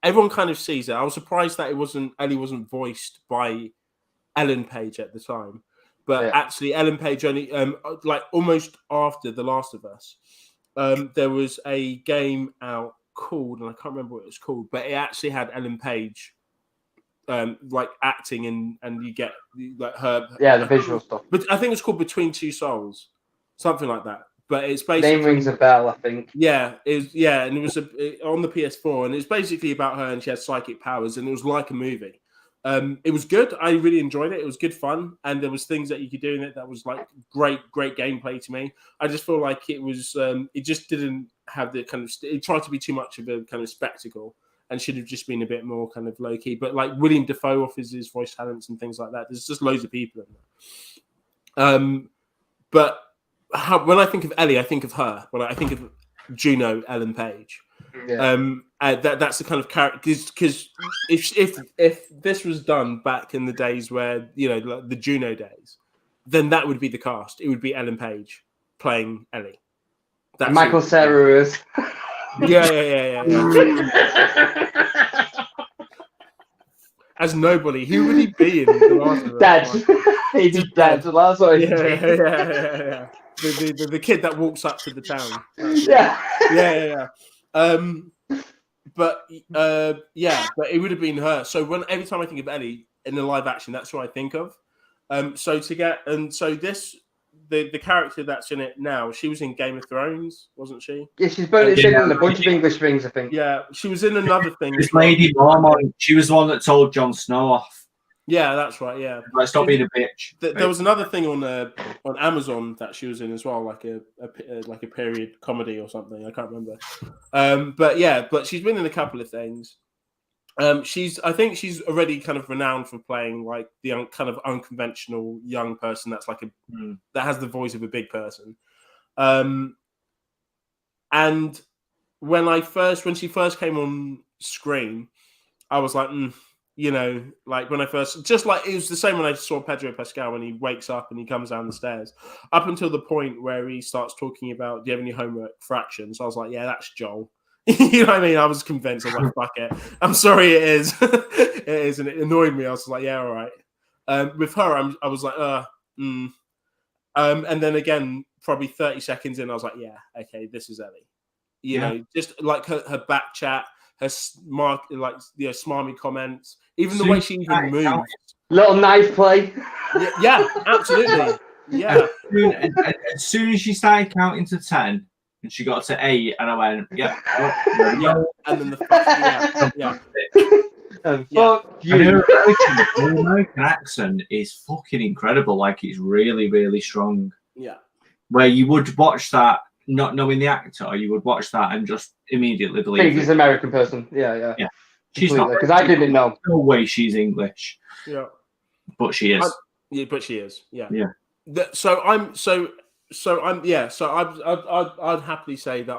Everyone kind of sees it. I was surprised that Ellie wasn't voiced by Ellen Page at the time. But actually, Ellen Page only, almost after The Last of Us, there was a game out called, and I can't remember what it was called, but it actually had Ellen Page, acting, and you get her. Yeah, the visual stuff. But I think it's called Between Two Souls, something like that. But it's basically name rings a bell, I think. Yeah, and it was on the PS4, and it's basically about her, and she had psychic powers, and it was like a movie. It was good. I really enjoyed it. It was good fun, and there was things that you could do in it that was great gameplay to me. I just feel like it was. It just didn't have the kind of. It tried to be too much of a kind of spectacle, and should have just been a bit more kind of low key. But William Dafoe offers his voice talents and things like that. There's just loads of people in there. But when I think of Ellie, I think of her. When I think of Juno Ellen Page. Yeah. That's the kind of character, because if this was done back in the days where the Juno days, then that would be the cast. It would be Ellen Page playing Ellie. That's Michael Cera is. Yeah. As nobody, who would he be in The Last of Us? Dead. He's dead. The last one. Yeah. The kid that walks up to the town. Yeah. But it would have been her. So every time I think of Ellie in the live action, that's what I think of. The character that's in it now, she was in Game of Thrones, wasn't she? Yeah, she's been in a bunch of English things, I think. Yeah, she was in another thing. This Lady Mormont, she was the one that told Jon Snow off. Yeah, that's right. Yeah, like stop being a bitch. There was another thing on Amazon that she was in as well, like a period comedy or something. I can't remember. But she's been in a couple of things. I think she's already kind of renowned for playing like the kind of unconventional young person that's like that has the voice of a big person. And when she first came on screen, I was like, like when I first, just like it was the same when I saw Pedro Pascal when he wakes up and he comes down the stairs, up until the point where he starts talking about, do you have any homework fractions? I was like, yeah, that's Joel. You know what I mean? I was convinced. I was like, fuck it. I'm sorry, it is. It is, and it annoyed me. I was like, yeah, all right. With her, I was like, and then again, probably 30 seconds in, I was like, yeah, okay, this is Ellie. You know, just like her back chat, her smarmy comments, even the way she even moves. Little knife play. Yeah, absolutely. Yeah. As soon as she started counting to 10, and she got to 8, and I went, yeah. And then yeah. And fuck you. And her American accent is fucking incredible. Like, it's really, really strong. Yeah. Where you would watch that, not knowing the actor, you would watch that and just immediately believe think he's an American person. Yeah. She's not, because I didn't know. No way she's English. Yeah. But she is. But she is. Yeah. Yeah. I'd happily say that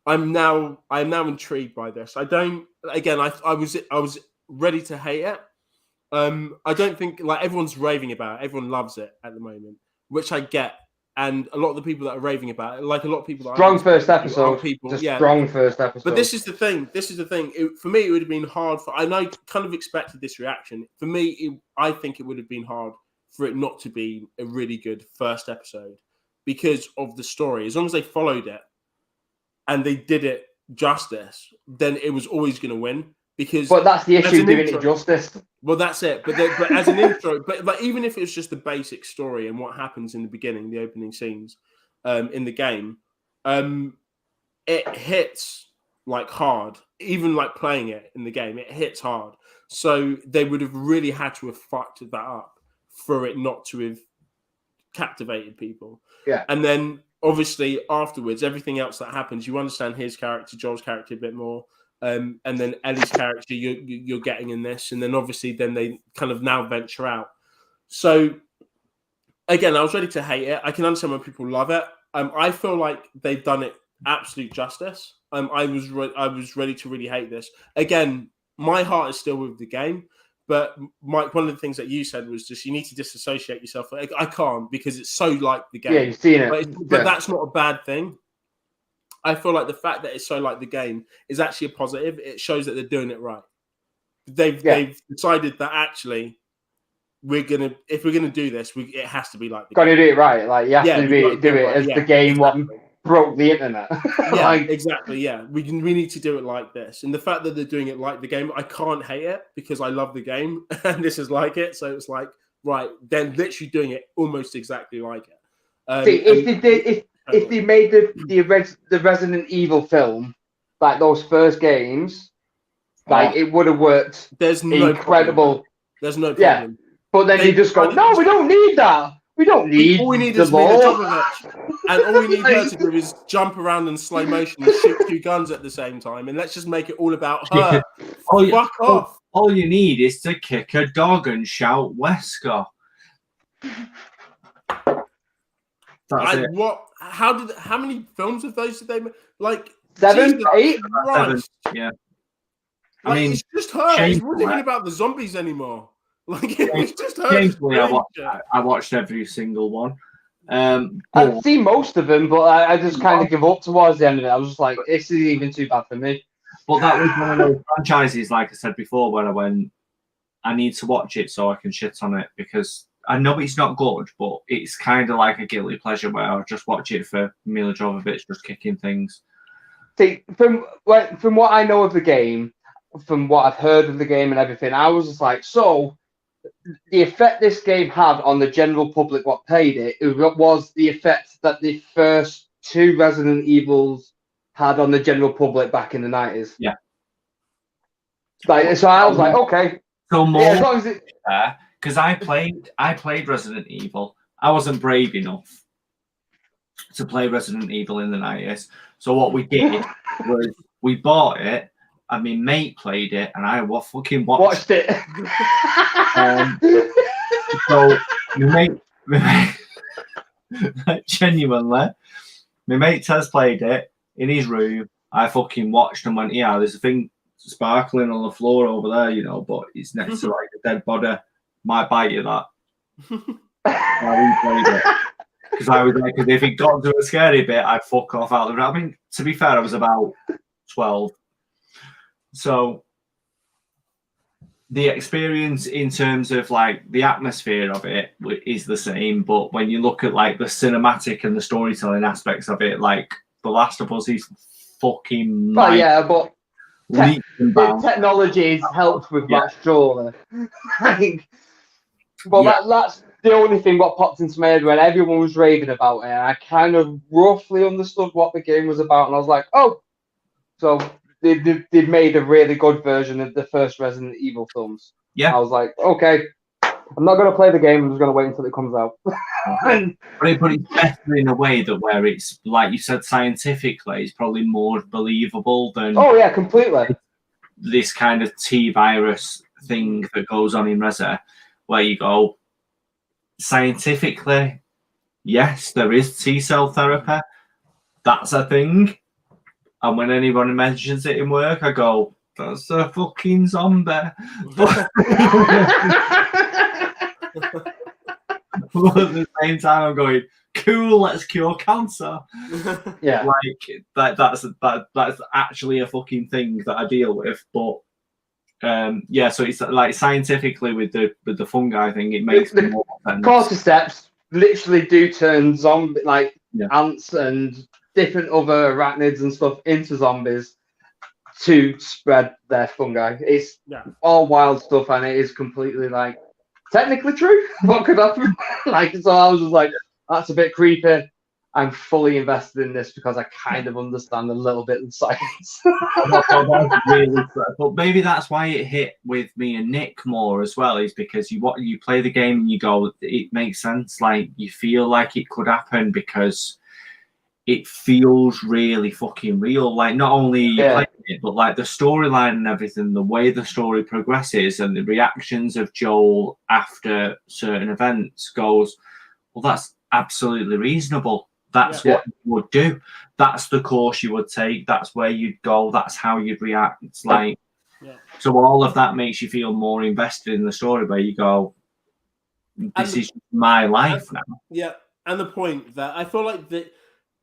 I'm now intrigued by this. I was ready to hate it. I don't think, like, everyone's raving about it. Everyone loves it at the moment, which I get. And a lot of the people that are raving about it, like a lot of people that strong first episode, strong first episode. But this is the thing. For me, it would have been hard I kind of expected this reaction. For me, I think it would have been hard for it not to be a really good first episode because of the story. As long as they followed it and they did it justice, then it was always going to win. But that's the issue, doing it justice. Well, that's it. But as an intro, but even if it was just the basic story and what happens in the beginning, the opening scenes in the game, it hits like hard. Even like playing it in the game, it hits hard. So they would have really had to have fucked that up for it not to have captivated people. Yeah. And then obviously afterwards, everything else that happens, you understand his character, Joel's character a bit more. And then Ellie's character you're getting in this, and then obviously then they kind of now venture out. So again, I was ready to hate it. I can understand when people love it. I feel like they've done it absolute justice. I was ready to really hate this. Again, my heart is still with the game, but Mike, one of the things that you said was just you need to disassociate yourself. I can't because it's so like the game. Yeah, you've seen it, but that's not a bad thing. I feel like the fact that it's so like the game is actually a positive. It shows that they're doing it right. They've decided that actually if we're gonna do this, it has to be like the game. Got to do it right. Like you have to do it as the game what broke the internet. Yeah, exactly. Yeah, we need to do it like this. And the fact that they're doing it like the game, I can't hate it because I love the game and this is like it. So it's like right, they're literally doing it almost exactly like it. If they made the Resident Evil film, like those first games, like it would have worked. There's no incredible. Problem. There's no problem. Yeah, but then you just go, no, we don't need that. We don't need. All we need is Mila Jovovich, and all we need her to do is jump around in slow motion and shoot 2 guns at the same time, and let's just make it all about her. Fuck off. All you need is to kick a dog and shout Wesker. How many films of those did they make? Like 7, 8? 7, yeah. I mean, it's just her. It wasn't even about the zombies anymore. Like it was just her. I watched every single one. I've seen most of them, but I just kind of give up towards the end of it. I was just like, this is even too bad for me. But that was one of those franchises, like I said before, where I went, I need to watch it so I can shit on it because I know it's not good, but it's kind of like a guilty pleasure where I'll just watch it for Mila Jovovich just kicking things. See, from what I know of the game, from what I've heard of the game and everything, I was just like, so the effect this game had on the general public, what played it was the effect that the first 2 Resident Evils had on the general public back in the 90s. Yeah. Like, so I was like, okay, So more, as long as it... because I played Resident Evil. I wasn't brave enough to play Resident Evil in the 90s. So what we did was we bought it, and my mate played it, and I fucking watched it. So my mate genuinely, my mate has played it in his room. I fucking watched and went, yeah, there's a thing sparkling on the floor over there, you know, but it's next to like a dead body. Might bite you that. I played it. Because I was like, if it got to a scary bit, I'd fuck off out of the room. I mean, to be fair, I was about 12. So the experience in terms of like the atmosphere of it is the same, but when you look at like the cinematic and the storytelling aspects of it, like The Last of Us is fucking. Oh yeah, but technology has helped with that, surely. That's the only thing what popped into my head when everyone was raving about it. I kind of roughly understood what the game was about, and I was like, oh, so they'd made a really good version of the first Resident Evil films. Yeah. I was like, okay, I'm not going to play the game. I'm just going to wait until it comes out. but it's better in a way that where it's, like you said, scientifically, it's probably more believable than... Oh, yeah, completely. This kind of T-virus thing that goes on in Reza, where you go, scientifically, yes, there is T-cell therapy. That's a thing. And when anyone mentions it in work, I go, that's a fucking zombie. But at the same time, I'm going, cool, let's cure cancer. Yeah. Like, that's actually a fucking thing that I deal with. But yeah, so it's like scientifically with the fungi thing, it makes more sense. Cordyceps literally do turn zombie, like ants and different other arachnids and stuff into zombies to spread their fungi. It's all wild stuff, and it is completely like technically true. What could happen? Like, so I was just like, that's a bit creepy. I'm fully invested in this because I kind of understand a little bit of science. But maybe that's why it hit with me and Nick more as well, is because you play the game and you go, it makes sense. Like, you feel like it could happen because it feels really fucking real. Like, not only you playing it, but like the storyline and everything, the way the story progresses and the reactions of Joel after certain events goes, well, that's absolutely reasonable. That's what you would do. That's the course you would take. That's where you'd go. That's how you'd react. It's like, so all of that makes you feel more invested in the story, where you go, this is my life now. Yeah. And the point that I feel like that,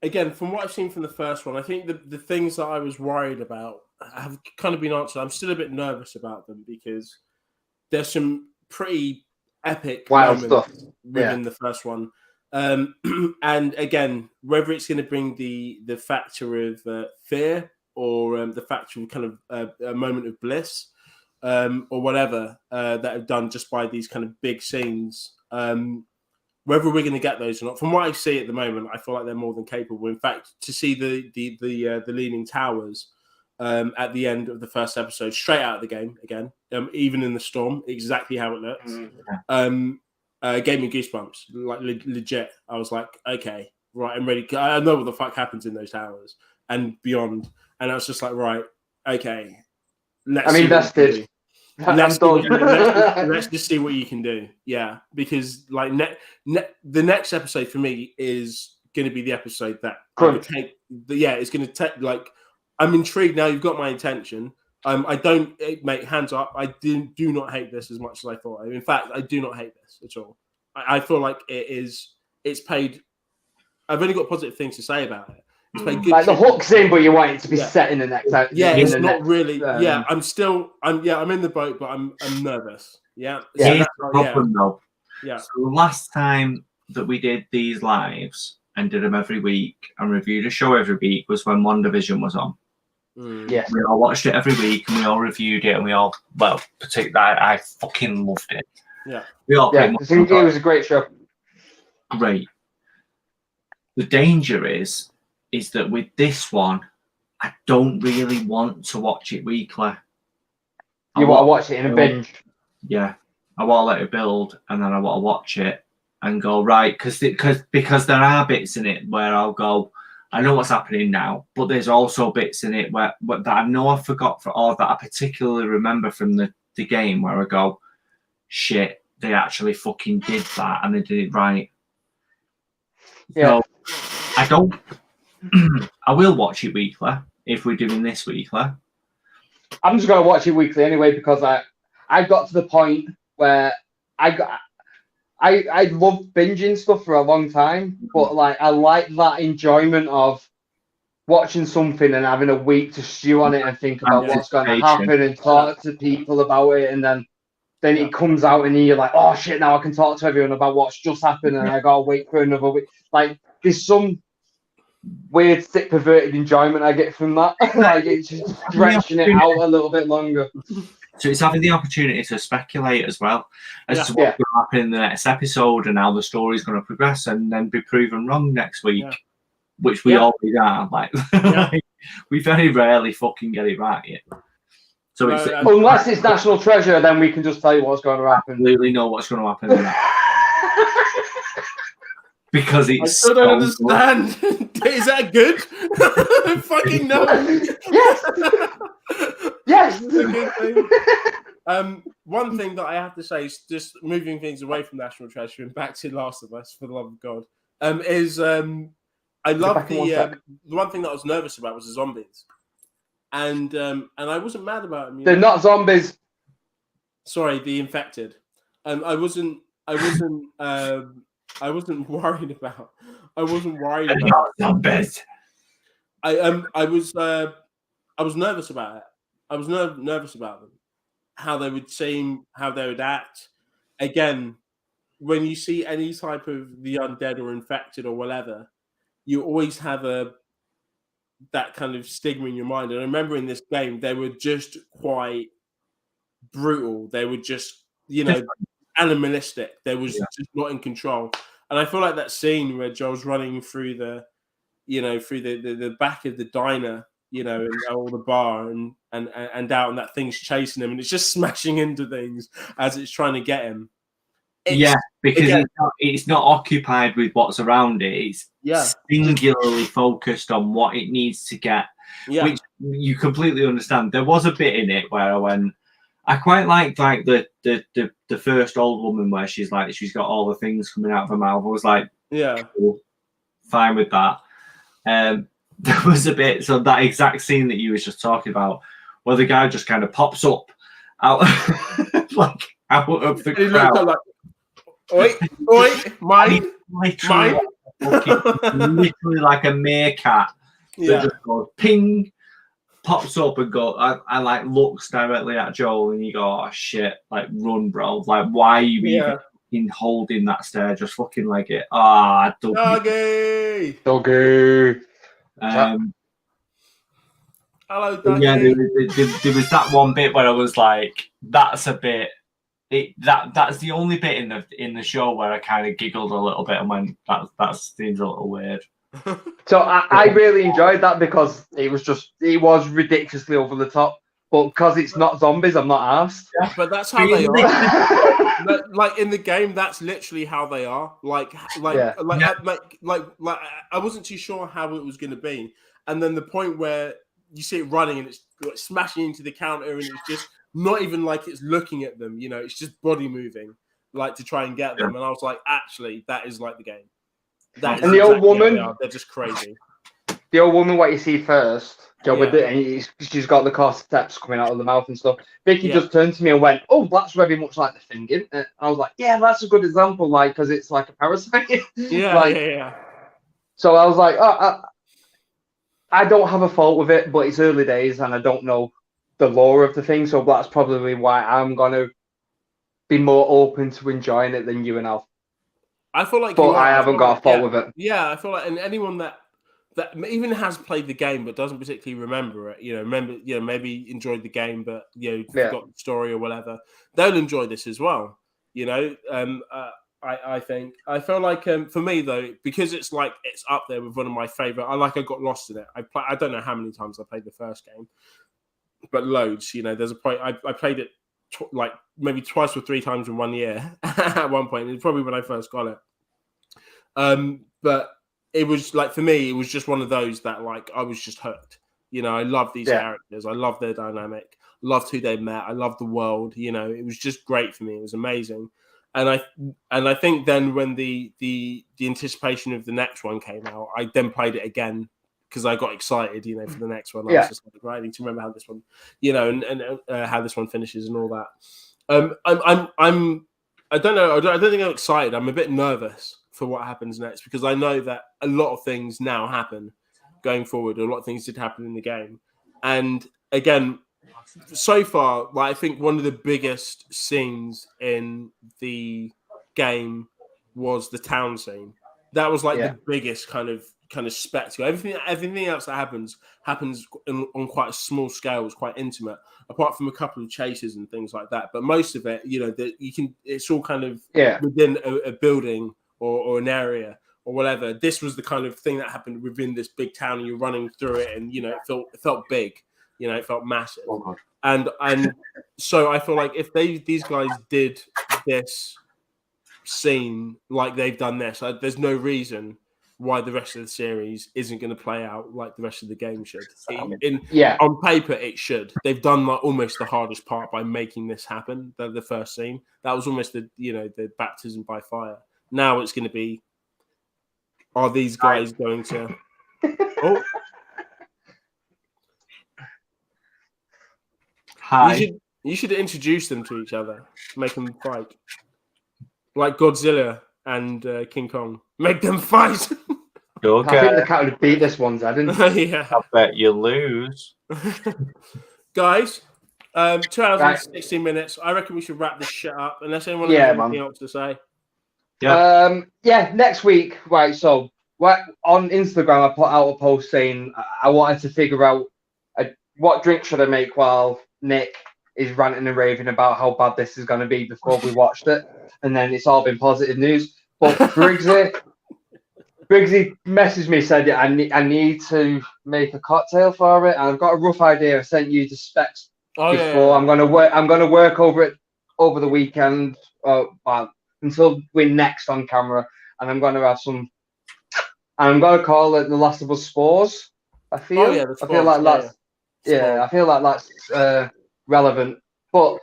again, from what I've seen from the first one, I think the things that I was worried about have kind of been answered. I'm still a bit nervous about them because there's some pretty epic wild moments stuff within the first one. And again, whether it's going to bring the factor of fear or the factor of kind of a moment of bliss or whatever that are done just by these kind of big scenes, whether we're going to get those or not, from what I see at the moment, I feel like they're more than capable. In fact, to see the Leaning Towers at the end of the first episode, straight out of the game again, even in the storm, exactly how it looks. Gave me goosebumps, like legit. I was like, okay, right, I'm ready. I know what the fuck happens in those towers and beyond. And I was just like, right, okay, I'm invested. Let's just see what you can do. Yeah, because like the next episode for me is going to be the episode that take. It's going to take. Like, I'm intrigued now. You've got my attention. I don't, mate, hands up. I do not hate this as much as I thought. In fact, I do not hate this at all. I feel like it's paid. I've only got positive things to say about it. It's paid good. Like the hook's in, but you want it to be set in the next. It's not really. I'm in the boat, but I'm nervous. Yeah. Here's the problem, though. Yeah. So the last time that we did these lives and did them every week and reviewed a show every week was when WandaVision was on. Yeah, we all watched it every week and we all reviewed it and we all, particularly I fucking loved it. Yeah, we all it was a great show. Great. The danger is that with this one, I don't really want to watch it weekly. You want to watch it in a binge? yeah, I want to let it build, and then I want to watch it and go right because there are bits in it where I'll go, I know what's happening now, but there's also bits in it where that I know I forgot or that I particularly remember from the game where I go, shit, they actually fucking did that and they did it right. Yeah. So I don't. I will watch it weekly if we're doing this weekly. I'm just gonna watch it weekly anyway because I got to the point where I loved binging stuff for a long time, but like I like that enjoyment of watching something and having a week to stew on it and think about what's going to happen and talk to people about it, and then it comes out and you're like, oh shit, now I can talk to everyone about what's just happened and I gotta wait for another week. Like there's some weird, sick, perverted enjoyment I get from that. Like it's just stretching it out a little bit longer. So it's having the opportunity to speculate as well as to what's going to happen in the next episode and how the story's going to progress, and then be proven wrong next week, which we always are. Like, we very rarely fucking get it right yet. So it's unless it's National Treasure, then we can just tell you what's going to happen. Absolutely know what's going to happen. In that. Because it's. I still don't understand. Is that good? Fucking no. Yes. One thing that I have to say is just moving things away from National Treasure and back to Last of Us, for the love of God, is I love the one thing that I was nervous about was the zombies, and I wasn't mad about them. They're not zombies. Sorry, the infected. I wasn't worried about. I wasn't worried about zombies. I was nervous about it. I was nervous about them, how they would seem, how they would act. Again, when you see any type of the undead or infected or whatever, you always have that kind of stigma in your mind. And I remember in this game, they were just quite brutal. They were just, animalistic. They was just not in control. And I feel like that scene where Joel's running through the back of the diner, and all the bar and out, and that thing's chasing him, and it's just smashing into things as it's trying to get him. Because it's not occupied with what's around it. It's singularly focused on what it needs to get, which you completely understand. There was a bit in it where I quite liked like the first old woman where she's got all the things coming out of her mouth. I was like, cool, fine with that. There was a bit, so that exact scene that you was just talking about, where the guy just kind of pops up out out of the crowd. Oi, mine. Literally like a meerkat that just goes ping, pops up and go. I like looks directly at Joel, and you go, oh shit, like run, bro. Like, why are you even fucking holding that stair? Just fucking leg it. Doggy. Hello, Doggy. Yeah, there was that one bit where I was like, that's a bit. That's the only bit in the show where I kind of giggled a little bit and went, that seems a little weird. So I really enjoyed that because it was ridiculously over the top, but because it's not zombies, I'm not arsed. Yeah, but that's how they are. Like in the game, that's literally how they are. Like I wasn't too sure how it was going to be, and then the point where you see it running and it's like smashing into the counter, and it's just not even like it's looking at them. It's just body moving, like to try and get them. And I was like, actually, that is like the game. And the old woman, they're just crazy. The old woman, what you see first, with it, and she's got the cordyceps coming out of the mouth and stuff. Vicky just turned to me and went, "Oh, that's very much like the thing." And I was like, "Yeah, that's a good example, like because it's like a parasite." Yeah. So I was like, "Oh, I don't have a fault with it, but it's early days, and I don't know the lore of the thing, so that's probably why I'm gonna be more open to enjoying it than you and Al." I feel like, but I haven't got a fault with it. Yeah, I feel like, and anyone that even has played the game but doesn't particularly remember it, maybe enjoyed the game but forgot the story or whatever, they'll enjoy this as well. I think I feel like for me though, because it's up there with one of my favorite. I got lost in it. I don't know how many times I played the first game, but loads. There's a point I played it like maybe twice or 3 times in 1 year at one point. It's probably when I first got it. But it was like, for me, it was just one of those that like I was just hooked. You know, I love these characters. I love their dynamic. Loved who they met. I loved the world. You know, it was just great for me. It was amazing. And I think then when the anticipation of the next one came out, I then played it again because I got excited, you know, for the next one. I was just like, right, I need to remember how this one, you know, and how this one finishes and all that. I don't know. I don't think I'm excited. I'm a bit nervous for what happens next because I know that a lot of things now happen going forward. A lot of things did happen in the game, and again, so far, like, I think one of the biggest scenes in the game was the town scene. That was like the biggest kind of spectacle. Everything else that happens on quite a small scale. It's quite intimate, apart from a couple of chases and things like that. But most of it, you know, it's all kind of within a building or an area or whatever. This was the kind of thing that happened within this big town, and you're running through it, and you know, it felt big. You know, it felt massive. Oh, God. And so I feel like if these guys did this scene like they've done this, there's no reason why the rest of the series isn't going to play out like the rest of the game should. On paper, it should. They've done like almost the hardest part by making this happen. The first scene, that was almost the baptism by fire. Now it's going to be, are these guys going to? Oh. Hi. You should introduce them to each other. Make them fight. Like Godzilla and King Kong. Make them fight. Okay. I think the cat would beat this one, didn't Yeah. I bet you lose. Guys, 2 hours and 16 minutes. I reckon we should wrap this shit up. Unless anyone has anything else to say. Yeah. Next week. Right, so on Instagram, I put out a post saying I wanted to figure out what drink should I make while Nick is ranting and raving about how bad this is going to be before we watched it, and then it's all been positive news. But Briggsy messaged me, said I need to make a cocktail for it, and I've got a rough idea. I sent you the specs before. Yeah. I'm gonna work over it over the weekend, until we're next on camera, and I'm gonna have some. And I'm gonna call it The Last of Us Spores. I feel like that's. Yeah, I feel like that's relevant. But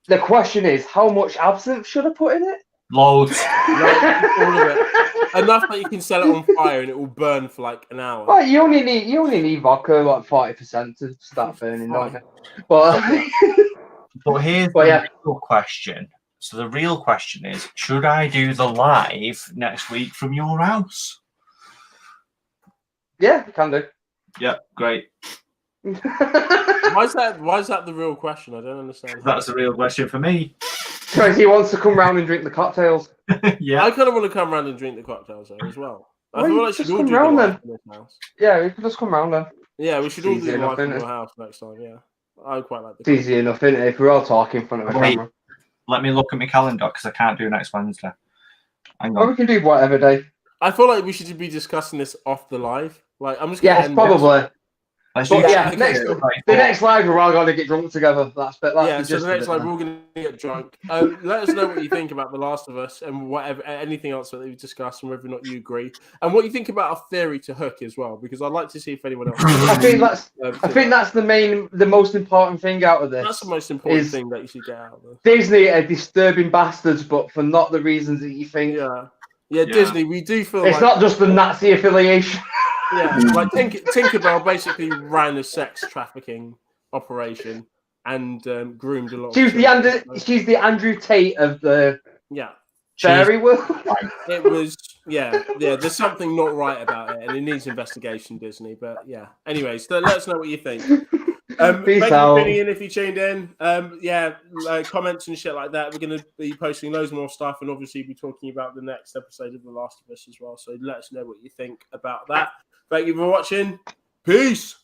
the question is, how much absinthe should I put in it? Loads. All of it. Enough that you can set it on fire and it will burn for like an hour. Well, you only need vodka like 40% to start burning, don't you? But here's the real question. So the real question is, should I do the live next week from your house? Yeah, you can do. Yeah, great. Why is that the real question? I don't understand. That's the real question for me. Because he wants to come round and drink the cocktails. Yeah, I kind of want to come round and drink the cocktails though as well. I feel like just come round then. Yeah, we can just come round then. Yeah, we should all do the live in your house next time. Yeah, I quite like it. It's easy enough, isn't it? If we're all talking in front of a camera. Let me look at my calendar because I can't do next Wednesday. Hang on. Or we can do whatever day. I feel like we should be discussing this off the live. Like, I'm just gonna probably. The next live we're all going to get drunk together. So the next live we're all going to get drunk. Let us know what you think about The Last of Us and whatever, anything else that we've discussed, and whether or not you agree, and what you think about our theory to hook as well. Because I'd like to see if anyone else. I think that's the most important thing out of this. That's the most important thing that you should get out of this. Disney are disturbing bastards, but for not the reasons that you think. Yeah. Disney. We do feel it's not just the Nazi affiliation. Yeah, like Tinkerbell basically ran a sex trafficking operation and groomed a lot. She's the Andrew Tate of the fairy world. It was There's something not right about it, and it needs investigation, Disney. But yeah. Anyways, let us know what you think. Peace out. Tuning in if you tuned in. Comments and shit like that. We're going to be posting loads more stuff, and obviously be talking about the next episode of The Last of Us as well. So let us know what you think about that. Thank you for watching. Peace.